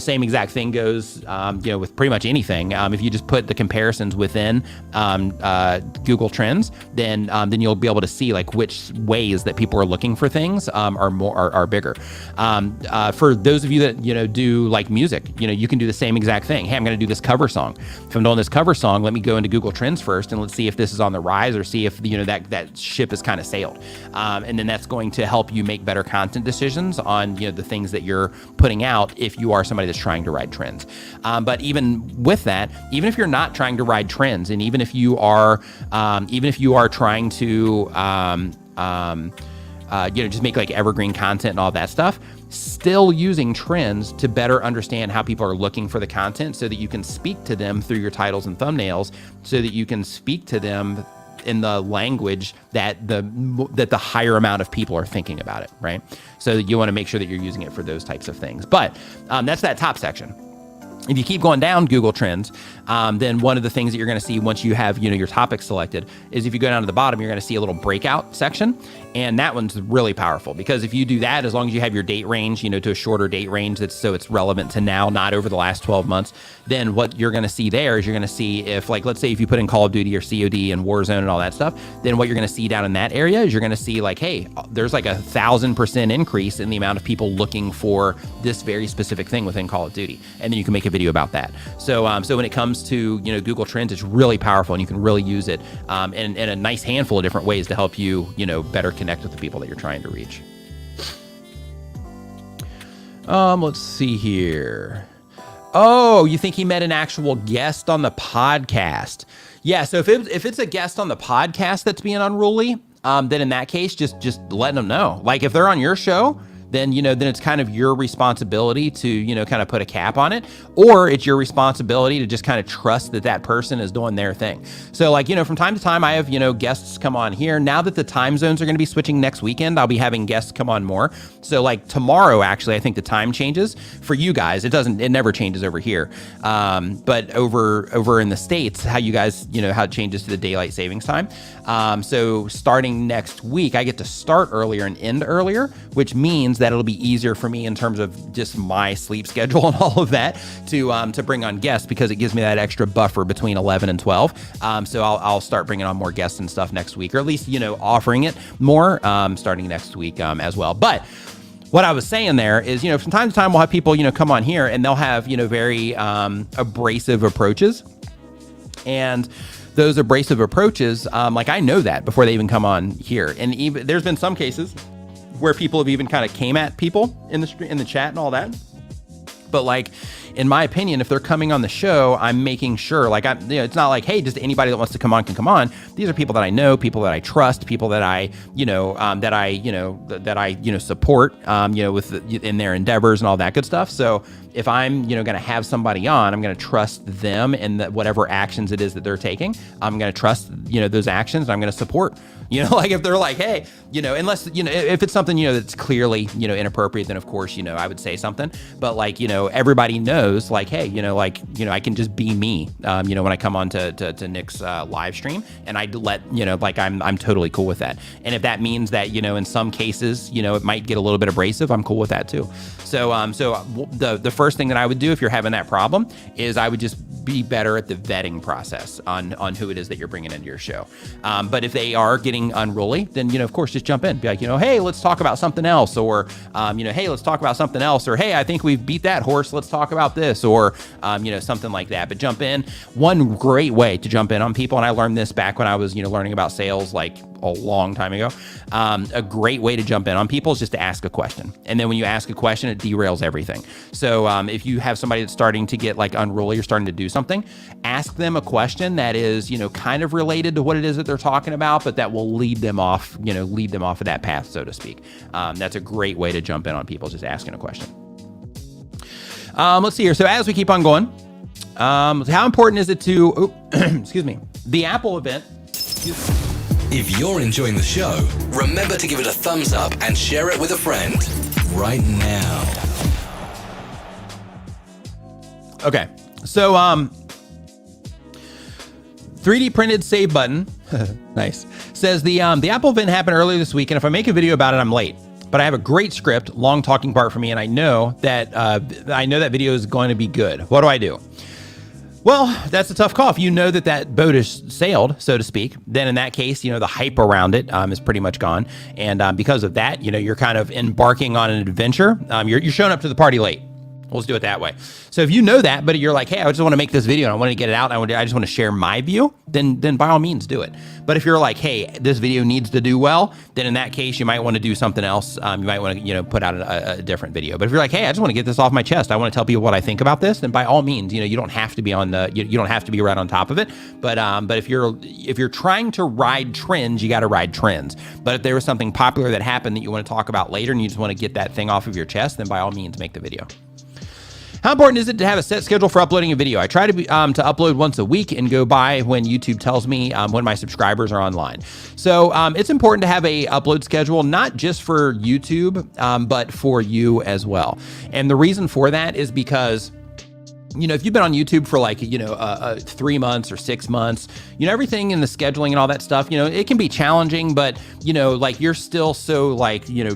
Same exact thing goes, with pretty much anything. If you just put the comparisons within Google Trends, then you'll be able to see like which ways that people are looking for things are bigger. For those of you that, do like music, you can do the same exact thing. Hey, I'm going to do this cover song. If I'm doing this cover song, let me go into Google Trends first and let's see if this is on the rise or see if that ship has kind of sailed. And then that's going to help you make better content decisions on the things that you're putting out if you are somebody that's trying to ride trends. But even with that, even if you're not trying to ride trends, and even if you are trying to just make like evergreen content and all that stuff, still using trends to better understand how people are looking for the content so that you can speak to them through your titles and thumbnails, so that you can speak to them the language that the higher amount of people are thinking about it, right? So you want to make sure that you're using it for those types of things. But that's that top section. If you keep going down Google Trends, then one of the things that you're going to see once you have, your topics selected is if you go down to the bottom, you're going to see a little breakout section. And that one's really powerful because if you do that, as long as you have your date range, to a shorter date range, so it's relevant to now, not over the last 12 months, then what you're going to see there is you're going to see if, like, let's say if you put in Call of Duty or COD and Warzone and all that stuff, then what you're going to see down in that area is you're going to see like, hey, there's like 1,000% increase in the amount of people looking for this very specific thing within Call of Duty. And then you can make a video about that. So so when it comes to, Google Trends, it's really powerful and you can really use it in a nice handful of different ways to help you, better connect with the people that you're trying to reach. Let's see here. Oh, you think he met an actual guest on the podcast? Yeah, so if it's a guest on the podcast that's being unruly, then in that case, just letting them know. Like if they're on your show, then it's kind of your responsibility to, kind of put a cap on it, or it's your responsibility to just kind of trust that person is doing their thing. So like, from time to time, I have, guests come on here. Now that the time zones are going to be switching next weekend, I'll be having guests come on more. So like tomorrow, actually, I think the time changes for you guys. It never changes over here. But over in the States, how you guys, how it changes to the daylight savings time. So starting next week, I get to start earlier and end earlier, which means that it'll be easier for me in terms of just my sleep schedule and all of that to bring on guests because it gives me that extra buffer between 11 and 12. So I'll start bringing on more guests and stuff next week, or at least, offering it more starting next week as well. But what I was saying there is, from time to time, we'll have people, come on here and they'll have, very abrasive approaches. And those abrasive approaches, like I know that before they even come on here. And even there's been some cases where people have even kind of came at people in the chat and all that. But like, in my opinion, if they're coming on the show, I'm making sure, like, it's not like, hey, just anybody that wants to come on can come on. These are people that I know, people that I trust, people that I, support, in their endeavors and all that good stuff. So if I'm, going to have somebody on, I'm going to trust them and whatever actions it is that they're taking. I'm going to trust, those actions, and I'm going to support. Like if they're like, hey, unless, if it's something, that's clearly, inappropriate, then of course, I would say something. But like, everybody knows, like, hey, I can just be me, when I come on to Nick's live stream, and I let, like I'm totally cool with that. And if that means that, in some cases, it might get a little bit abrasive, I'm cool with that too. So the first thing that I would do if you're having that problem is I would just be better at the vetting process on who it is that you're bringing into your show. But if they are getting unruly, then, of course, just jump in. Be like, hey, let's talk about something else. Or, hey, let's talk about something else. Or, hey, I think we've beat that horse. Let's talk about this. Or, something like that. But jump in. One great way to jump in on people, and I learned this back when I was, learning about sales like a long time ago. A great way to jump in on people is just to ask a question. And then when you ask a question, it derails everything. So if you have somebody that's starting to get like unruly or starting to do something, ask them a question that is, kind of related to what it is that they're talking about, but that will lead them off of that path, so to speak. That's a great way to jump in on people, just asking a question. Let's see here. So as we keep on going, how important is it to, the Apple event? If you're enjoying the show, remember to give it a thumbs up and share it with a friend right now. Okay, so 3D printed save button, nice, says the Apple event happened earlier this week, and if I make a video about it, I'm late. But I have a great script, long talking part for me, and I know that video is going to be good. What do I do? Well, that's a tough call. If you know that boat is sailed, so to speak, then in that case, the hype around it is pretty much gone. And because of that, you're kind of embarking on an adventure. You're showing up to the party late. Let's do it that way. So if you know that, but you're like, hey, I just want to make this video and I want to get it out, and I just want to share my view, then by all means do it. But if you're like, hey, this video needs to do well, then in that case, you might want to do something else. You might want to, put out a different video. But if you're like, hey, I just want to get this off my chest, I want to tell people what I think about this, then by all means, you don't have to be you don't have to be right on top of it. But if you're trying to ride trends, you got to ride trends. But if there was something popular that happened that you want to talk about later and you just want to get that thing off of your chest, then by all means, make the video. How important is it to have a set schedule for uploading a video? I try to upload once a week and go by when YouTube tells me when my subscribers are online. So it's important to have a upload schedule, not just for YouTube, but for you as well. And the reason for that is because if you've been on YouTube for 3 months or 6 months, everything in the scheduling and all that stuff, it can be challenging, but, you're still so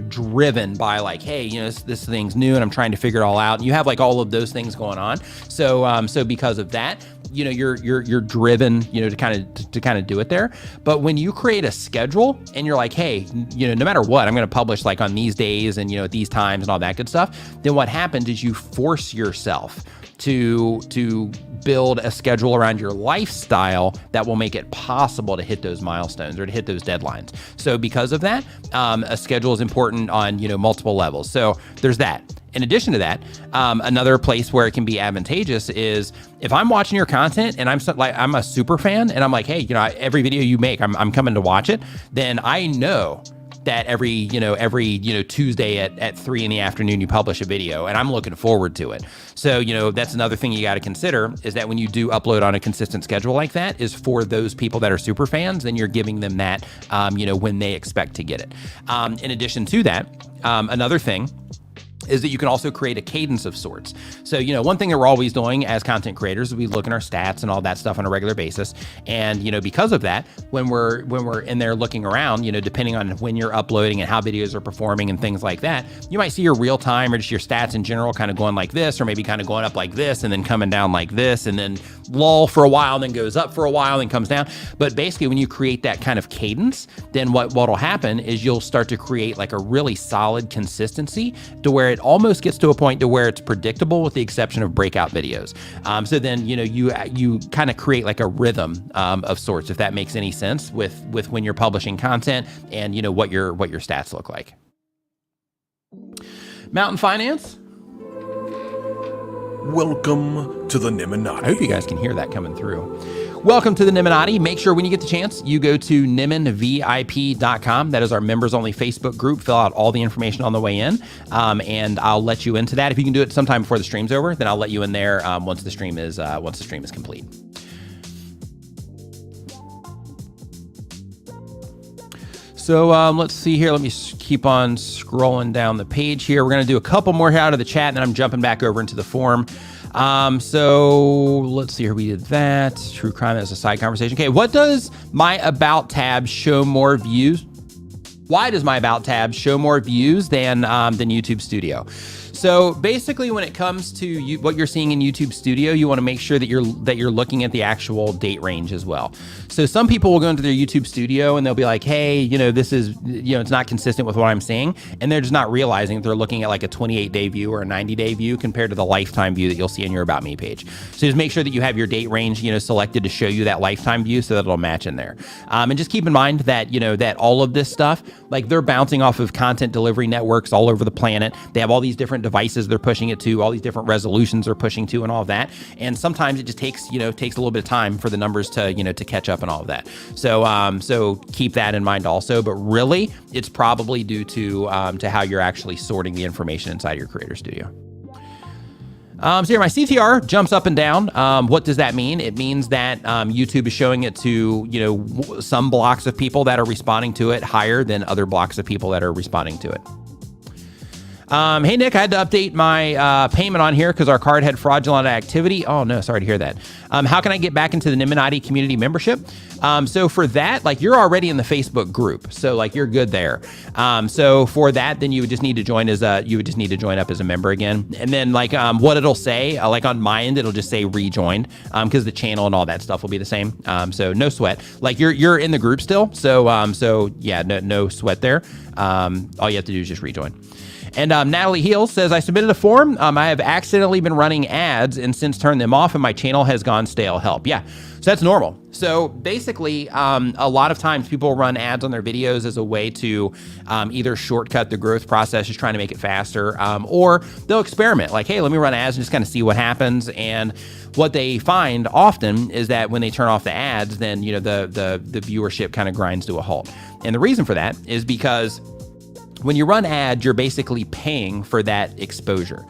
driven by hey, this thing's new and I'm trying to figure it all out. And you have all of those things going on. So because of that, you're driven, to kind of do it there. But when you create a schedule and you're like, hey, no matter what, I'm going to publish on these days and, at these times and all that good stuff, then what happens is you force yourself to build a schedule around your lifestyle that will make it possible to hit those milestones or to hit those deadlines. So because of that, a schedule is important on, multiple levels. So there's that. In addition to that, another place where it can be advantageous is if I'm watching your content and I'm a super fan and I'm like, hey, every video you make, I'm coming to watch it, then I know that every Tuesday at 3 p.m. you publish a video and I'm looking forward to it. So, that's another thing you got to consider is that when you do upload on a consistent schedule like that is for those people that are super fans, then you're giving them that, when they expect to get it. In addition to that, another thing is that you can also create a cadence of sorts. So, one thing that we're always doing as content creators is we look at our stats and all that stuff on a regular basis. And, because of that, when we're in there looking around, depending on when you're uploading and how videos are performing and things like that, you might see your real time or just your stats in general kind of going like this, or maybe kind of going up like this and then coming down like this and then lull for a while, then goes up for a while, then comes down. But basically when you create that kind of cadence, then what'll happen is you'll start to create a really solid consistency to where it almost gets to a point to where it's predictable with the exception of breakout videos. So then, you kind of create a rhythm of sorts, if that makes any sense with when you're publishing content and, what your stats look like. Mountain Finance. Welcome to the Niminati. I hope you guys can hear that coming through. Welcome to the Niminati. Make sure when you get the chance, you go to niminvip.com. That is our members-only Facebook group. Fill out all the information on the way in, and I'll let you into that. If you can do it sometime before the stream's over, then I'll let you in there once the stream is complete. So let's see here. Let me keep on scrolling down the page here. We're going to do a couple more here out of the chat, and then I'm jumping back over into the forum. So let's see here. We did that. True crime as a side conversation. Okay, what does my About tab show more views? Why does my About tab show more views than YouTube Studio? So basically, when it comes to what you're seeing in YouTube Studio, you want to make sure that you're looking at the actual date range as well. So some people will go into their YouTube Studio and they'll be like, hey, this is, it's not consistent with what I'm seeing. And they're just not realizing that they're looking at a 28-day view or a 90-day view compared to the lifetime view that you'll see in your About Me page. So just make sure that you have your date range, selected to show you that lifetime view so that it'll match in there. And just keep in mind that, that all of this stuff, they're bouncing off of content delivery networks all over the planet. They have all these different devices they're pushing it to, all these different resolutions they're pushing to and all of that. And sometimes it just takes a little bit of time for the numbers to catch up and all of that. So keep that in mind also, but really it's probably due to how you're actually sorting the information inside your Creator Studio. So here, my CTR jumps up and down. What does that mean? It means that YouTube is showing it to, some blocks of people that are responding to it higher than other blocks of people that are responding to it. Hey, Nick, I had to update my payment on here because our card had fraudulent activity. Oh, no, sorry to hear that. How can I get back into the Niminati community membership? So for that, you're already in the Facebook group. So you're good there. So for that, then you would just need to join up as a member again. And then what it'll say, on my end, it'll just say rejoined because the channel and all that stuff will be the same. So no sweat. You're in the group still. So yeah, no sweat there. All you have to do is just rejoin. And Natalie Heel says, I submitted a form. I have accidentally been running ads and since turned them off and my channel has gone stale. Help. Yeah, so that's normal. So basically, a lot of times people run ads on their videos as a way to either shortcut the growth process, just trying to make it faster, or they'll experiment. Hey, let me run ads and just kind of see what happens. And what they find often is that when they turn off the ads, then the viewership kind of grinds to a halt. And the reason for that is because when you run ads, you're basically paying for that exposure.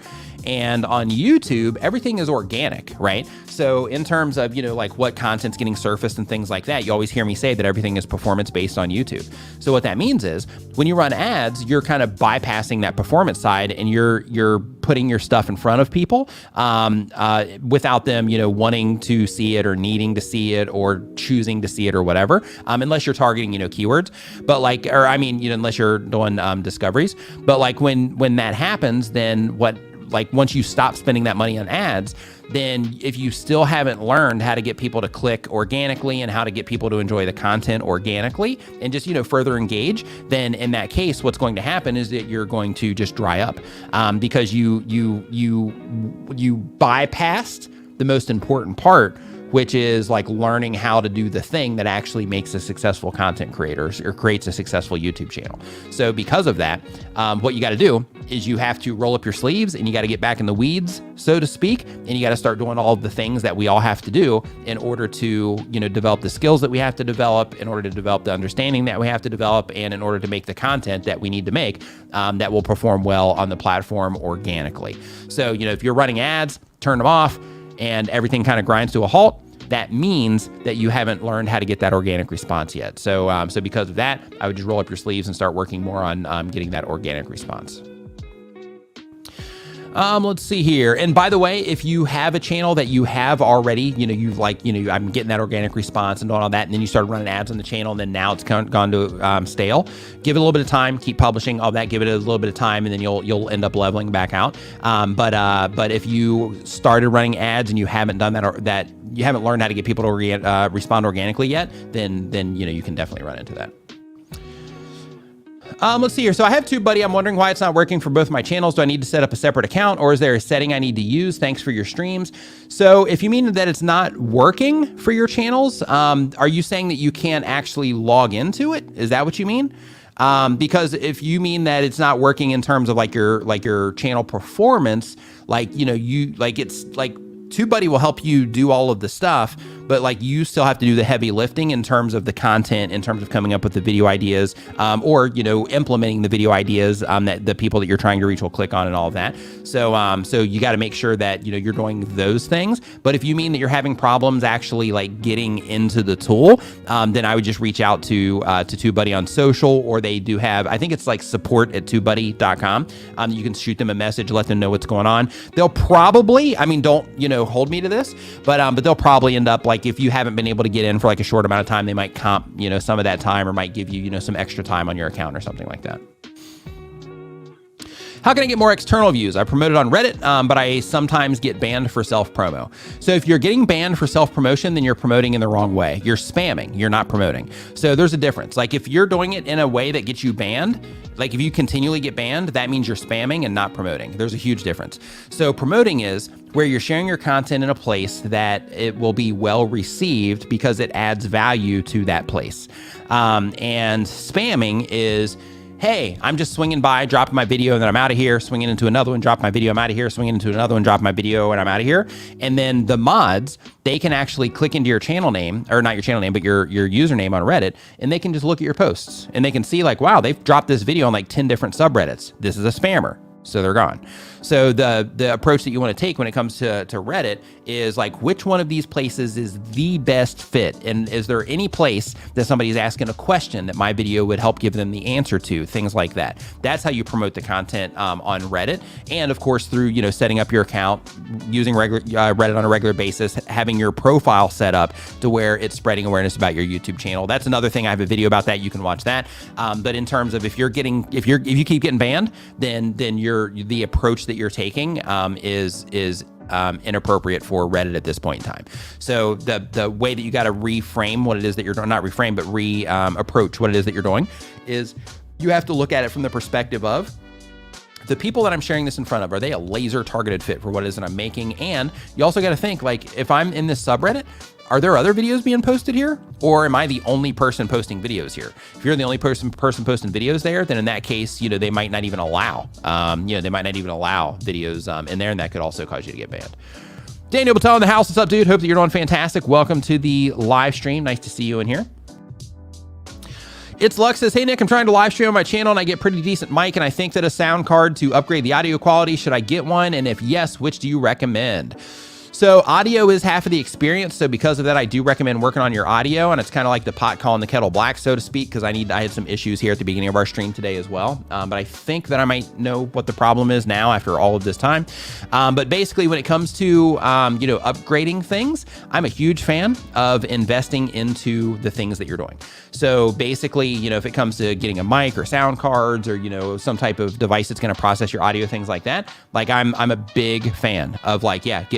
And on YouTube, everything is organic, right? So in terms of, like what content's getting surfaced and things like that, you always hear me say that everything is performance based on YouTube. So what that means is when you run ads, you're kind of bypassing that performance side and you're putting your stuff in front of people without them, wanting to see it or needing to see it or choosing to see it or whatever, unless you're targeting, keywords. But unless you're doing discoveries. But like when that happens, then once you stop spending that money on ads, then if you still haven't learned how to get people to click organically and how to get people to enjoy the content organically and just, further engage, then in that case, what's going to happen is that you're going to just dry up because you bypassed the most important part, which is like learning how to do the thing that actually makes a successful content creator or creates a successful YouTube channel. So because of that, what you got to do is you have to roll up your sleeves and you got to get back in the weeds, so to speak, and you got to start doing all of the things that we all have to do in order to, develop the skills that we have to develop, in order to develop the understanding that we have to develop, and in order to make the content that we need to make that will perform well on the platform organically. So, if you're running ads, turn them off, and everything kind of grinds to a halt, that means that you haven't learned how to get that organic response yet. So because of that, I would just roll up your sleeves and start working more on getting that organic response. Let's see here. And by the way, if you have a channel that you have already, I'm getting that organic response and doing all that, and then you start running ads on the channel, and then now it's gone to stale, give it a little bit of time, keep publishing all that, give it a little bit of time, and then you'll end up leveling back out. But if you started running ads and you haven't done that, or that you haven't learned how to get people to respond organically yet, then you can definitely run into that. Let's see here. So I have Tubebuddy. I'm wondering why it's not working for both my channels. Do I need to set up a separate account, or is there a setting I need to use? Thanks for your streams. So if you mean that it's not working for your channels, are you saying that you can't actually log into it? Is that what you mean? Because if you mean that it's not working in terms of your channel performance, it's like Tubebuddy will help you do all of the stuff, but you still have to do the heavy lifting in terms of the content, in terms of coming up with the video ideas, or implementing the video ideas that the people that you're trying to reach will click on and all of that. So you got to make sure that you're doing those things. But if you mean that you're having problems actually getting into the tool, then I would just reach out to Tubebuddy on social, or they do have, I think it's support@tubebuddy.com. You can shoot them a message, let them know what's going on. They'll probably, don't hold me to this, but they'll probably end up if you haven't been able to get in for a short amount of time, they might comp some of that time, or might give you some extra time on your account or something like that. How can I get more external views? I promote it on Reddit, but I sometimes get banned for self-promo. So if you're getting banned for self-promotion, then you're promoting in the wrong way. You're spamming, you're not promoting. So there's a difference. If you're doing it in a way that gets you banned, if you continually get banned, that means you're spamming and not promoting. There's a huge difference. So promoting is where you're sharing your content in a place that it will be well received because it adds value to that place. And spamming is, hey, I'm just swinging by, dropping my video, and then I'm out of here, swinging into another one, drop my video, I'm out of here, swinging into another one, drop my video, and I'm out of here. And then the mods, they can actually click into your channel name, or not your channel name, but your username on Reddit, and they can just look at your posts. And they can see wow, they've dropped this video on 10 different subreddits. This is a spammer. So they're gone. So the approach that you want to take when it comes to Reddit is which one of these places is the best fit? And is there any place that somebody's asking a question that my video would help give them the answer to? Things like that. That's how you promote the content on Reddit. And of course, through, setting up your account, using Reddit on a regular basis, having your profile set up to where it's spreading awareness about your YouTube channel. That's another thing. I have a video about that. You can watch that. But in terms of if you keep getting banned, then the approach that you're taking is inappropriate for Reddit at this point in time. So the way that you got to reframe what it is that you're doing, not reframe, but approach what it is that you're doing, is you have to look at it from the perspective of the people that I'm sharing this in front of. Are they a laser targeted fit for what it is that I'm making? And you also got to think, if I'm in this subreddit, are there other videos being posted here? Or am I the only person posting videos here? If you're the only person posting videos there, then in that case, they might not even allow, videos in there, and that could also cause you to get banned. Daniel Batal in the house. What's up, dude? Hope that you're doing fantastic. Welcome to the live stream. Nice to see you in here. It's Lux says, hey Nick, I'm trying to live stream on my channel and I get pretty decent mic and I think that a sound card to upgrade the audio quality. Should I get one? And if yes, which do you recommend? So audio is half of the experience. So because of that, I do recommend working on your audio, and it's kind of like the pot calling the kettle black, so to speak, because I had some issues here at the beginning of our stream today as well. But I think that I might know what the problem is now after all of this time. But basically when it comes to, upgrading things, I'm a huge fan of investing into the things that you're doing. So basically, if it comes to getting a mic or sound cards or, some type of device that's going to process your audio, things like that, like I'm a big fan of get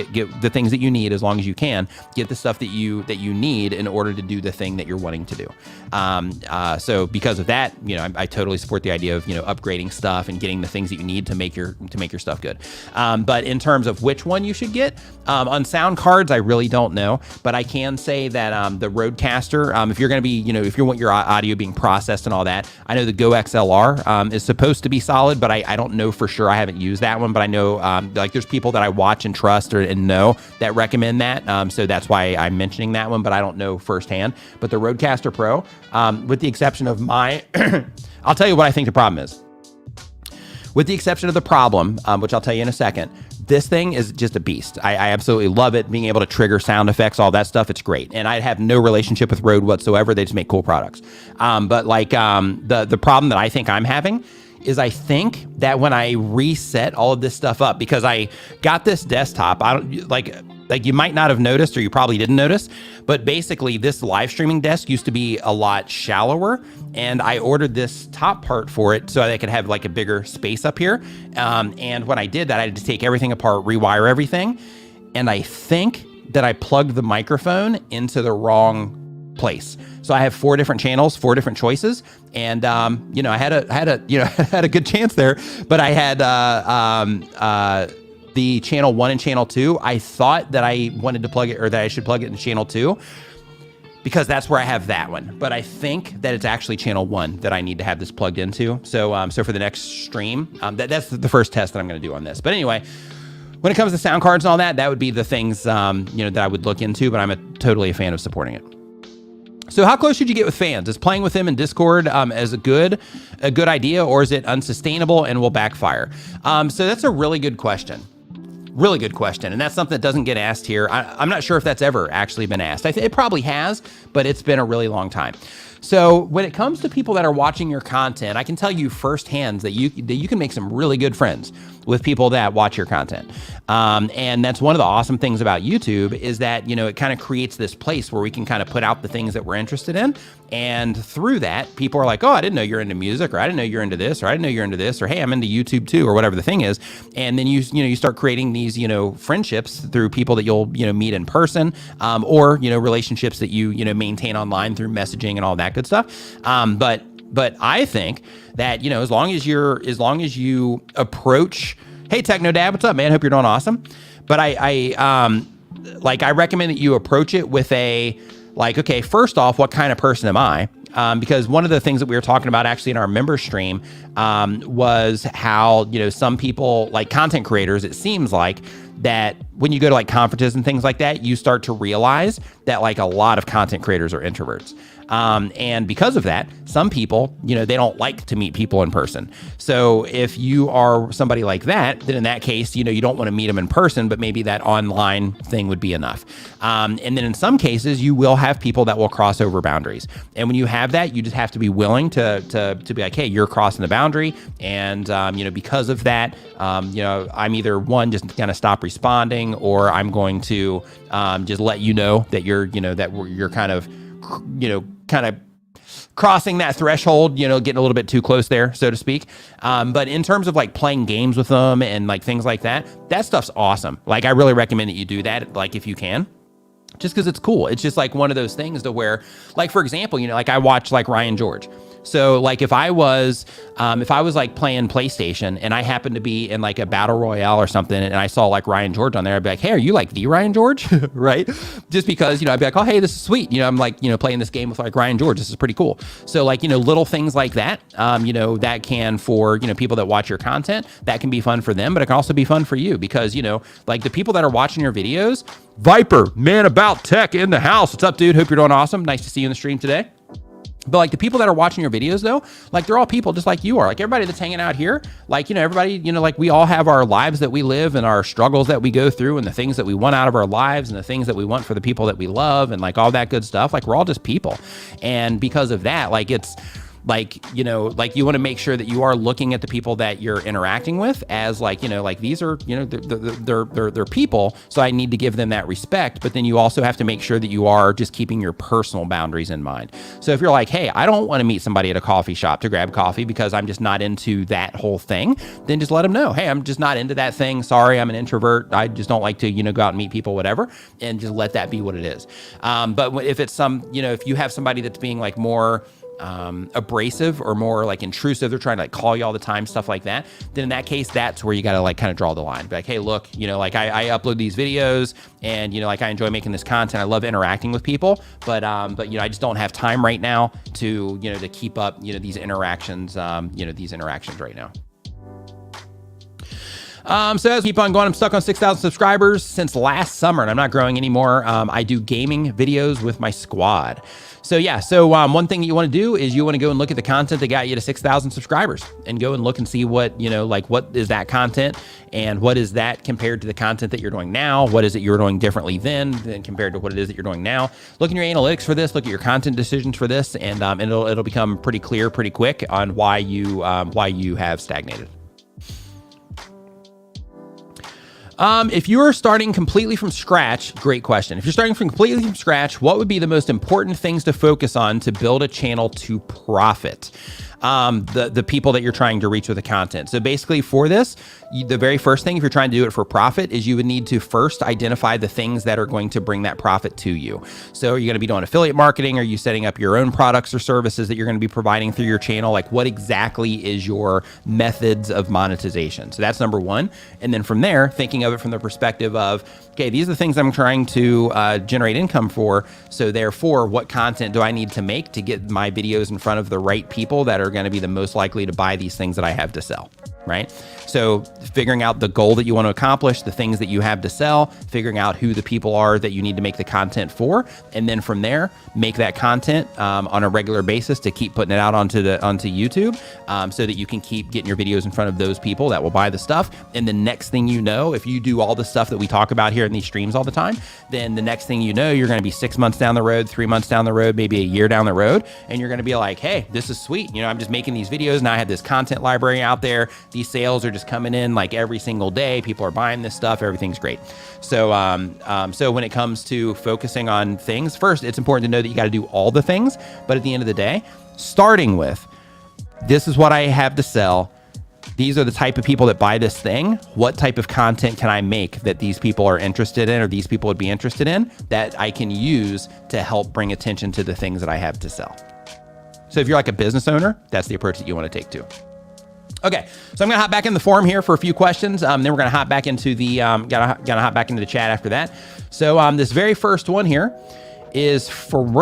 the things that you need as long as you can. Get the stuff that you need in order to do the thing that you're wanting to do. So because of that, I totally support the idea of upgrading stuff and getting the things that you need to make your stuff good. But in terms of which one you should get, on sound cards, I really don't know. But I can say that the Rodecaster, if you're going to be, if you want your audio being processed and all that, I know the Go XLR is supposed to be solid, but I don't know for sure. I haven't used that one, but I know there's people that I watch and trust and know that recommend that. So that's why I'm mentioning that one, but I don't know firsthand. But the Rodecaster Pro, with the exception of my, I'll tell you what I think the problem is. With the exception of the problem, which I'll tell you in a second, this thing is just a beast. I absolutely love it. Being able to trigger sound effects, all that stuff, it's great. And I have no relationship with Rode whatsoever. They just make cool products. But the problem that I think I'm having is I think that when I reset all of this stuff up, because I got this desktop, I don't like you might not have noticed, or you probably didn't notice, but basically this live streaming desk used to be a lot shallower, and I ordered this top part for it so that I could have like a bigger space up here. And when I did that, I had to take everything apart, rewire everything, and I think that I plugged the microphone into the wrong place. So I have 4 different channels, 4 different choices, and I had a good chance there, but I had the channel 1 and channel 2. I thought that I wanted to plug it, or that I should plug it in channel 2, because that's where I have that one. But I think that it's actually channel 1 that I need to have this plugged into. So so for the next stream, that's the first test that I'm going to do on this. But anyway, when it comes to sound cards and all that, that would be the things that I would look into. But I'm totally a fan of supporting it. So how close should you get with fans? Is playing with them in Discord as a good idea, or is it unsustainable and will backfire? So that's a really good question. Really good question. And that's something that doesn't get asked here. I'm not sure if that's ever actually been asked. It probably has, but it's been a really long time. So when it comes to people that are watching your content, I can tell you firsthand that you can make some really good friends with people that watch your content. And that's one of the awesome things about YouTube, is that, it kind of creates this place where we can kind of put out the things that we're interested in. And through that, people are like, oh, I didn't know you're into music, or I didn't know you're into this, or I didn't know you're into this, or hey, I'm into YouTube too, or whatever the thing is. And then you start creating these, friendships through people that you'll, meet in person, or, relationships that you maintain online through messaging and all that good stuff. But I think that, as long as you approach, hey, Techno Dad, what's up, man? Hope you're doing awesome. But I recommend that you approach it with okay, first off, what kind of person am I? Because one of the things that we were talking about actually in our member stream was how, some people, like content creators, it seems like that when you go to conferences and things like that, you start to realize that a lot of content creators are introverts. And because of that, some people, they don't like to meet people in person. So if you are somebody like that, then in that case, you don't want to meet them in person, but maybe that online thing would be enough. And then in some cases, you will have people that will cross over boundaries. And when you have that, you just have to be willing to be like, hey, you're crossing the boundary. And, because of that, I'm either just going to stop responding, or I'm going to just let you know that you're kind of crossing that threshold, getting a little bit too close there, so to speak. But in terms of playing games with them and things like that, that stuff's awesome. I really recommend that you do that, if you can. Just because it's cool. It's just one of those things to where, for example, I watch Ryan George. So if I was playing PlayStation and I happened to be in a battle royale or something, and I saw Ryan George on there, I'd be like, hey, are you the Ryan George? Right? Just because, I'd be like, oh, hey, this is sweet. I'm playing this game with Ryan George. This is pretty cool. So little things like that, that can, for, people that watch your content, that can be fun for them, but it can also be fun for you because, the people that are watching your videos, Viper, man about tech in the house. What's up, dude? Hope you're doing awesome. Nice to see you in the stream today. But like the people that are watching your videos though, like they're all people just like you are. Like everybody that's hanging out here, like, you know, everybody, you know, like we all have our lives that we live and our struggles that we go through and the things that we want out of our lives and the things that we want for the people that we love and like all that good stuff. Like we're all just people. And because of that, like it's like, you know, like you want to make sure that you are looking at the people that you're interacting with as like, you know, like these are, you know, they're people. So I need to give them that respect. But then you also have to make sure that you are just keeping your personal boundaries in mind. So if you're like, hey, I don't want to meet somebody at a coffee shop to grab coffee because I'm just not into that whole thing, then just let them know, hey, I'm just not into that thing. Sorry, I'm an introvert. I just don't like to, you know, go out and meet people, whatever, and just let that be what it is. But if it's some, you know, if you have somebody that's being like more abrasive or more like intrusive, they're trying to like call you all the time, stuff like that, then in that case, that's where you got to like kind of draw the line. Be like, hey, look, you know, like I upload these videos and, you know, like I enjoy making this content. I love interacting with people, but you know, I just don't have time right now to, you know, to keep up, you know, these interactions right now. So as we keep on going, I'm stuck on 6,000 subscribers since last summer and I'm not growing anymore. I do gaming videos with my squad. So yeah, so one thing that you want to do is you want to go and look at the content that got you to 6,000 subscribers and go and look and see what, you know, like what is that content and what is that compared to the content that you're doing now? What is it you're doing differently then compared to what it is that you're doing now? Look in your analytics for this, look at your content decisions for this, and it'll become pretty clear pretty quick on why you have stagnated. If you are starting completely from scratch, great question. If you're starting completely from scratch, what would be the most important things to focus on to build a channel to profit? The people that you're trying to reach with the content. So basically for this, the very first thing, if you're trying to do it for profit, is you would need to first identify the things that are going to bring that profit to you. So are you going to be doing affiliate marketing? Are you setting up your own products or services that you're going to be providing through your channel? Like what exactly is your methods of monetization? So that's number one. And then from there, thinking of it from the perspective of, okay, these are the things I'm trying to generate income for. So therefore, what content do I need to make to get my videos in front of the right people that are going to be the most likely to buy these things that I have to sell, right? So figuring out the goal that you want to accomplish, the things that you have to sell, figuring out who the people are that you need to make the content for, and then from there, make that content on a regular basis to keep putting it out onto YouTube so that you can keep getting your videos in front of those people that will buy the stuff. And the next thing you know, if you do all the stuff that we talk about here in these streams all the time, then the next thing you know, you're going to be 6 months down the road, 3 months down the road, maybe a year down the road, and you're going to be like, hey, this is sweet. You know, I'm just making these videos and I have this content library out there. These sales are just coming in like every single day. People are buying this stuff. Everything's great. So, so when it comes to focusing on things, first, it's important to know that you got to do all the things. But at the end of the day, starting with, this is what I have to sell. These are the type of people that buy this thing. What type of content can I make that these people are interested in or these people would be interested in that I can use to help bring attention to the things that I have to sell? So if you're like a business owner, that's the approach that you want to take too. Okay, so I'm gonna hop back in the forum here for a few questions. Then we're gonna hop back into the gonna hop back into the chat after that. So this very first one here is from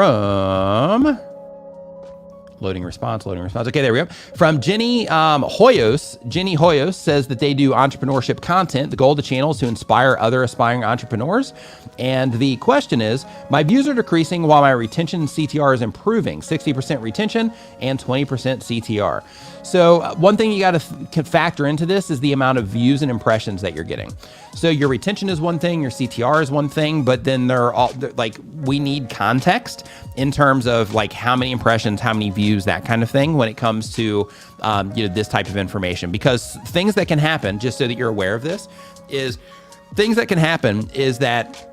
loading response. Okay, there we go. From Jenny Hoyos. Jenny Hoyos says that they do entrepreneurship content. The goal of the channel is to inspire other aspiring entrepreneurs. And the question is, my views are decreasing while my retention CTR is improving, 60% retention and 20% CTR. So one thing you got to factor into this is the amount of views and impressions that you're getting. So your retention is one thing, your CTR is one thing, but then they're like, we need context in terms of like how many impressions, how many views, that kind of thing when it comes to, you know, this type of information, because things that can happen, just so that you're aware of this, is things that can happen is that,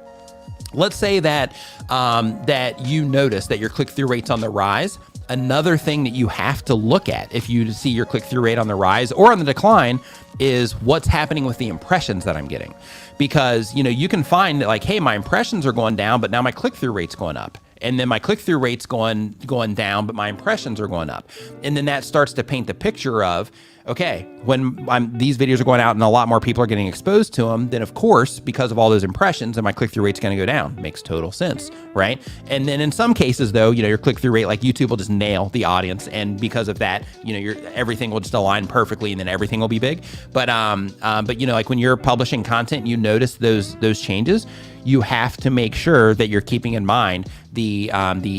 let's say that, that you notice that your click-through rate's on the rise. Another thing that you have to look at if you see your click-through rate on the rise or on the decline is what's happening with the impressions that I'm getting. Because, you know, you can find that like, hey, my impressions are going down, but now my click-through rate's going up. And then my click-through rate's going down, but my impressions are going up. And then that starts to paint the picture of, okay, when these videos are going out and a lot more people are getting exposed to them, then of course, because of all those impressions, then my click-through rate's gonna go down. Makes total sense, right? And then in some cases though, you know, your click-through rate, like YouTube will just nail the audience. And because of that, you know, everything will just align perfectly and then everything will be big. But you know, like when you're publishing content, you notice those changes, you have to make sure that you're keeping in mind the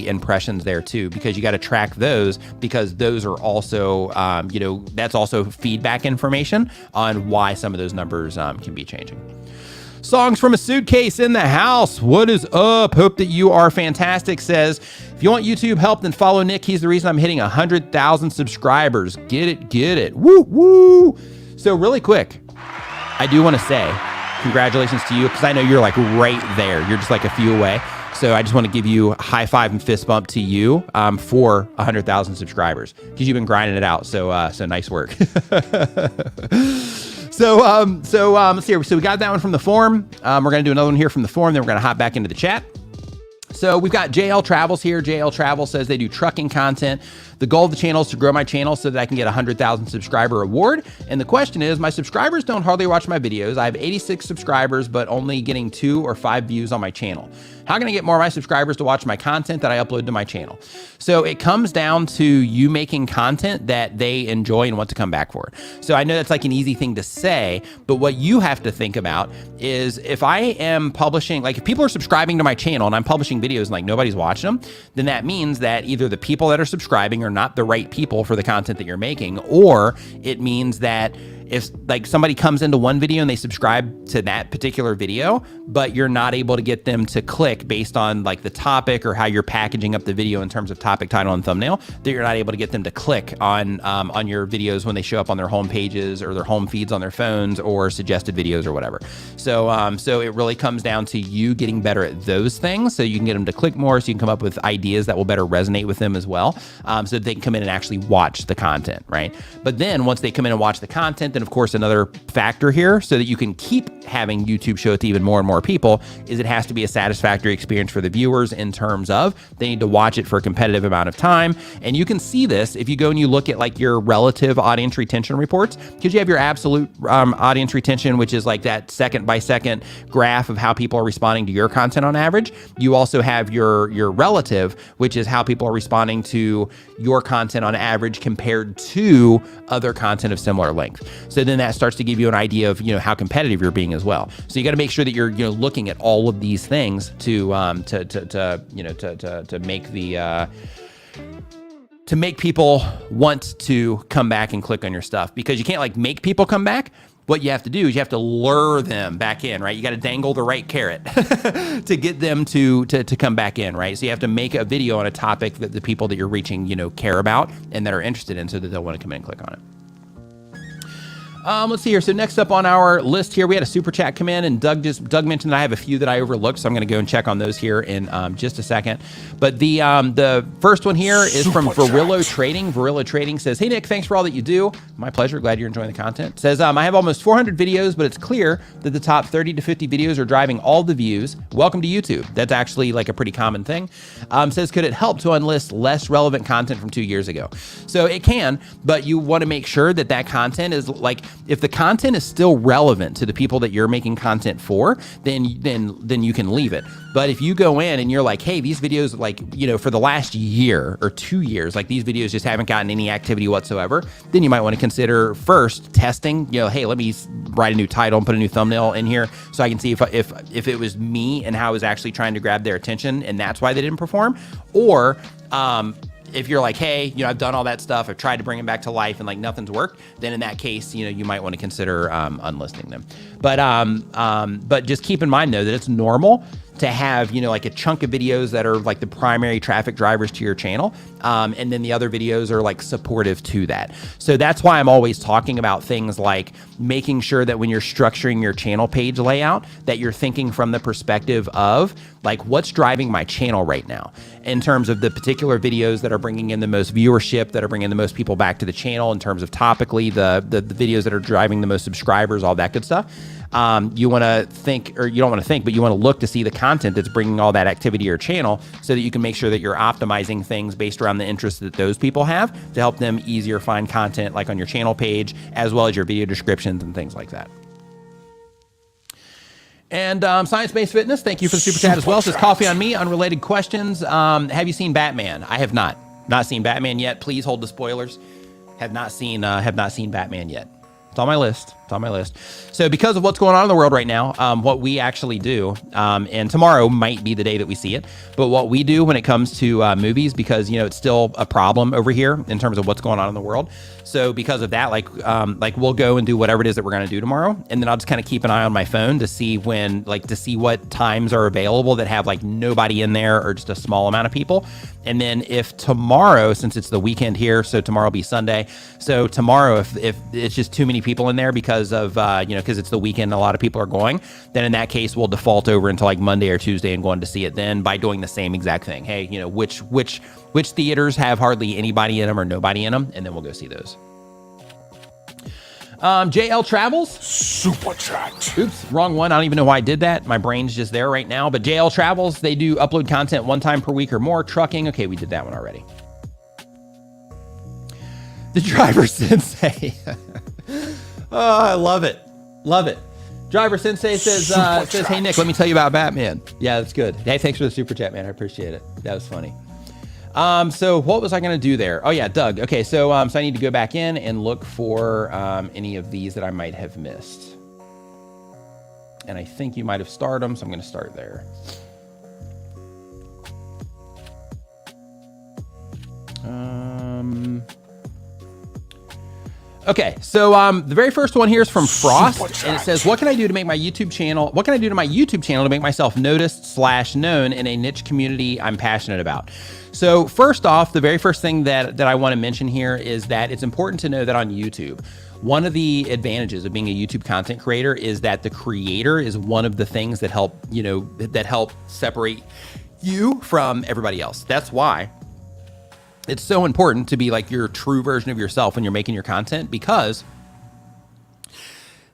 impressions there too, because you got to track those, because those are also, that's also feedback information on why some of those numbers can be changing. Songs from a Suitcase in the house. What is up? Hope that you are fantastic. Says, if you want YouTube help, then follow Nick. He's the reason I'm hitting 100,000 subscribers. Get it. Woo, woo. So really quick, I do want to say congratulations to you, because I know you're like right there. You're just like a few away. So I just want to give you a high five and fist bump to you for 100,000 subscribers, because you've been grinding it out. So nice work. So let's see here. So we got that one from the forum. We're going to do another one here from the forum. Then we're going to hop back into the chat. So we've got JL Travels here. JL Travel says they do trucking content. The goal of the channel is to grow my channel so that I can get a 100,000 subscriber award. And the question is, my subscribers don't hardly watch my videos. I have 86 subscribers, but only getting 2 or 5 views on my channel. How can I get more of my subscribers to watch my content that I upload to my channel? So it comes down to you making content that they enjoy and want to come back for. So I know that's like an easy thing to say, but what you have to think about is, if I am publishing, like if people are subscribing to my channel and I'm publishing videos and like nobody's watching them, then that means that either the people that are subscribing are not the right people for the content that you're making, or it means that if like somebody comes into one video and they subscribe to that particular video, but you're not able to get them to click based on like the topic or how you're packaging up the video in terms of topic, title, and thumbnail, that you're not able to get them to click on your videos when they show up on their home pages or their home feeds on their phones or suggested videos or whatever. So it really comes down to you getting better at those things, so you can get them to click more, so you can come up with ideas that will better resonate with them as well, so that they can come in and actually watch the content, right? But then once they come in and watch the content, then of course another factor here, so that you can keep having YouTube show it to even more and more people, is it has to be a satisfactory experience for the viewers, in terms of they need to watch it for a competitive amount of time. And you can see this if you go and you look at like your relative audience retention reports, because you have your absolute audience retention, which is like that second by second graph of how people are responding to your content on average. You also have your relative, which is how people are responding to your content on average compared to other content of similar length. So then that starts to give you an idea of, how competitive you're being as well. So you got to make sure that you're looking at all of these things to make people want to come back and click on your stuff, because you can't like make people come back. What you have to do is you have to lure them back in, right? You got to dangle the right carrot to get them to come back in, right? So you have to make a video on a topic that the people that you're reaching, care about and that are interested in, so that they'll want to come in and click on it. Let's see here. So next up on our list here, we had a super chat come in, and Doug mentioned that I have a few that I overlooked, so I'm going to go and check on those here in just a second. But the first one here is from Verillo Trading. Verillo Trading says, "Hey Nick, thanks for all that you do." My pleasure. Glad you're enjoying the content. Says, "I have almost 400 videos, but it's clear that the top 30 to 50 videos are driving all the views. Welcome to YouTube." That's actually like a pretty common thing. Says, "Could it help to unlist less relevant content from 2 years ago?" So it can, but you want to make sure that that content is like, if the content is still relevant to the people that you're making content for, then you can leave it. But if you go in and you're like, hey, these videos, like, for the last year or 2 years, like these videos just haven't gotten any activity whatsoever, then you might want to consider first testing, hey, let me write a new title and put a new thumbnail in here so I can see if it was me and how I was actually trying to grab their attention and that's why they didn't perform. Or, if you're like, hey, I've done all that stuff, I've tried to bring them back to life and like nothing's worked, then in that case, you might want to consider unlisting them. But just keep in mind though, that it's normal to have, like a chunk of videos that are like the primary traffic drivers to your channel. And then the other videos are like supportive to that. So that's why I'm always talking about things like making sure that when you're structuring your channel page layout, that you're thinking from the perspective of like, what's driving my channel right now in terms of the particular videos that are bringing in the most viewership, that are bringing the most people back to the channel in terms of topically, the videos that are driving the most subscribers, all that good stuff. You want to think, or you don't want to think, but you want to look to see the content that's bringing all that activity to your channel so that you can make sure that you're optimizing things based around the interests that those people have to help them easier find content like on your channel page, as well as your video descriptions and things like that. And Science-Based Fitness, thank you for the super chat as well. Says, "Coffee on me, unrelated questions. Have you seen Batman?" I have not seen Batman yet. Please hold the spoilers. Have not seen Batman yet. It's on my list. It's on my list. So because of what's going on in the world right now, what we actually do, and tomorrow might be the day that we see it, but what we do when it comes to movies, because, it's still a problem over here in terms of what's going on in the world. So because of that, like we'll go and do whatever it is that we're going to do tomorrow. And then I'll just kind of keep an eye on my phone to see to see what times are available that have like nobody in there or just a small amount of people. And then if tomorrow, since it's the weekend here, so tomorrow will be Sunday. So tomorrow, if it's just too many people in there because of, because it's the weekend, a lot of people are going, then in that case, we'll default over until like Monday or Tuesday and going to see it then by doing the same exact thing. Hey, which theaters have hardly anybody in them or nobody in them, and then we'll go see those. JL Travels. Super chat. Oops, wrong one. I don't even know why I did that. My brain's just there right now. But JL Travels, they do upload content one time per week or more. Trucking. Okay, we did that one already. The Driver Sensei. Oh, I love it. Love it. Driver Sensei says, hey, Nick, let me tell you about Batman. Yeah, that's good. Hey, thanks for the super chat, man. I appreciate it. That was funny. So what was I going to do there? Oh yeah, Doug. Okay. So I need to go back in and look for, any of these that I might have missed. And I think you might have started them. So I'm going to start there. Okay, so the very first one here is from Frost, and it says, what can I do to make my YouTube channel, what can I do to my YouTube channel to make myself noticed / known in a niche community I'm passionate about? So first off, the very first thing that I want to mention here is that it's important to know that on YouTube, one of the advantages of being a YouTube content creator is that the creator is one of the things that help, that help separate you from everybody else. That's why it's so important to be like your true version of yourself when you're making your content, because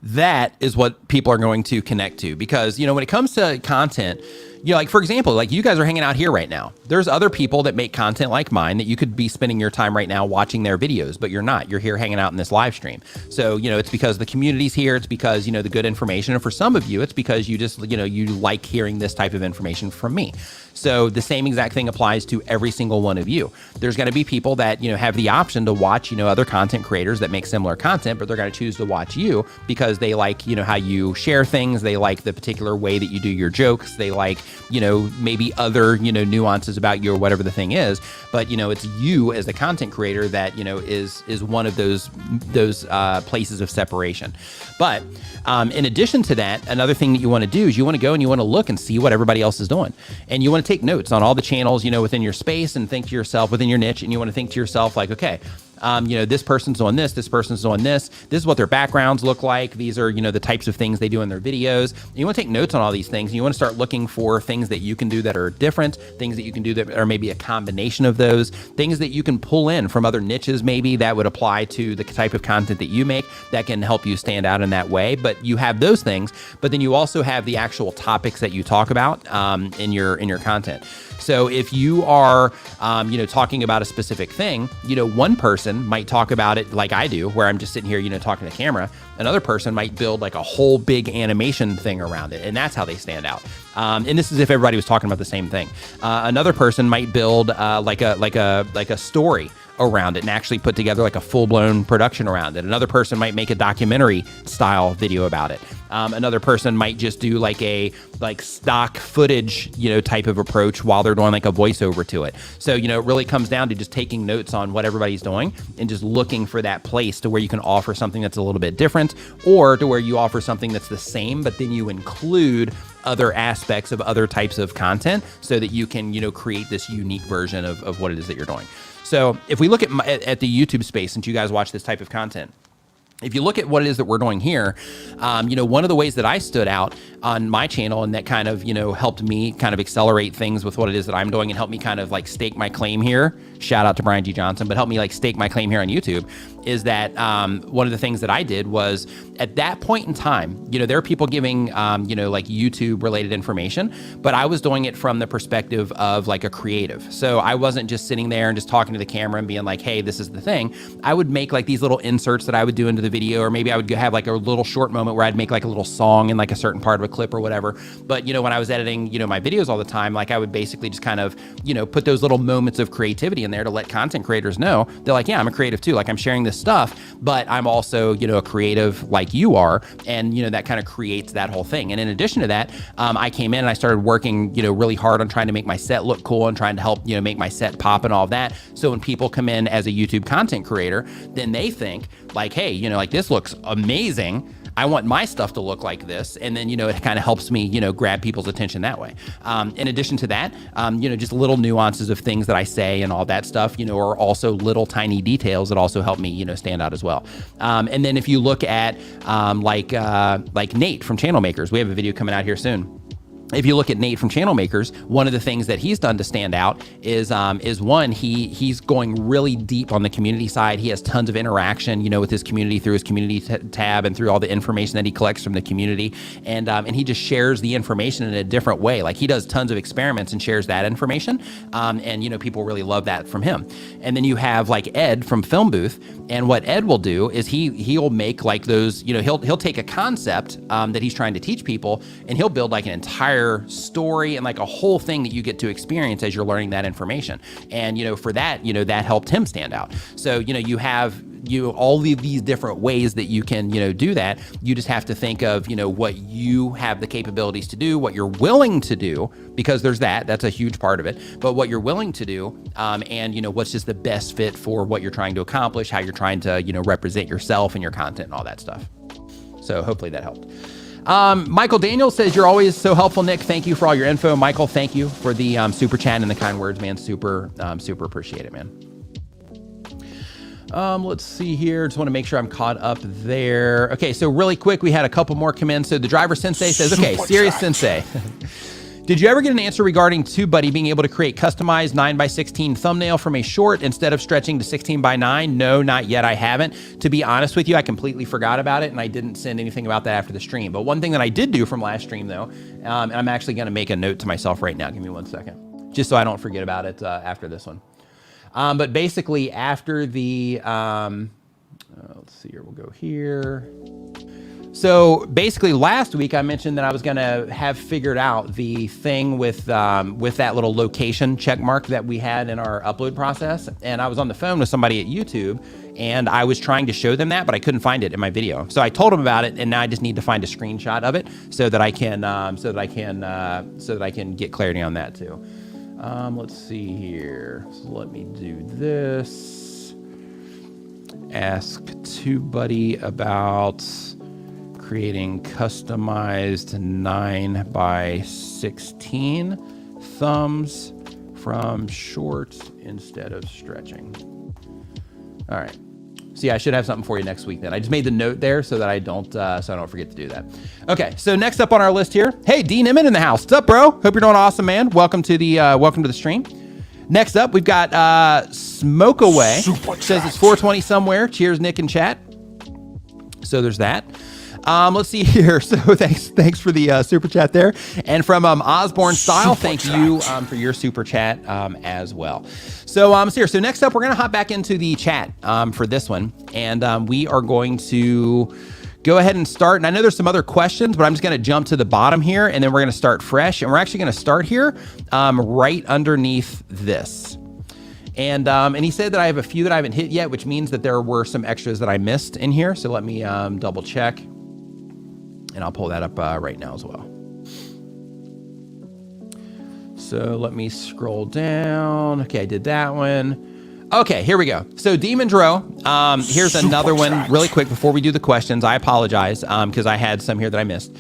that is what people are going to connect to. Because, when it comes to content, like for example, like you guys are hanging out here right now. There's other people that make content like mine that you could be spending your time right now watching their videos, but you're not. You're here hanging out in this live stream. So, it's because the community's here. It's because, the good information. And for some of you, it's because you just, you like hearing this type of information from me. So the same exact thing applies to every single one of you. There's going to be people that, have the option to watch, other content creators that make similar content, but they're going to choose to watch you because they like, how you share things. They like the particular way that you do your jokes. They like, maybe other, nuances about you or whatever the thing is. But, it's you as the content creator that, is one of those places of separation. But in addition to that, another thing that you want to do is you want to go and you want to look and see what everybody else is doing. And you want to take notes on all the channels, within your space, and think to yourself within your niche. And you want to think to yourself like, okay, this person's doing this person's doing this is what their backgrounds look like. These are, the types of things they do in their videos. And you want to take notes on all these things. And you want to start looking for things that you can do that are different, things that you can do that are maybe a combination of those, things that you can pull in from other niches, maybe that would apply to the type of content that you make that can help you stand out in that way. But you have those things, but then you also have the actual topics that you talk about in your content. So if you are, talking about a specific thing, one person might talk about it like I do, where I'm just sitting here, talking to camera. Another person might build like a whole big animation thing around it, and that's how they stand out. And this is if everybody was talking about the same thing. Another person might build like a story around it and actually put together like a full-blown production around it. Another person might make a documentary style video about it. Another person might just do like a stock footage, type of approach while they're doing like a voiceover to it. So, it really comes down to just taking notes on what everybody's doing and just looking for that place to where you can offer something that's a little bit different, or to where you offer something that's the same, but then you include other aspects of other types of content so that you can, create this unique version of what it is that you're doing. So if we look at the YouTube space, since you guys watch this type of content, if you look at what it is that we're doing here, one of the ways that I stood out on my channel and that kind of, helped me kind of accelerate things with what it is that I'm doing and help me kind of like stake my claim here. Shout out to Brian G. Johnson, but help me like stake my claim here on YouTube is that one of the things that I did was at that point in time, there are people giving, like YouTube related information, but I was doing it from the perspective of like a creative. So I wasn't just sitting there and just talking to the camera and being like, hey, this is the thing. I would make like these little inserts that I would do into the video, or maybe I would have like a little short moment where I'd make like a little song in like a certain part of a clip or whatever. But, when I was editing, my videos all the time, like I would basically just kind of, put those little moments of creativity in there to let content creators know. They're like, yeah, I'm a creative too. Like I'm sharing this this stuff, but I'm also, a creative like you are. And, that kind of creates that whole thing. And in addition to that, I came in and I started working, really hard on trying to make my set look cool and trying to help, make my set pop and all of that. So when people come in as a YouTube content creator, then they think like, hey, like this looks amazing. I want my stuff to look like this. And then, it kind of helps me, grab people's attention that way. In addition to that, just little nuances of things that I say and all that stuff, are also little tiny details that also help me, stand out as well. And then if you look at like Nate from Channel Makers, we have a video coming out here soon. If you look at Nate from Channel Makers, one of the things that he's done to stand out is one, he's going really deep on the community side. He has tons of interaction, with his community through his community tab and through all the information that he collects from the community. And he just shares the information in a different way. Like he does tons of experiments and shares that information. And people really love that from him. And then you have like Ed from Film Booth. And what Ed will do is he'll make like those, he'll take a concept that he's trying to teach people and he'll build like an entire story and like a whole thing that you get to experience as you're learning that information. And, for that, that helped him stand out. So, you have all of these different ways that you can, do that. You just have to think of, what you have the capabilities to do, what you're willing to do, because that's a huge part of it, but what you're willing to do, and, what's just the best fit for what you're trying to accomplish, how you're trying to, represent yourself and your content and all that stuff. So hopefully that helped. Michael Daniel says, you're always so helpful, Nick. Thank you for all your info. Michael, thank you for the super chat and the kind words, man. Super appreciate it, man. Let's see here. Just want to make sure I'm caught up there. Okay, so really quick, we had a couple more come in. So the driver sensei says, okay, serious sensei. Did you ever get an answer regarding Tubebuddy being able to create customized 9x16 thumbnail from a short instead of stretching to 16:9? No, not yet. I haven't. To be honest with you, I completely forgot about it and I didn't send anything about that after the stream. But one thing that I did do from last stream though, and I'm actually going to make a note to myself right now. Give me 1 second, just so I don't forget about it after this one. But basically after the, let's see here, we'll go here. So basically last week I mentioned that I was going to have figured out the thing with that little location check mark that we had in our upload process. And I was on the phone with somebody at YouTube and I was trying to show them that, but I couldn't find it in my video. So I told them about it and now I just need to find a screenshot of it so that I can get clarity on that too. Let's see here. So let me do this. Ask Tubebuddy about creating customized 9x16 thumbs from short instead of stretching. All right. So yeah, I should have something for you next week then. I just made the note there so that I don't forget to do that. Okay, so next up on our list here, hey, D Nimmin in the house. What's up, bro? Hope you're doing awesome, man. Welcome to the stream. Next up, we've got Smoke Away. Says it's 420 somewhere. Cheers, Nick and chat. So there's that. Let's see here. So thanks for the super chat there. And from Osborne Style, thank you for your super chat as well. So so next up, we're gonna hop back into the chat for this one, and we are going to go ahead and start. And I know there's some other questions, but I'm just gonna jump to the bottom here, and then we're gonna start fresh. And we're actually gonna start here right underneath this. And he said that I have a few that I haven't hit yet, which means that there were some extras that I missed in here. So let me double check. And I'll pull that up right now as well. So let me scroll down. Okay, I did that one. Okay, here we go. So Demon Dro, here's another one really quick before we do the questions. I apologize because I had some here that I missed.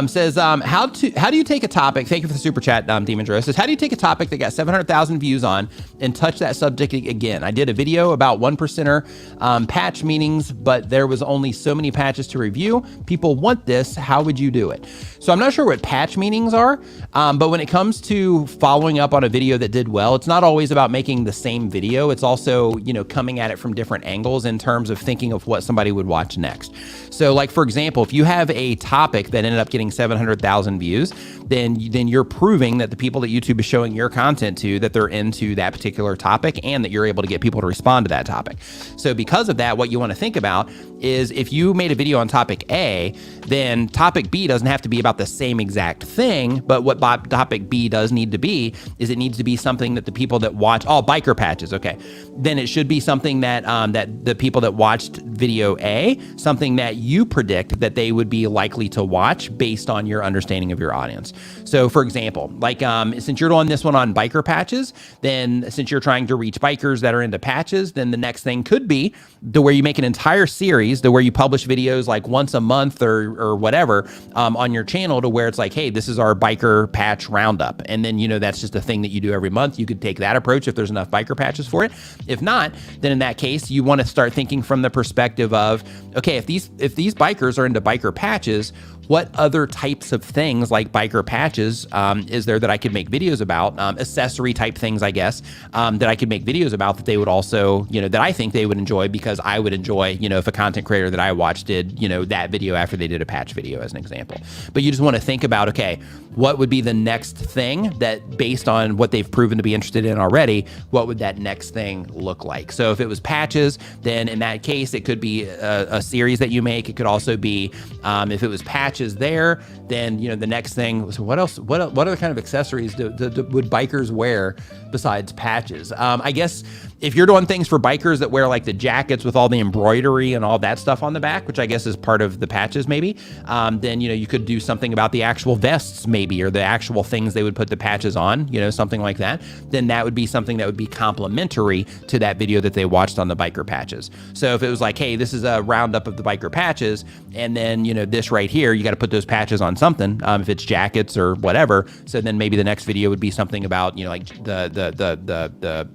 Says, how do you take a topic, thank you for the super chat, Demon Dro, says, how do you take a topic that got 700,000 views on and touch that subject again? I did a video about 1%er patch meanings, but there was only so many patches to review. People want this, how would you do it? So I'm not sure what patch meanings are, but when it comes to following up on a video that did well, it's not always about making the same video. It's also, coming at it from different angles in terms of thinking of what somebody would watch next. So like, for example, if you have a topic that ended up getting 700,000 views, then you're proving that the people that YouTube is showing your content to, that they're into that particular topic and that you're able to get people to respond to that topic. So because of that, what you want to think about is if you made a video on topic A, then topic B doesn't have to be about the same exact thing, but what topic B does need to be is it needs to be something that the people that watch, biker patches, okay, then it should be something that that the people that watched video A, something that you predict that they would be likely to watch based on your understanding of your audience. So for example, like since you're doing this one on biker patches, then since you're trying to reach bikers that are into patches, then the next thing could be the where you make an entire series to where you publish videos like once a month or whatever on your channel, to where it's like, hey, this is our biker patch roundup. And then, you know, that's just a thing that you do every month. You could take that approach if there's enough biker patches for it. If not, then in that case, you want to start thinking from the perspective of, okay, if these bikers are into biker patches, what other types of things like biker patches is there that I could make videos about, accessory type things, I guess, that I could make videos about that they would also, you know, that I think they would enjoy, because I would enjoy, you know, if a content creator that I watched did, you know, that video after they did a patch video as an example. But you just want to think about, okay, what would be the next thing that, based on what they've proven to be interested in already, what would that next thing look like? So if it was patches, then in that case, it could be a series that you make. It could also be, if it was patches there, then, you know, the next thing, so what else, what other kind of accessories would bikers wear besides patches? I guess if you're doing things for bikers that wear like the jackets with all the embroidery and all that stuff on the back, which I guess is part of the patches maybe, then, you know, you could do something about the actual vests maybe, or the actual things they would put the patches on, you know, something like that. Then that would be something that would be complementary to that video that they watched on the biker patches. So if it was like, hey, this is a roundup of the biker patches, and then, you know, this right here, you got to put those patches on something, if it's jackets or whatever. So then maybe the next video would be something about, you know, like the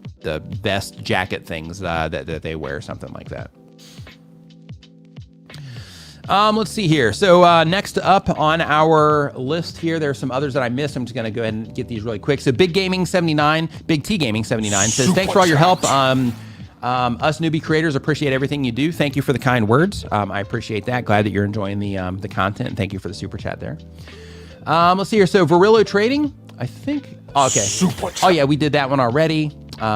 vest jacket things that they wear, something like that. Let's see here. So next up on our list here, there's some others that I missed. I'm just going to go ahead and get these really quick. So Big Gaming 79, Big T Gaming 79 says, thanks for all your help. Us newbie creators appreciate everything you do. Thank you for the kind words. I appreciate that. Glad that you're enjoying the content, and thank you for the super chat there. Let's see here. So Varillo Trading, I think. Oh, okay. Oh yeah, we did that one already.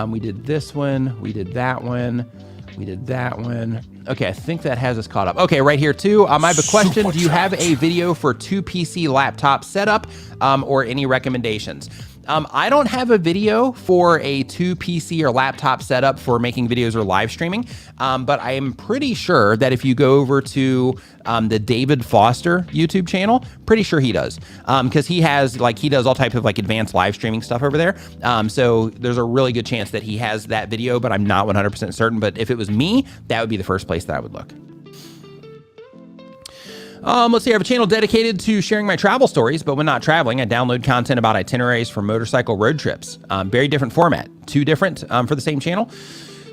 We did this one. We did that one. We did that one. Okay, I think that has us caught up. Okay, right here too. I have a question. Do you have a video for 2 PC laptop setup or any recommendations? I don't have a video for a 2 PC or laptop setup for making videos or live streaming, but I am pretty sure that if you go over to the David Foster YouTube channel, pretty sure he does, because he does all types of like advanced live streaming stuff over there. So there's a really good chance that he has that video, but I'm not 100% certain. But if it was me, that would be the first place that I would look. Let's see, I have a channel dedicated to sharing my travel stories, but when not traveling, I download content about itineraries for motorcycle road trips. Very different format, 2 different for the same channel.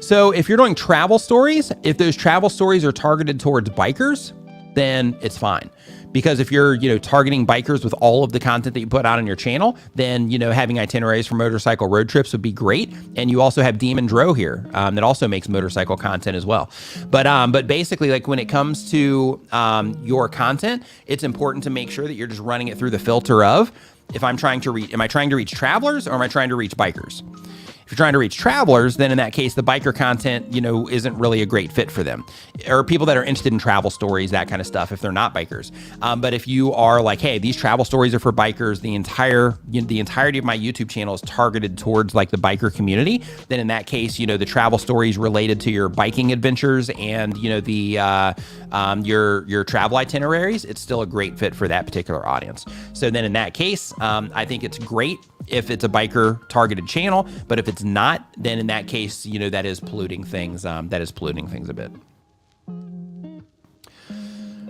So if you're doing travel stories, if those travel stories are targeted towards bikers, then it's fine. Because if you're, you know, targeting bikers with all of the content that you put out on your channel, then, you know, having itineraries for motorcycle road trips would be great. And you also have Demon Dro here that also makes motorcycle content as well. But basically, like when it comes to your content, it's important to make sure that you're just running it through the filter of, if I'm trying to reach, am I trying to reach travelers or am I trying to reach bikers? If you're trying to reach travelers, then in that case, the biker content, you know, isn't really a great fit for them, or people that are interested in travel stories, that kind of stuff, if they're not bikers. But if you are like, hey, these travel stories are for bikers, the entirety of my YouTube channel is targeted towards like the biker community, then in that case, you know, the travel stories related to your biking adventures and, you know, your travel itineraries, it's still a great fit for that particular audience. So then in that case, I think it's great if it's a biker targeted channel, but if it's not, then in that case, you know, that is polluting things. That is polluting things a bit.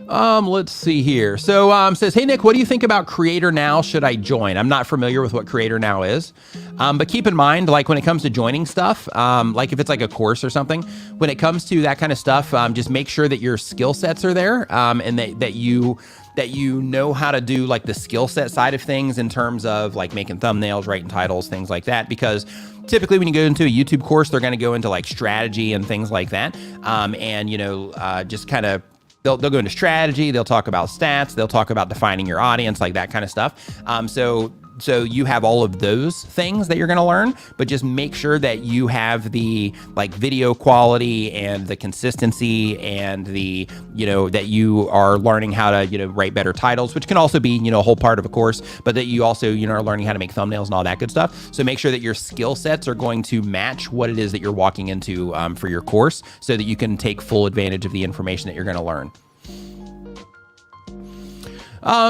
Let's see here. So says, hey Nick, what do you think about Creator Now? Should I join? I'm not familiar with what Creator Now is, but keep in mind, like when it comes to joining stuff, like if it's like a course or something, when it comes to that kind of stuff, just make sure that your skill sets are there, and that you know how to do like the skill set side of things in terms of like making thumbnails, writing titles, things like that. Because typically when you go into a YouTube course, they're going to go into like strategy and things like that. And, you know, just kind of, they'll go into strategy, they'll talk about stats, they'll talk about defining your audience, like that kind of stuff. So so you have all of those things that you're going to learn, but just make sure that you have the like video quality and the consistency and the, that you are learning how to, write better titles, which can also be, a whole part of a course, but that you also, are learning how to make thumbnails and all that good stuff. So make sure that your skill sets are going to match what it is that you're walking into for your course so that you can take full advantage of the information that you're going to learn.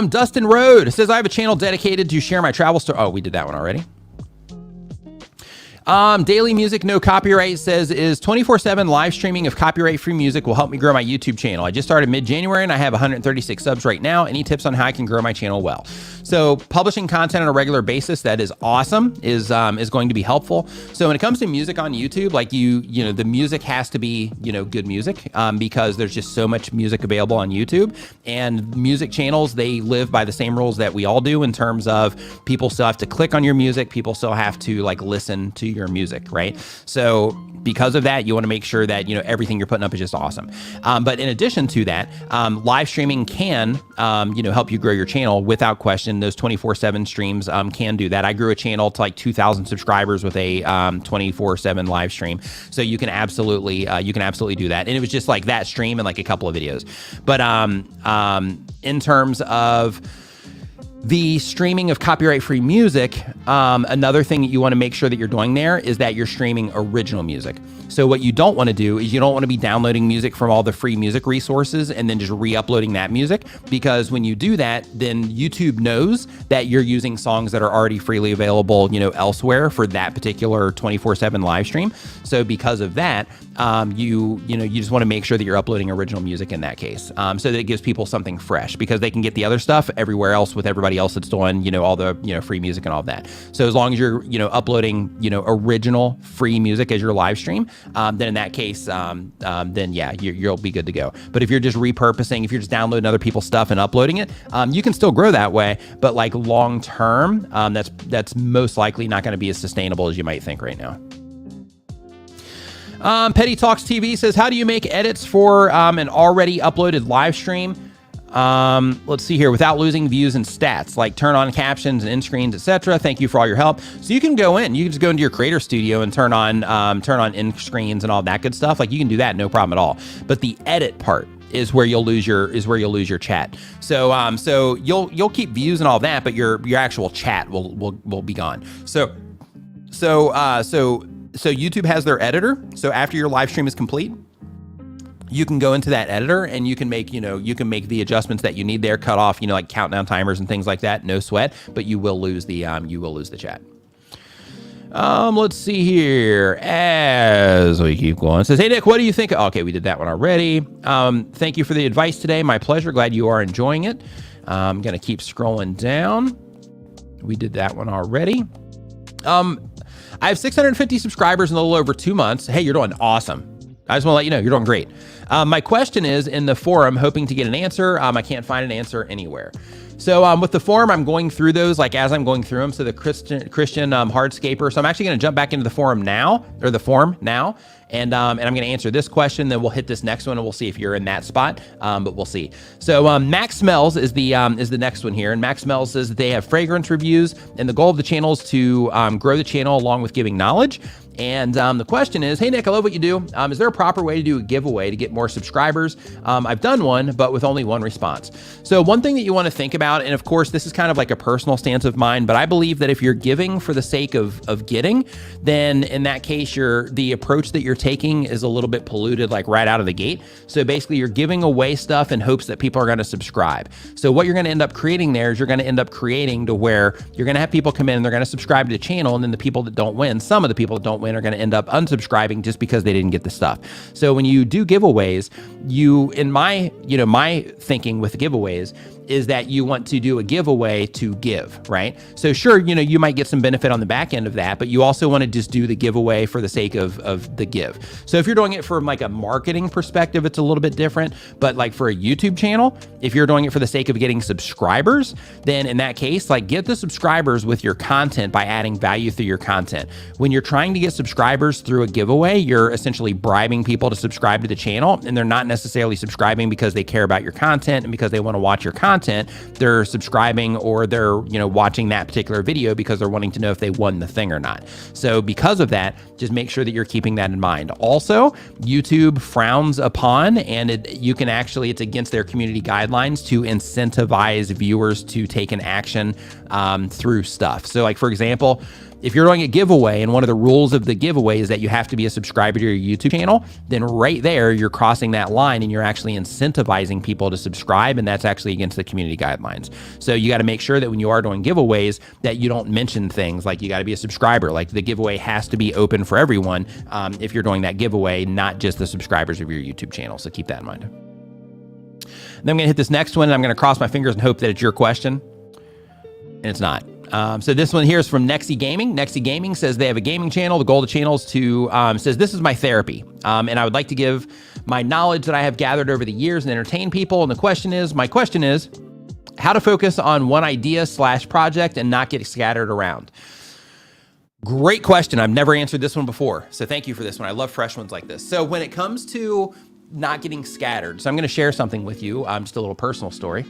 Dustin Road says, I have a channel dedicated to share my travel story. Oh, we did that one already. Daily Music No Copyright says, is 24/7 live streaming of copyright-free music will help me grow my YouTube channel. I just started mid-January and I have 136 subs right now. Any tips on how I can grow my channel well? So publishing content on a regular basis that is awesome is going to be helpful. So when it comes to music on YouTube, like the music has to be, good music because there's just so much music available on YouTube, and music channels, they live by the same rules that we all do in terms of people still have to click on your music. People still have to like listen to your music, right? So because of that, you want to make sure that, everything you're putting up is just awesome. But in addition to that, live streaming can, help you grow your channel without question. Those 24/7 streams can do that. I grew a channel to like 2,000 subscribers with a 24/7 live stream. So you can absolutely do that. And it was just like that stream and like a couple of videos. But in terms of the streaming of copyright-free music, another thing that you want to make sure that you're doing there is that you're streaming original music. So what you don't want to do is you don't want to be downloading music from all the free music resources and then just re-uploading that music, because when you do that, then YouTube knows that you're using songs that are already freely available, elsewhere for that particular 24/7 live stream. So because of that, you just want to make sure that you're uploading original music in that case, so that it gives people something fresh, because they can get the other stuff everywhere else with everybody else that's doing, all the, free music and all of that. So as long as you're, uploading, original free music as your live stream, then in that case, then yeah, you'll be good to go. But if you're just repurposing, if you're just downloading other people's stuff and uploading it, you can still grow that way, but like long term, that's most likely not going to be as sustainable as you might think right now. Petty Talks TV says, how do you make edits for an already uploaded live stream? Let's see here, without losing views and stats, like turn on captions and end screens, etc. Thank you for all your help. So you can go just go into your creator studio and turn on end screens and all that good stuff. Like you can do that, no problem at all. But the edit part is where you'll lose your chat. So so you'll keep views and all that, but your actual chat will be gone. So YouTube has their editor. So after your live stream is complete, you can go into that editor and you can make the adjustments that you need there, cut off, like countdown timers and things like that. No sweat, but you will lose the chat. Let's see here as we keep going. It says, hey Nick, what do you think? Okay, we did that one already. Thank you for the advice today. My pleasure. Glad you are enjoying it. I'm going to keep scrolling down. We did that one already. I have 650 subscribers in a little over 2 months. Hey, you're doing awesome. I just want to let you know you're doing great. My question is in the forum, hoping to get an answer. I can't find an answer anywhere. So with the forum, I'm going through those like as I'm going through them. So the Christian hardscaper. So I'm actually going to jump back into the forum now, and I'm going to answer this question. Then we'll hit this next one, and we'll see if you're in that spot. But we'll see. So Max Smells is the next one here, and Max Smells says that they have fragrance reviews, and the goal of the channel is to grow the channel along with giving knowledge. And the question is, hey Nick, I love what you do. Is there a proper way to do a giveaway to get more subscribers? I've done one, but with only one response. So one thing that you want to think about, and of course this is kind of like a personal stance of mine, but I believe that if you're giving for the sake of getting, then in that case, the approach that you're taking is a little bit polluted, like right out of the gate. So basically you're giving away stuff in hopes that people are going to subscribe. So what you're going to end up creating there is you're going to end up creating to where you're going to have people come in and they're going to subscribe to the channel, and then the people that don't win, some of the people that don't win are going to end up unsubscribing just because they didn't get the stuff. So when you do giveaways, in my thinking with giveaways is that you want to do a giveaway to give, right? So sure, you might get some benefit on the back end of that, but you also want to just do the giveaway for the sake of the give. So if you're doing it from like a marketing perspective, it's a little bit different, but like for a YouTube channel, if you're doing it for the sake of getting subscribers, then in that case, like get the subscribers with your content by adding value through your content. When you're trying to get subscribers through a giveaway, you're essentially bribing people to subscribe to the channel, and they're not necessarily subscribing because they care about your content and because they want to watch your content. They're subscribing or they're, watching that particular video because they're wanting to know if they won the thing or not. So because of that, just make sure that you're keeping that in mind. Also, YouTube frowns upon, and it's against their community guidelines to incentivize viewers to take an action through stuff. So like, for example, if you're doing a giveaway and one of the rules of the giveaway is that you have to be a subscriber to your YouTube channel, then right there, you're crossing that line and you're actually incentivizing people to subscribe, and that's actually against the community guidelines. So you got to make sure that when you are doing giveaways that you don't mention things like you got to be a subscriber. Like the giveaway has to be open for everyone if you're doing that giveaway, not just the subscribers of your YouTube channel. So keep that in mind. And then I'm going to hit this next one, and I'm going to cross my fingers and hope that it's your question. And it's not. So this one here is from Nexy Gaming. Nexy Gaming says they have a gaming channel. The goal of the channel is to, says this is my therapy. And I would like to give my knowledge that I have gathered over the years and entertain people. And my question is how to focus on one idea / project and not get scattered around. Great question. I've never answered this one before. So thank you for this one. I love fresh ones like this. So when it comes to not getting scattered, so I'm going to share something with you. Just a little personal story.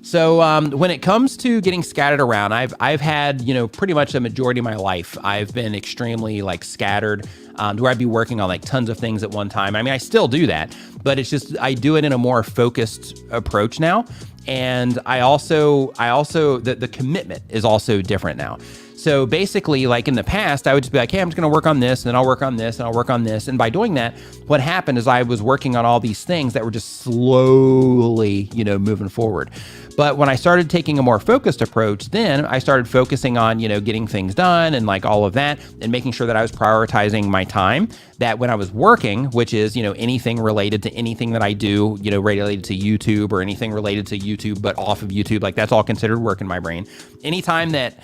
So when it comes to getting scattered around, I've had, pretty much the majority of my life, I've been extremely scattered to where I'd be working on tons of things at one time. I mean, I still do that, but it's just, I do it in a more focused approach now. And I also, the commitment is also different now. So basically, in the past, I would just be like, hey, I'm just going to work on this, and then I'll work on this, and I'll work on this. And by doing that, what happened is I was working on all these things that were just slowly, moving forward. But when I started taking a more focused approach, then I started focusing on, getting things done and all of that, and making sure that I was prioritizing my time, that when I was working, which is, anything related to anything that I do, related to YouTube or anything related to YouTube, but off of YouTube, that's all considered work in my brain. Anytime that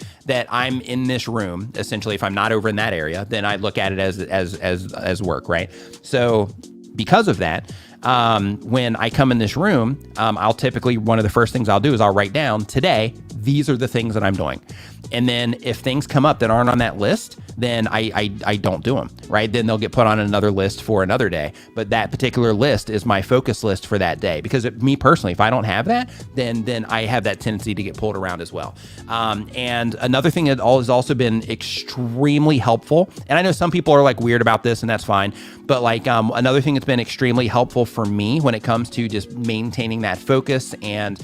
I'm in this room, essentially, if I'm not over in that area, then I look at it as work, right? So because of that, when I come in this room, I'll typically, one of the first things I'll do is I'll write down today, these are the things that I'm doing. And then if things come up that aren't on that list, then I don't do them, right? Then they'll get put on another list for another day. But that particular list is my focus list for that day. Because me personally, if I don't have that, then I have that tendency to get pulled around as well. And another thing that has also been extremely helpful, and I know some people are weird about this, and that's fine, but another thing that's been extremely helpful for me when it comes to just maintaining that focus and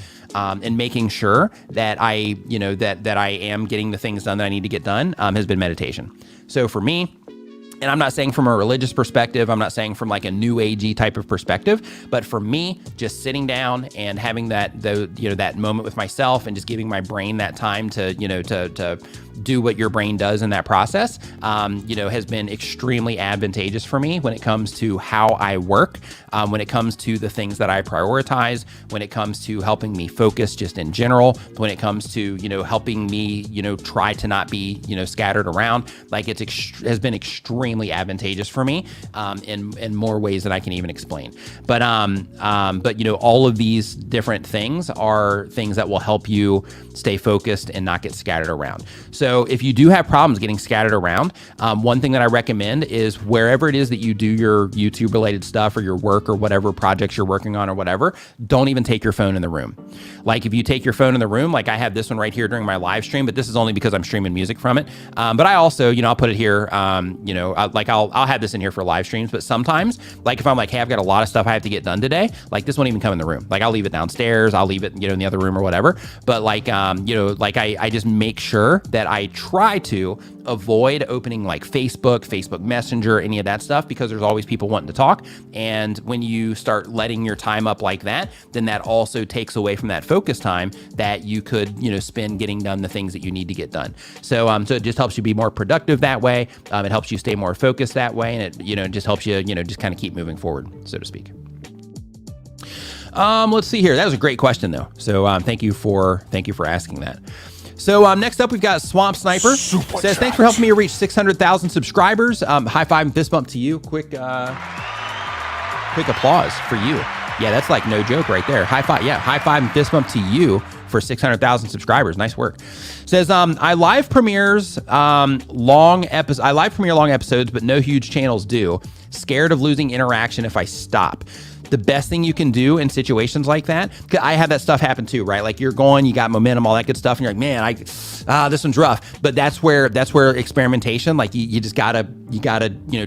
making sure that I, that I am getting the things done that I need to get done, has been meditation. So for me, and I'm not saying from a religious perspective, I'm not saying from a new agey type of perspective, but for me, just sitting down and having that moment with myself and just giving my brain that time to, to do what your brain does in that process, has been extremely advantageous for me when it comes to how I work, when it comes to the things that I prioritize, when it comes to helping me focus just in general, when it comes to, helping me, try to not be, scattered around. Has been extremely advantageous for me in more ways than I can even explain. But all of these different things are things that will help you stay focused and not get scattered around. So if you do have problems getting scattered around, one thing that I recommend is wherever it is that you do your YouTube related stuff or your work or whatever projects you're working on or whatever, don't even take your phone in the room. If you take your phone in the room, I have this one right here during my live stream, but this is only because I'm streaming music from it. But I also, I'll put it here, I'll have this in here for live streams, but sometimes if I'm hey, I've got a lot of stuff I have to get done today, this won't even come in the room. I'll leave it downstairs, I'll leave it, in the other room or whatever. But I just make sure that I try to avoid opening Facebook Messenger, any of that stuff, because there's always people wanting to talk. And when you start letting your time up like that, then that also takes away from that focus time that you could, spend getting done the things that you need to get done. So it just helps you be more productive that way. It helps you stay more focused that way. And it, just helps you, just kind of keep moving forward, so to speak. Let's see here. That was a great question though. So thank you for asking that. So next up, we've got Swamp Sniper. Says, thanks for helping me reach 600,000 subscribers. High five and fist bump to you. Quick applause for you. Yeah, that's no joke right there. High five. Yeah, high five and fist bump to you for 600,000 subscribers. Nice work. Says, I live premiere long episodes, but no huge channels do. Scared of losing interaction if I stop. The best thing you can do in situations like that, 'cause I had that stuff happen too, right? Like you're going, you got momentum, all that good stuff, and you're like, man, this one's rough. But that's where experimentation, like you gotta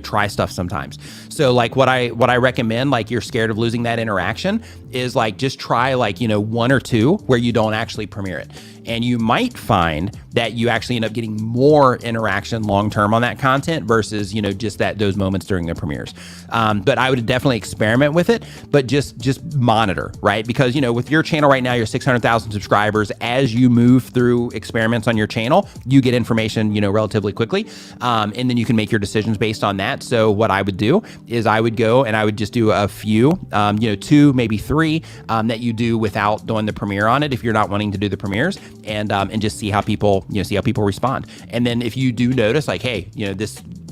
try stuff sometimes. So like what I recommend, like you're scared of losing that interaction, is like just try like, one or two where you don't actually premiere it. And you might find that you actually end up getting more interaction long-term on that content versus, just those moments during the premieres. But I would definitely experiment with it, but just monitor, right? Because, with your channel right now, you're 600,000 subscribers. As you move through experiments on your channel, you get information, relatively quickly. And then you can make your decisions based on that. So what I would do is I would go and I would just do a few, 2, maybe 3, that you do without doing the premiere on it if you're not wanting to do the premieres. And just see how people respond. And then if you do notice like, hey,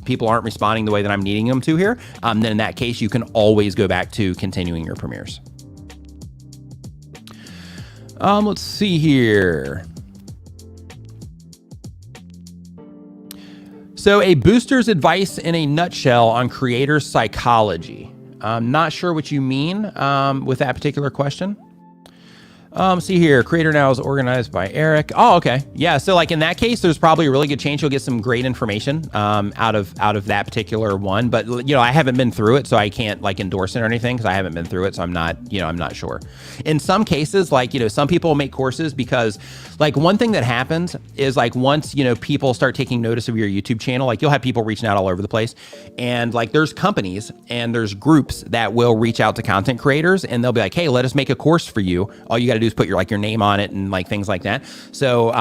people aren't responding the way that I'm needing them to here, then in that case, you can always go back to continuing your premieres. Let's see here. So a booster's advice in a nutshell on creator psychology. I'm not sure what you mean with that particular question. See here, creator now is organized by Eric. Oh, okay. Yeah. So like in that case, there's probably a really good chance you'll get some great information, out of that particular one. But I haven't been through it, so I can't like endorse it or anything because I haven't been through it. So I'm not sure. In some cases, like, some people make courses because like one thing that happens is like once, people start taking notice of your YouTube channel, like you'll have people reaching out all over the place. And like there's companies and there's groups that will reach out to content creators and they'll be like, hey, let us make a course for you. All you got to do is put your name on it and like things like that. So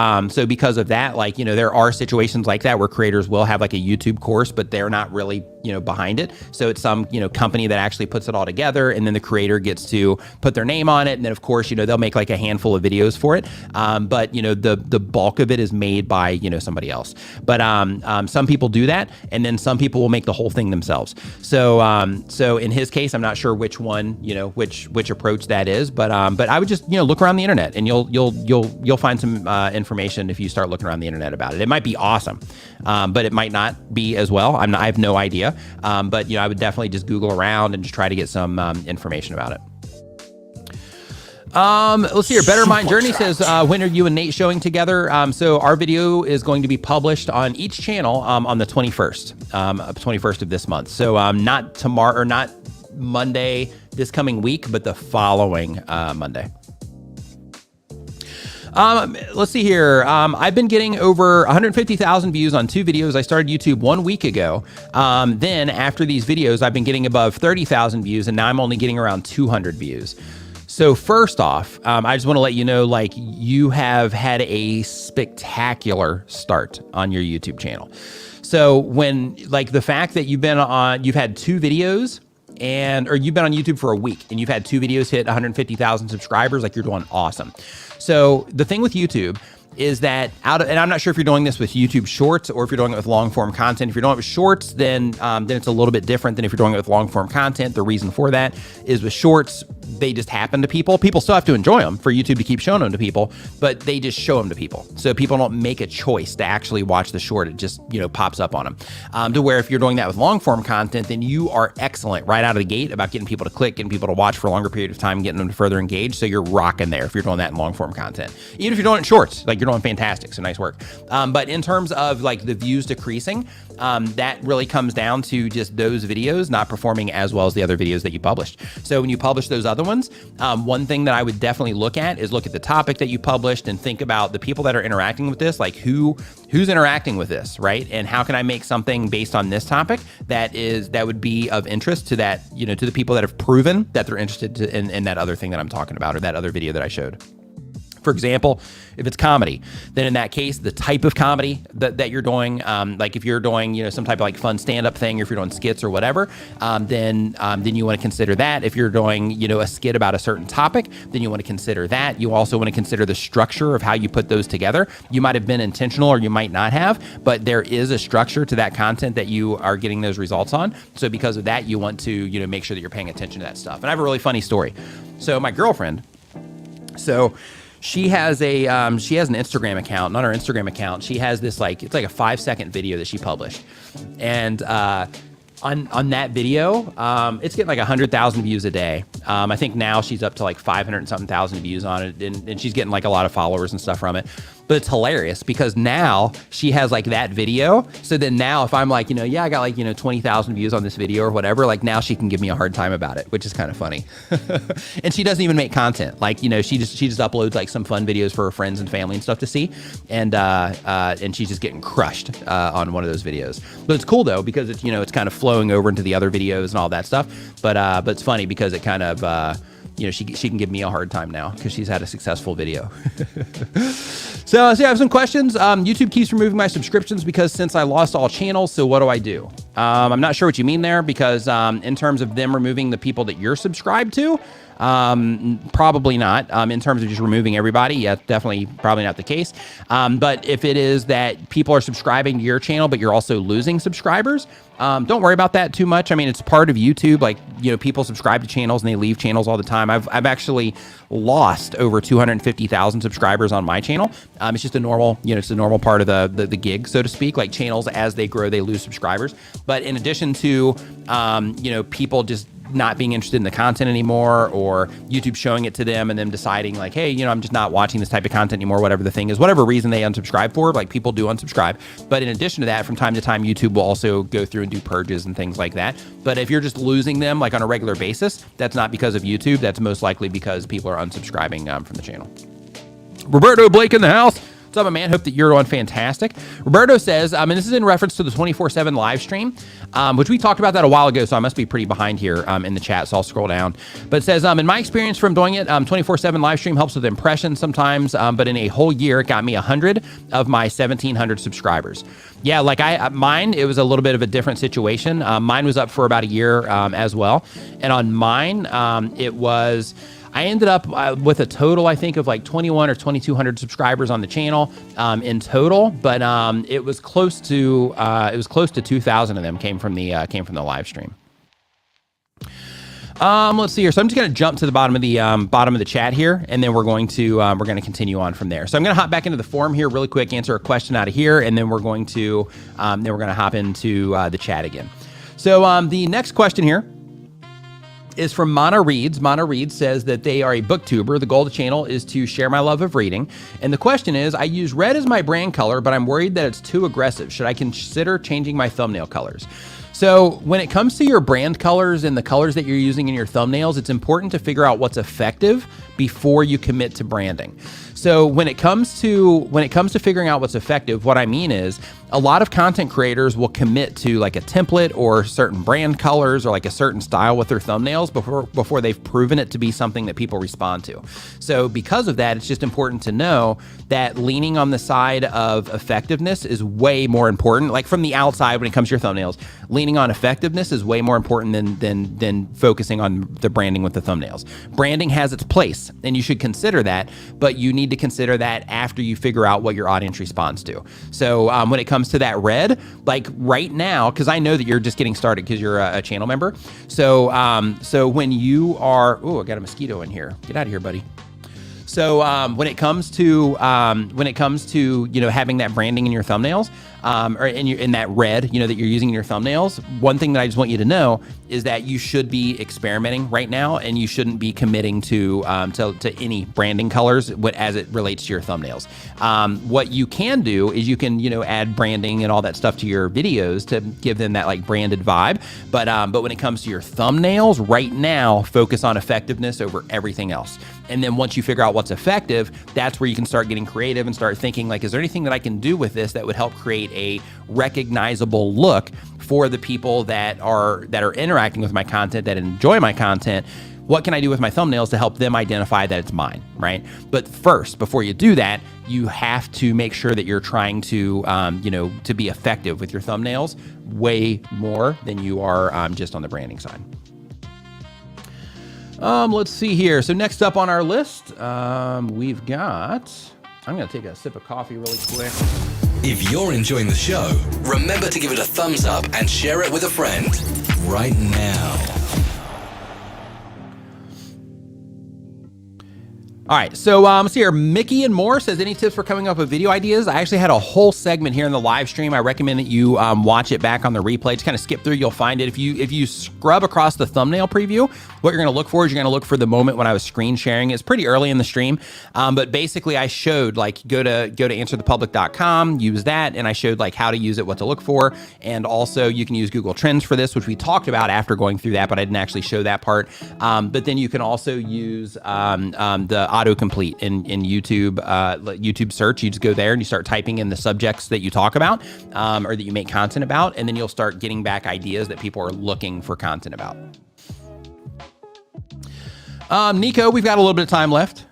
because of that, like, there are situations like that where creators will have like a YouTube course, but they're not really, behind it. So it's some, company that actually puts it all together and then the creator gets to put their name on it. And then of course, they'll make like a handful of videos for it. But the bulk of it is made by, somebody else. But some people do that. And then some people will make the whole thing themselves. So in his case, I'm not sure which one, which approach that is, but I would just, look around the internet and you'll find some information if you start looking around the internet about it. It might be awesome, but it might not be as well. I have no idea. But I would definitely just Google around and just try to get some information about it. Let's see here. Better Mind Journey says, when are you and Nate showing together? So our video is going to be published on each channel on the 21st of this month. So not tomorrow or not Monday this coming week, but the following Monday. Let's see here. I've been getting over 150,000 views on 2 videos. I started YouTube 1 week ago. Then after these videos, I've been getting above 30,000 views and now I'm only getting around 200 views. So first off, I just want to let you know, like, you have had a spectacular start on your YouTube channel. So when, like, the fact that you've had 2 videos or you've been on YouTube for a week and you've had 2 videos hit 150,000 subscribers, like, you're doing awesome. So the thing with YouTube is that and I'm not sure if you're doing this with YouTube Shorts or if you're doing it with long form content. If you're doing it with Shorts, then it's a little bit different than if you're doing it with long form content. The reason for that is with Shorts, they just happen to people. People still have to enjoy them for YouTube to keep showing them to people, but they just show them to people. So people don't make a choice to actually watch the short. It just, pops up on them. To where if you're doing that with long form content, then you are excellent right out of the gate about getting people to click, getting people to watch for a longer period of time, getting them to further engage. So you're rocking there if you're doing that in long form content. Even if you're doing it in Shorts, like, you're doing fantastic. So nice work. But in terms of like the views decreasing, that really comes down to just those videos not performing as well as the other videos that you published. So when you publish those other ones, one thing that I would definitely look at is look at the topic that you published and think about the people that are interacting with this, like who's interacting with this, right? And how can I make something based on this topic that would be of interest to that, to the people that have proven that they're interested in that other thing that I'm talking about or that other video that I showed. For example, if it's comedy, then in that case, the type of comedy that you're doing, like if you're doing, some type of like fun stand-up thing, or if you're doing skits or whatever, then you want to consider that. If you're doing, a skit about a certain topic, then you want to consider that. You also want to consider the structure of how you put those together. You might have been intentional or you might not have, but there is a structure to that content that you are getting those results on. So because of that, you want to, make sure that you're paying attention to that stuff. And I have a really funny story. So my girlfriend, she has an Instagram account. And on her Instagram account, she has this it's like a 5-second video that she published, and on that video, it's getting like 100,000 views a day. I think now she's up to like 500 and something thousand views on it, and she's getting like a lot of followers and stuff from it. But it's hilarious because now she has like that video. So then now if I'm like, I got like, 20,000 views on this video or whatever, like now she can give me a hard time about it, which is kind of funny. And she doesn't even make content. Like, she just uploads like some fun videos for her friends and family and stuff to see. And she's just getting crushed on one of those videos. But it's cool though, because it's, it's kind of flowing over into the other videos and all that stuff. But it's funny because it kind of, she can give me a hard time now because she's had a successful video. So I have some questions. YouTube keeps removing my subscriptions because since I lost all channels, so what do I do? I'm not sure what you mean there because in terms of them removing the people that you're subscribed to, probably not. In terms of just removing everybody, yeah, definitely probably not the case. But if it is that people are subscribing to your channel, but you're also losing subscribers, don't worry about that too much. I mean, it's part of YouTube. Like, people subscribe to channels and they leave channels all the time. I've actually lost over 250,000 subscribers on my channel. It's just a normal, it's a normal part of the gig, so to speak. Like channels, as they grow, they lose subscribers. But in addition to, people just not being interested in the content anymore, or YouTube showing it to them and them deciding like, hey, I'm just not watching this type of content anymore, whatever the thing is, whatever reason they unsubscribe for, like people do unsubscribe. But in addition to that, from time to time, YouTube will also go through and do purges and things like that. But if you're just losing them like on a regular basis, that's not because of YouTube. That's most likely because people are unsubscribing from the channel. Roberto Blake in the house. What's up, my man? Hope that you're doing fantastic. Roberto says, and this is in reference to the 24/7 live stream, which we talked about that a while ago, so I must be pretty behind here in the chat, so I'll scroll down. But it says, in my experience from doing it, 24/7 live stream helps with impressions sometimes, but in a whole year, it got me 100 of my 1,700 subscribers. Yeah, like mine, it was a little bit of a different situation. Mine was up for about a year as well. And on mine, I ended up with a total, I think, of like 21 or 2,200 subscribers on the channel in total, but it was close to 2,000 of them came from the live stream. Let's see here. So I'm just going to jump to the bottom of the chat here, and then we're going to continue on from there. So I'm going to hop back into the forum here really quick, answer a question out of here, and then we're going to hop into the chat again. So the next question here is from Mana Reads. Mana Reads says that they are a booktuber. The goal of the channel is to share my love of reading. And the question is, I use red as my brand color, but I'm worried that it's too aggressive. Should I consider changing my thumbnail colors? So when it comes to your brand colors and the colors that you're using in your thumbnails, it's important to figure out what's effective before you commit to branding. So when it comes to figuring out what's effective, what I mean is a lot of content creators will commit to like a template or certain brand colors or like a certain style with their thumbnails before they've proven it to be something that people respond to. So because of that, it's just important to know that leaning on the side of effectiveness is way more important. Like from the outside, when it comes to your thumbnails, leaning on effectiveness is way more important than focusing on the branding with the thumbnails. Branding has its place, and you should consider that, but you need to consider that after you figure out what your audience responds to. So when it comes to that red, like right now, because I know that you're just getting started because you're a channel member. So when you are, I got a mosquito in here. Get out of here, buddy. So when it comes to having that branding in your thumbnails, or in that red, that you're using in your thumbnails, one thing that I just want you to know is that you should be experimenting right now, and you shouldn't be committing to any branding colors as it relates to your thumbnails. What you can do is you can add branding and all that stuff to your videos to give them that like branded vibe. But when it comes to your thumbnails right now, focus on effectiveness over everything else. And then once you figure out what's effective, that's where you can start getting creative and start thinking like, is there anything that I can do with this that would help create a recognizable look for the people that are interacting with my content, that enjoy my content? What can I do with my thumbnails to help them identify that it's mine, right? But first, before you do that, you have to make sure that you're trying to, to be effective with your thumbnails way more than you are just on the branding side. Let's see here. So next up on our list, we've got, I'm going to take a sip of coffee really quick. If you're enjoying the show, remember to give it a thumbs up and share it with a friend right now. All right, so let's see here. Mickey and Moore says, any tips for coming up with video ideas? I actually had a whole segment here in the live stream. I recommend that you watch it back on the replay. Just kind of skip through, you'll find it. If you scrub across the thumbnail preview, what you're gonna look for is you're gonna look for the moment when I was screen sharing. It's pretty early in the stream, but basically I showed like, go to answerthepublic.com, use that, and I showed like how to use it, what to look for, and also you can use Google Trends for this, which we talked about after going through that, but I didn't actually show that part. But then you can also use the autocomplete in YouTube search. You just go there and you start typing in the subjects that you talk about or that you make content about, and then you'll start getting back ideas that people are looking for content about. Nico, we've got a little bit of time left.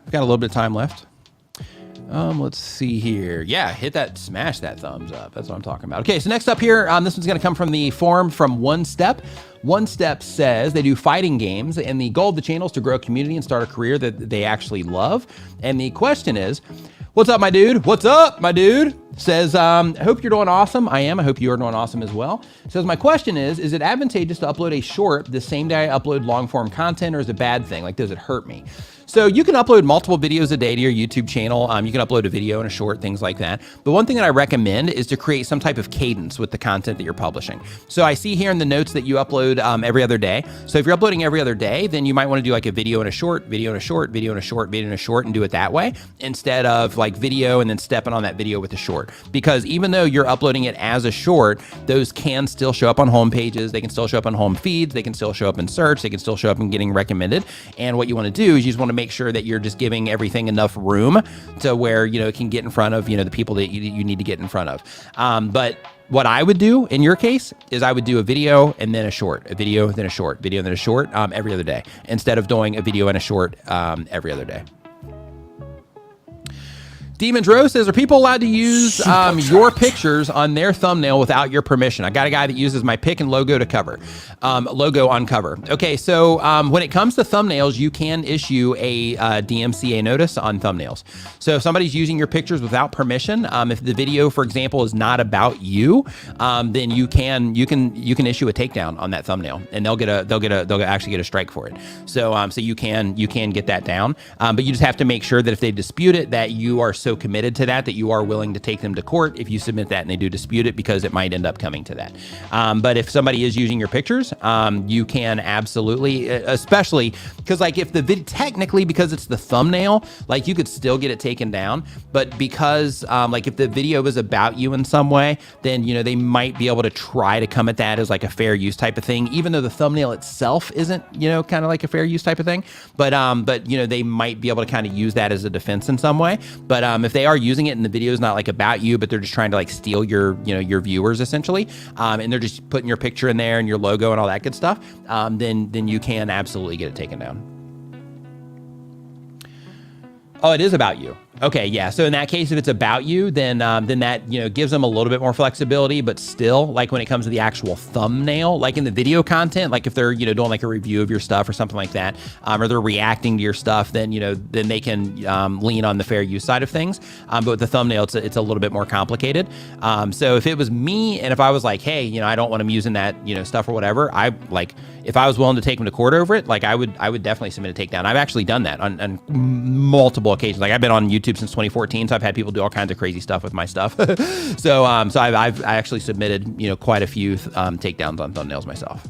Let's see here. Yeah, smash that thumbs up. That's what I'm talking about. Okay, so next up here, this one's gonna come from the forum from One Step. One Step says they do fighting games, and the goal of the channel is to grow a community and start a career that they actually love. And the question is, what's up, my dude? What's up, my dude? Says, hope you're doing awesome. I am. I hope you are doing awesome as well. Says, my question is it advantageous to upload a short the same day I upload long form content, or is it a bad thing? Like, does it hurt me? So you can upload multiple videos a day to your YouTube channel. You can upload a video and a short, things like that. But one thing that I recommend is to create some type of cadence with the content that you're publishing. So I see here in the notes that you upload every other day. So if you're uploading every other day, then you might want to do like a video and a short, video and a short, video and a short, video and a short, and do it that way instead of like video and then stepping on that video with a short. Because even though you're uploading it as a short, those can still show up on home pages. They can still show up on home feeds. They can still show up in search. They can still show up in getting recommended. And what you want to do is you just want to make sure that you're just giving everything enough room to where, it can get in front of, the people that you need to get in front of. But what I would do in your case is I would do a video and then a short, a video, then a short, video, then a short every other day, instead of doing a video and a short every other day. Demons Rose says, are people allowed to use your pictures on their thumbnail without your permission? I got a guy that uses my pic and logo to cover, logo on cover. Okay, so when it comes to thumbnails, you can issue a DMCA notice on thumbnails. So if somebody's using your pictures without permission, if the video, for example, is not about you, then you can issue a takedown on that thumbnail, and they'll actually get a strike for it. So so you can get that down, but you just have to make sure that if they dispute it, that you are so committed to that you are willing to take them to court if you submit that and they do dispute it, because it might end up coming to that. But if somebody is using your pictures, you can absolutely, especially because like if the video, technically because it's the thumbnail, like you could still get it taken down, but because like if the video is about you in some way, then they might be able to try to come at that as like a fair use type of thing, even though the thumbnail itself isn't kind of like a fair use type of thing, but they might be able to kind of use that as a defense in some way. But if they are using it and the video is not like about you, but they're just trying to like steal your viewers essentially, and they're just putting your picture in there and your logo and all that good stuff, then you can absolutely get it taken down. Oh, it is about you. Okay, yeah. So in that case, if it's about you, then that gives them a little bit more flexibility. But still, like when it comes to the actual thumbnail, like in the video content, like if they're doing like a review of your stuff or something like that, or they're reacting to your stuff, then then they can lean on the fair use side of things. But with the thumbnail, it's a little bit more complicated. So if it was me and if I was like, hey, I don't want them using that stuff or whatever, if I was willing to take them to court over it, like I would definitely submit a takedown. I've actually done that on multiple occasions. Like I've been on YouTube since 2014, so I've had people do all kinds of crazy stuff with my stuff. So I've actually submitted quite a few takedowns on thumbnails myself.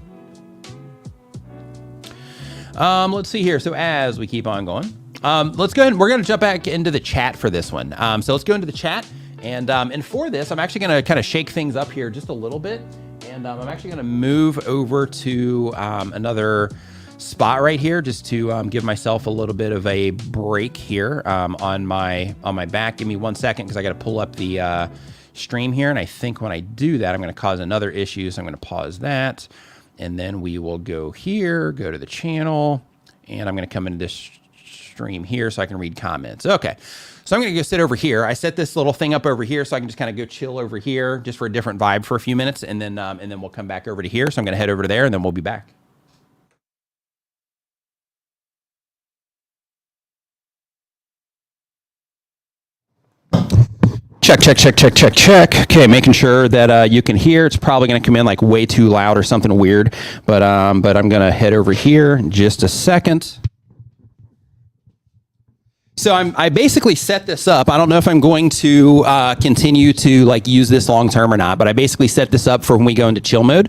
Let's see here. So as we keep on going, let's go ahead and we're going to jump back into the chat for this one. So let's go into the chat, and for this, I'm actually going to kind of shake things up here just a little bit, and I'm actually going to move over to another spot right here just to give myself a little bit of a break here on my back. Give me 1 second because I got to pull up the stream here, and I think when I do that, I'm going to cause another issue. So I'm going to pause that, and then we will go here, go to the channel, and I'm going to come into this stream here so I can read comments. Okay. So I'm going to go sit over here. I set this little thing up over here so I can just kind of go chill over here just for a different vibe for a few minutes, and then we'll come back over to here. So I'm going to head over to there, and then we'll be back. Check. Okay, making sure that you can hear. It's probably going to come in like way too loud or something weird, but I'm going to head over here in just a second. So I basically set this up. I don't know if I'm going to continue to like use this long term or not, but I basically set this up for when we go into chill mode,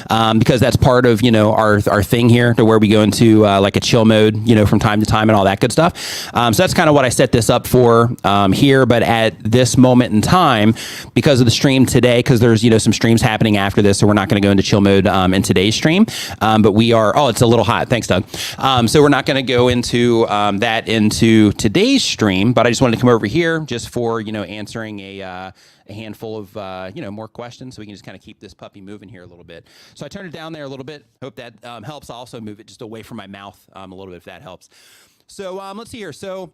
because that's part of, you know, our thing here, to where we go into like a chill mode, you know, from time to time and all that good stuff. So that's kind of what I set this up for here. But at this moment in time, because of the stream today, because there's, you know, some streams happening after this, so we're not going to go into chill mode in today's stream. But we are. Oh, it's a little hot. Thanks, Doug. So we're not going to go into that into today's stream, but I just wanted to come over here just for, you know, answering a handful of, you know, more questions, so we can just kind of keep this puppy moving here a little bit. So I turned it down there a little bit. Hope that helps. I'll also move it just away from my mouth a little bit, if that helps. So let's see here. So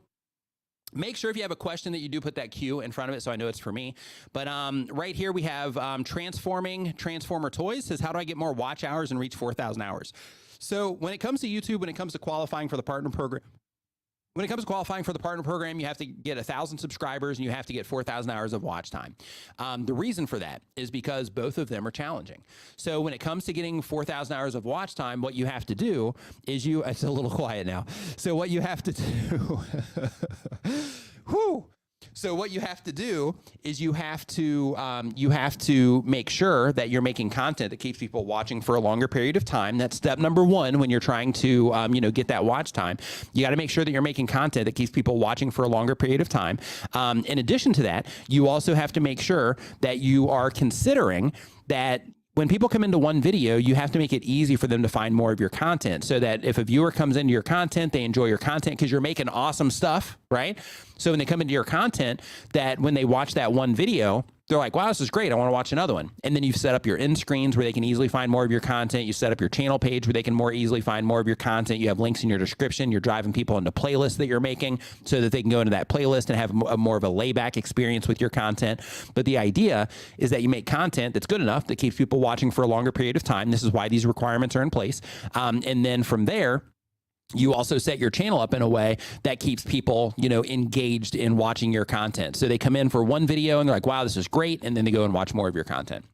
make sure if you have a question that you do put that Q in front of it, so I know it's for me. But right here we have Transformer Toys says, how do I get more watch hours and reach 4,000 hours? So when it comes to YouTube, when it comes to qualifying for the partner program, you have to get 1,000 subscribers and you have to get 4,000 hours of watch time. The reason for that is because both of them are challenging. So when it comes to getting 4,000 hours of watch time, what you have to do is it's a little quiet now. So what you have to do, whew. So what you have to do is you have to make sure that you're making content that keeps people watching for a longer period of time. That's step number one when you're trying to you know, get that watch time. You got to make sure that you're making content that keeps people watching for a longer period of time. In addition to that, you also have to make sure that you are considering that when people come into one video, you have to make it easy for them to find more of your content, so that if a viewer comes into your content, they enjoy your content because you're making awesome stuff, right? So when they come into your content, that when they watch that one video, they're like, wow, this is great. I want to watch another one. And then you've set up your end screens where they can easily find more of your content. You set up your channel page where they can more easily find more of your content. You have links in your description. You're driving people into playlists that you're making so that they can go into that playlist and have more of a layback experience with your content. But the idea is that you make content that's good enough that keeps people watching for a longer period of time. This is why these requirements are in place. And then from there, you also set your channel up in a way that keeps people, you know, engaged in watching your content. So they come in for one video and they're like, wow, this is great. And then they go and watch more of your content.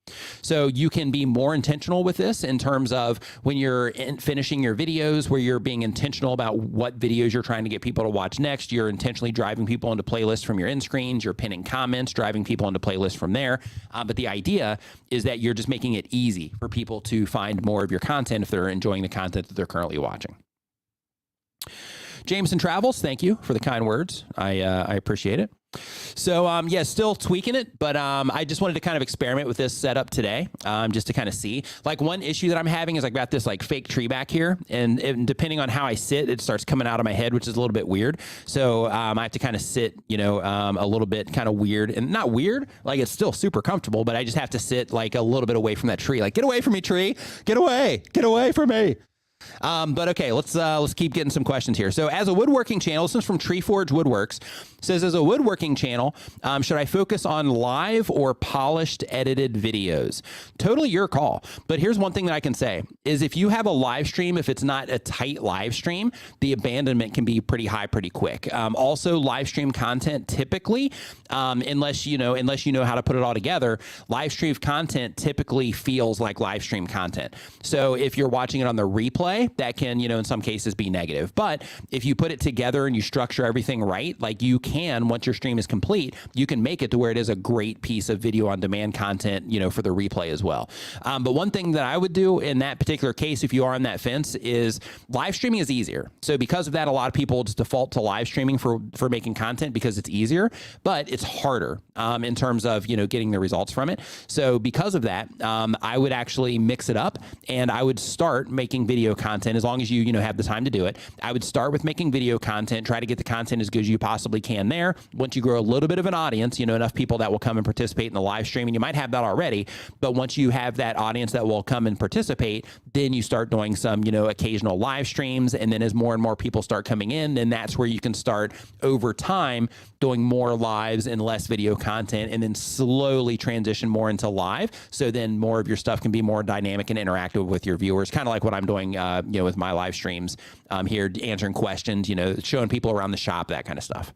So you can be more intentional with this in terms of when you're finishing your videos, where you're being intentional about what videos you're trying to get people to watch next. You're intentionally driving people into playlists from your end screens. You're pinning comments, driving people into playlists from there. But the idea is that you're just making it easy for people to find more of your content if they're enjoying the content that they're currently watching. Jameson Travels, thank you for the kind words. I appreciate it. So, yeah, still tweaking it, but I just wanted to kind of experiment with this setup today, just to kind of see. Like, one issue that I'm having is I've got this like fake tree back here, and depending on how I sit, it starts coming out of my head, which is a little bit weird. So I have to kind of sit, you know, a little bit kind of weird, and not weird, like it's still super comfortable, but I just have to sit like a little bit away from that tree. Like, get away from me, tree. Get away from me. But okay, let's keep getting some questions here. So as a woodworking channel, this is from Treeforge Woodworks, says, as a woodworking channel, should I focus on live or polished edited videos? Totally your call. But here's one thing that I can say is if you have a live stream, if it's not a tight live stream, the abandonment can be pretty high pretty quick. Also, live stream content typically, unless you know how to put it all together, live stream content typically feels like live stream content. So if you're watching it on the replay, that can, you know, in some cases be negative. But if you put it together and you structure everything right, like you can, once your stream is complete, you can make it to where it is a great piece of video on demand content, you know, for the replay as well. But one thing that I would do in that particular case, if you are on that fence, is live streaming is easier. So because of that, a lot of people just default to live streaming for making content because it's easier, but it's harder in terms of, you know, getting the results from it. So because of that, I would actually mix it up and I would start making video content as long as you have the time to do it. I would start with making video content, try to get the content as good as you possibly can there. Once you grow a little bit of an audience, you know, enough people that will come and participate in the live stream, and you might have that already, but once you have that audience that will come and participate, then you start doing some, you know, occasional live streams. And then as more and more people start coming in, then that's where you can start over time doing more lives and less video content, and then slowly transition more into live. So then more of your stuff can be more dynamic and interactive with your viewers, kind of like what I'm doing, you know, with my live streams here, answering questions, you know, showing people around the shop, that kind of stuff.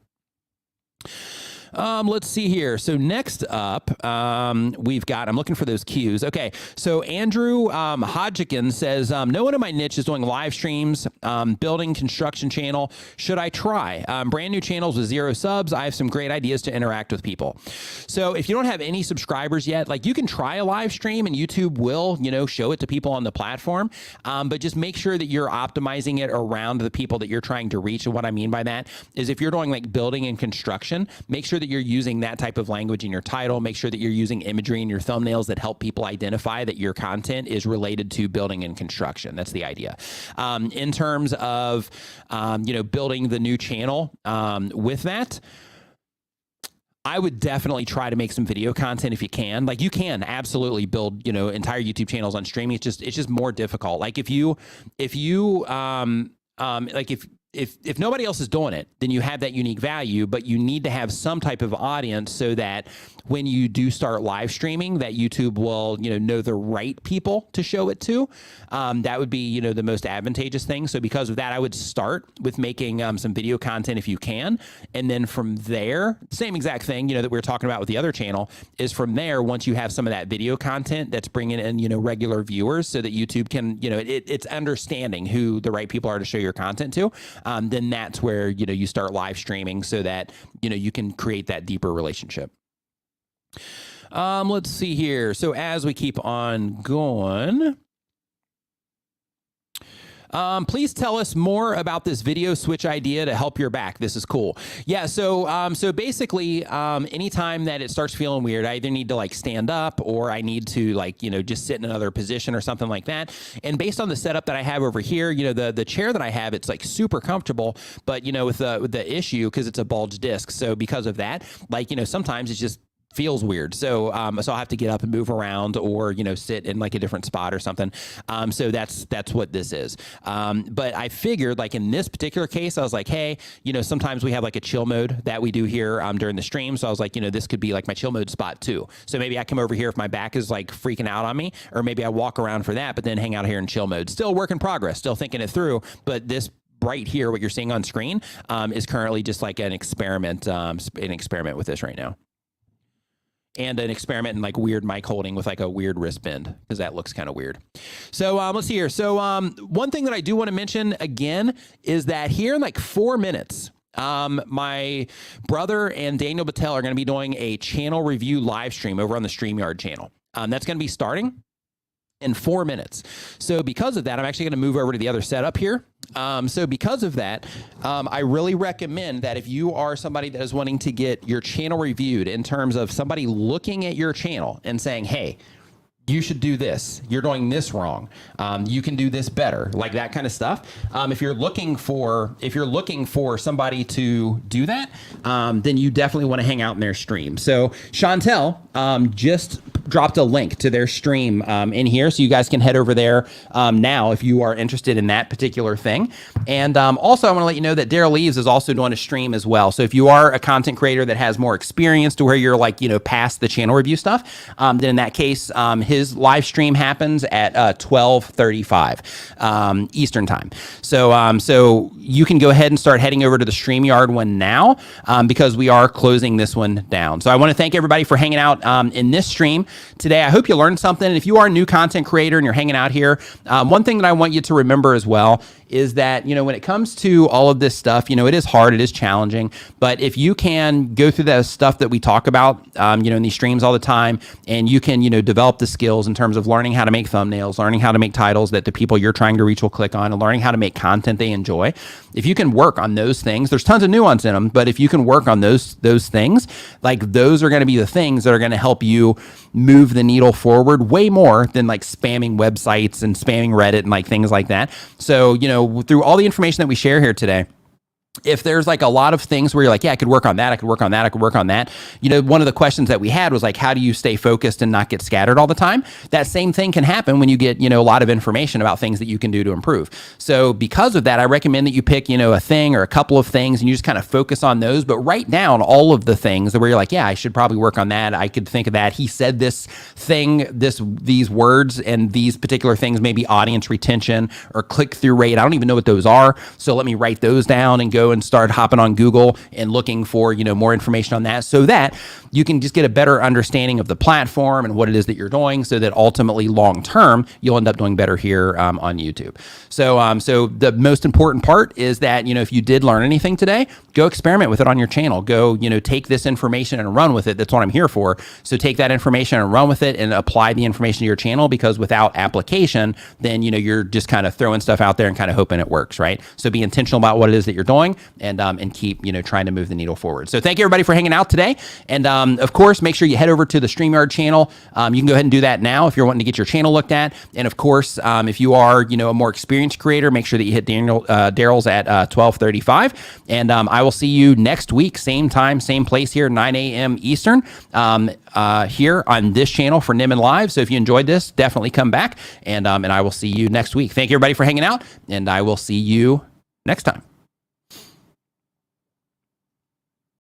Let's see here. So next up, we've got, I'm looking for those cues. Okay. So Andrew Hodgkin says, no one in my niche is doing live streams, building construction channel. Should I try? Brand new channels with 0 subs. I have some great ideas to interact with people. So if you don't have any subscribers yet, like you can try a live stream and YouTube will, show it to people on the platform. But just make sure that you're optimizing it around the people that you're trying to reach. And what I mean by that is if you're doing like building and construction, make sure that you're using that type of language in your title. Make sure that you're using imagery in your thumbnails that help people identify that your content is related to building and construction. That's the idea. In terms of, building the new channel with that, I would definitely try to make some video content if you can. Like you can absolutely build, entire YouTube channels on streaming. It's just more difficult. Like if nobody else is doing it, then you have that unique value, but you need to have some type of audience so that when you do start live streaming, that YouTube will, know the right people to show it to. That would be, the most advantageous thing. So because of that, I would start with making some video content if you can. And then from there, same exact thing, that we were talking about with the other channel is from there, once you have some of that video content that's bringing in, regular viewers so that YouTube can, it's understanding who the right people are to show your content to. Then that's where, you start live streaming so that, you can create that deeper relationship. Let's see here. So as we keep on going, please tell us more about this video switch idea to help your back. This is cool. Yeah. So basically, anytime that it starts feeling weird, I either need to like stand up or I need to like, just sit in another position or something like that. And based on the setup that I have over here, the chair that I have, it's like super comfortable, but with the issue, cause it's a bulge disc. So because of that, like, sometimes it's just feels weird. So I'll have to get up and move around or, sit in like a different spot or something. So that's what this is. But I figured like in this particular case, I was like, hey, sometimes we have like a chill mode that we do here during the stream. So I was like, this could be like my chill mode spot too. So maybe I come over here if my back is like freaking out on me, or maybe I walk around for that, but then hang out here in chill mode. Still work in progress, still thinking it through. But this right here, what you're seeing on screen is currently just like an experiment with this right now. And an experiment in like weird mic holding with like a weird wristband because that looks kind of weird. So let's see here. So one thing that I do want to mention again is that here in like 4 minutes, my brother and Daniel Batal are going to be doing a channel review live stream over on the StreamYard channel. That's going to be starting in 4 minutes. So because of that, I'm actually going to move over to the other setup here. So because of that, I really recommend that if you are somebody that is wanting to get your channel reviewed in terms of somebody looking at your channel and saying, hey, you should do this. You're doing this wrong. You can do this better, like that kind of stuff. If you're looking for somebody to do that, then you definitely want to hang out in their stream. So Chantel just dropped a link to their stream in here, so you guys can head over there now if you are interested in that particular thing. And also, I want to let you know that Daryl Leaves is also doing a stream as well. So if you are a content creator that has more experience to where you're like past the channel review stuff, then in that case, his live stream happens at 12:35 Eastern time. So you can go ahead and start heading over to the StreamYard one now because we are closing this one down. So I want to thank everybody for hanging out in this stream today. I hope you learned something. And if you are a new content creator and you're hanging out here, one thing that I want you to remember as well is that, when it comes to all of this stuff, it is hard, it is challenging, but if you can go through the stuff that we talk about, in these streams all the time, and you can, develop the skills in terms of learning how to make thumbnails, learning how to make titles that the people you're trying to reach will click on, and learning how to make content they enjoy. If you can work on those things, there's tons of nuance in them, but if you can work on those things, like those are going to be the things that are going to help you move the needle forward way more than like spamming websites and spamming Reddit and like things like that. So, through all the information that we share here today, if there's like a lot of things where you're like, yeah, I could work on that, I could work on that, I could work on that. One of the questions that we had was like, how do you stay focused and not get scattered all the time? That same thing can happen when you get, a lot of information about things that you can do to improve. So because of that, I recommend that you pick, a thing or a couple of things and you just kind of focus on those, but write down all of the things where you're like, yeah, I should probably work on that. I could think of that. He said this thing, these words and these particular things, maybe audience retention or click-through rate. I don't even know what those are. So let me write those down and go go and start hopping on Google and looking for, more information on that, so that you can just get a better understanding of the platform and what it is that you're doing, so that ultimately long term you'll end up doing better here on YouTube. So the most important part is that, if you did learn anything today, go experiment with it on your channel. Go, take this information and run with it. That's what I'm here for. So take that information and run with it and apply the information to your channel, because without application, then, you're just kind of throwing stuff out there and kind of hoping it works, right? So be intentional about what it is that you're doing, and keep, trying to move the needle forward. So thank you everybody for hanging out today. And of course, make sure you head over to the StreamYard channel. You can go ahead and do that now if you're wanting to get your channel looked at. And of course, if you are, a more experienced creator, make sure that you hit Daryl's at 12:35. And I will see you next week, same time, same place here, 9 a.m. Eastern, here on this channel for Nimin Live. So if you enjoyed this, definitely come back, and I will see you next week. Thank you everybody for hanging out, and I will see you next time.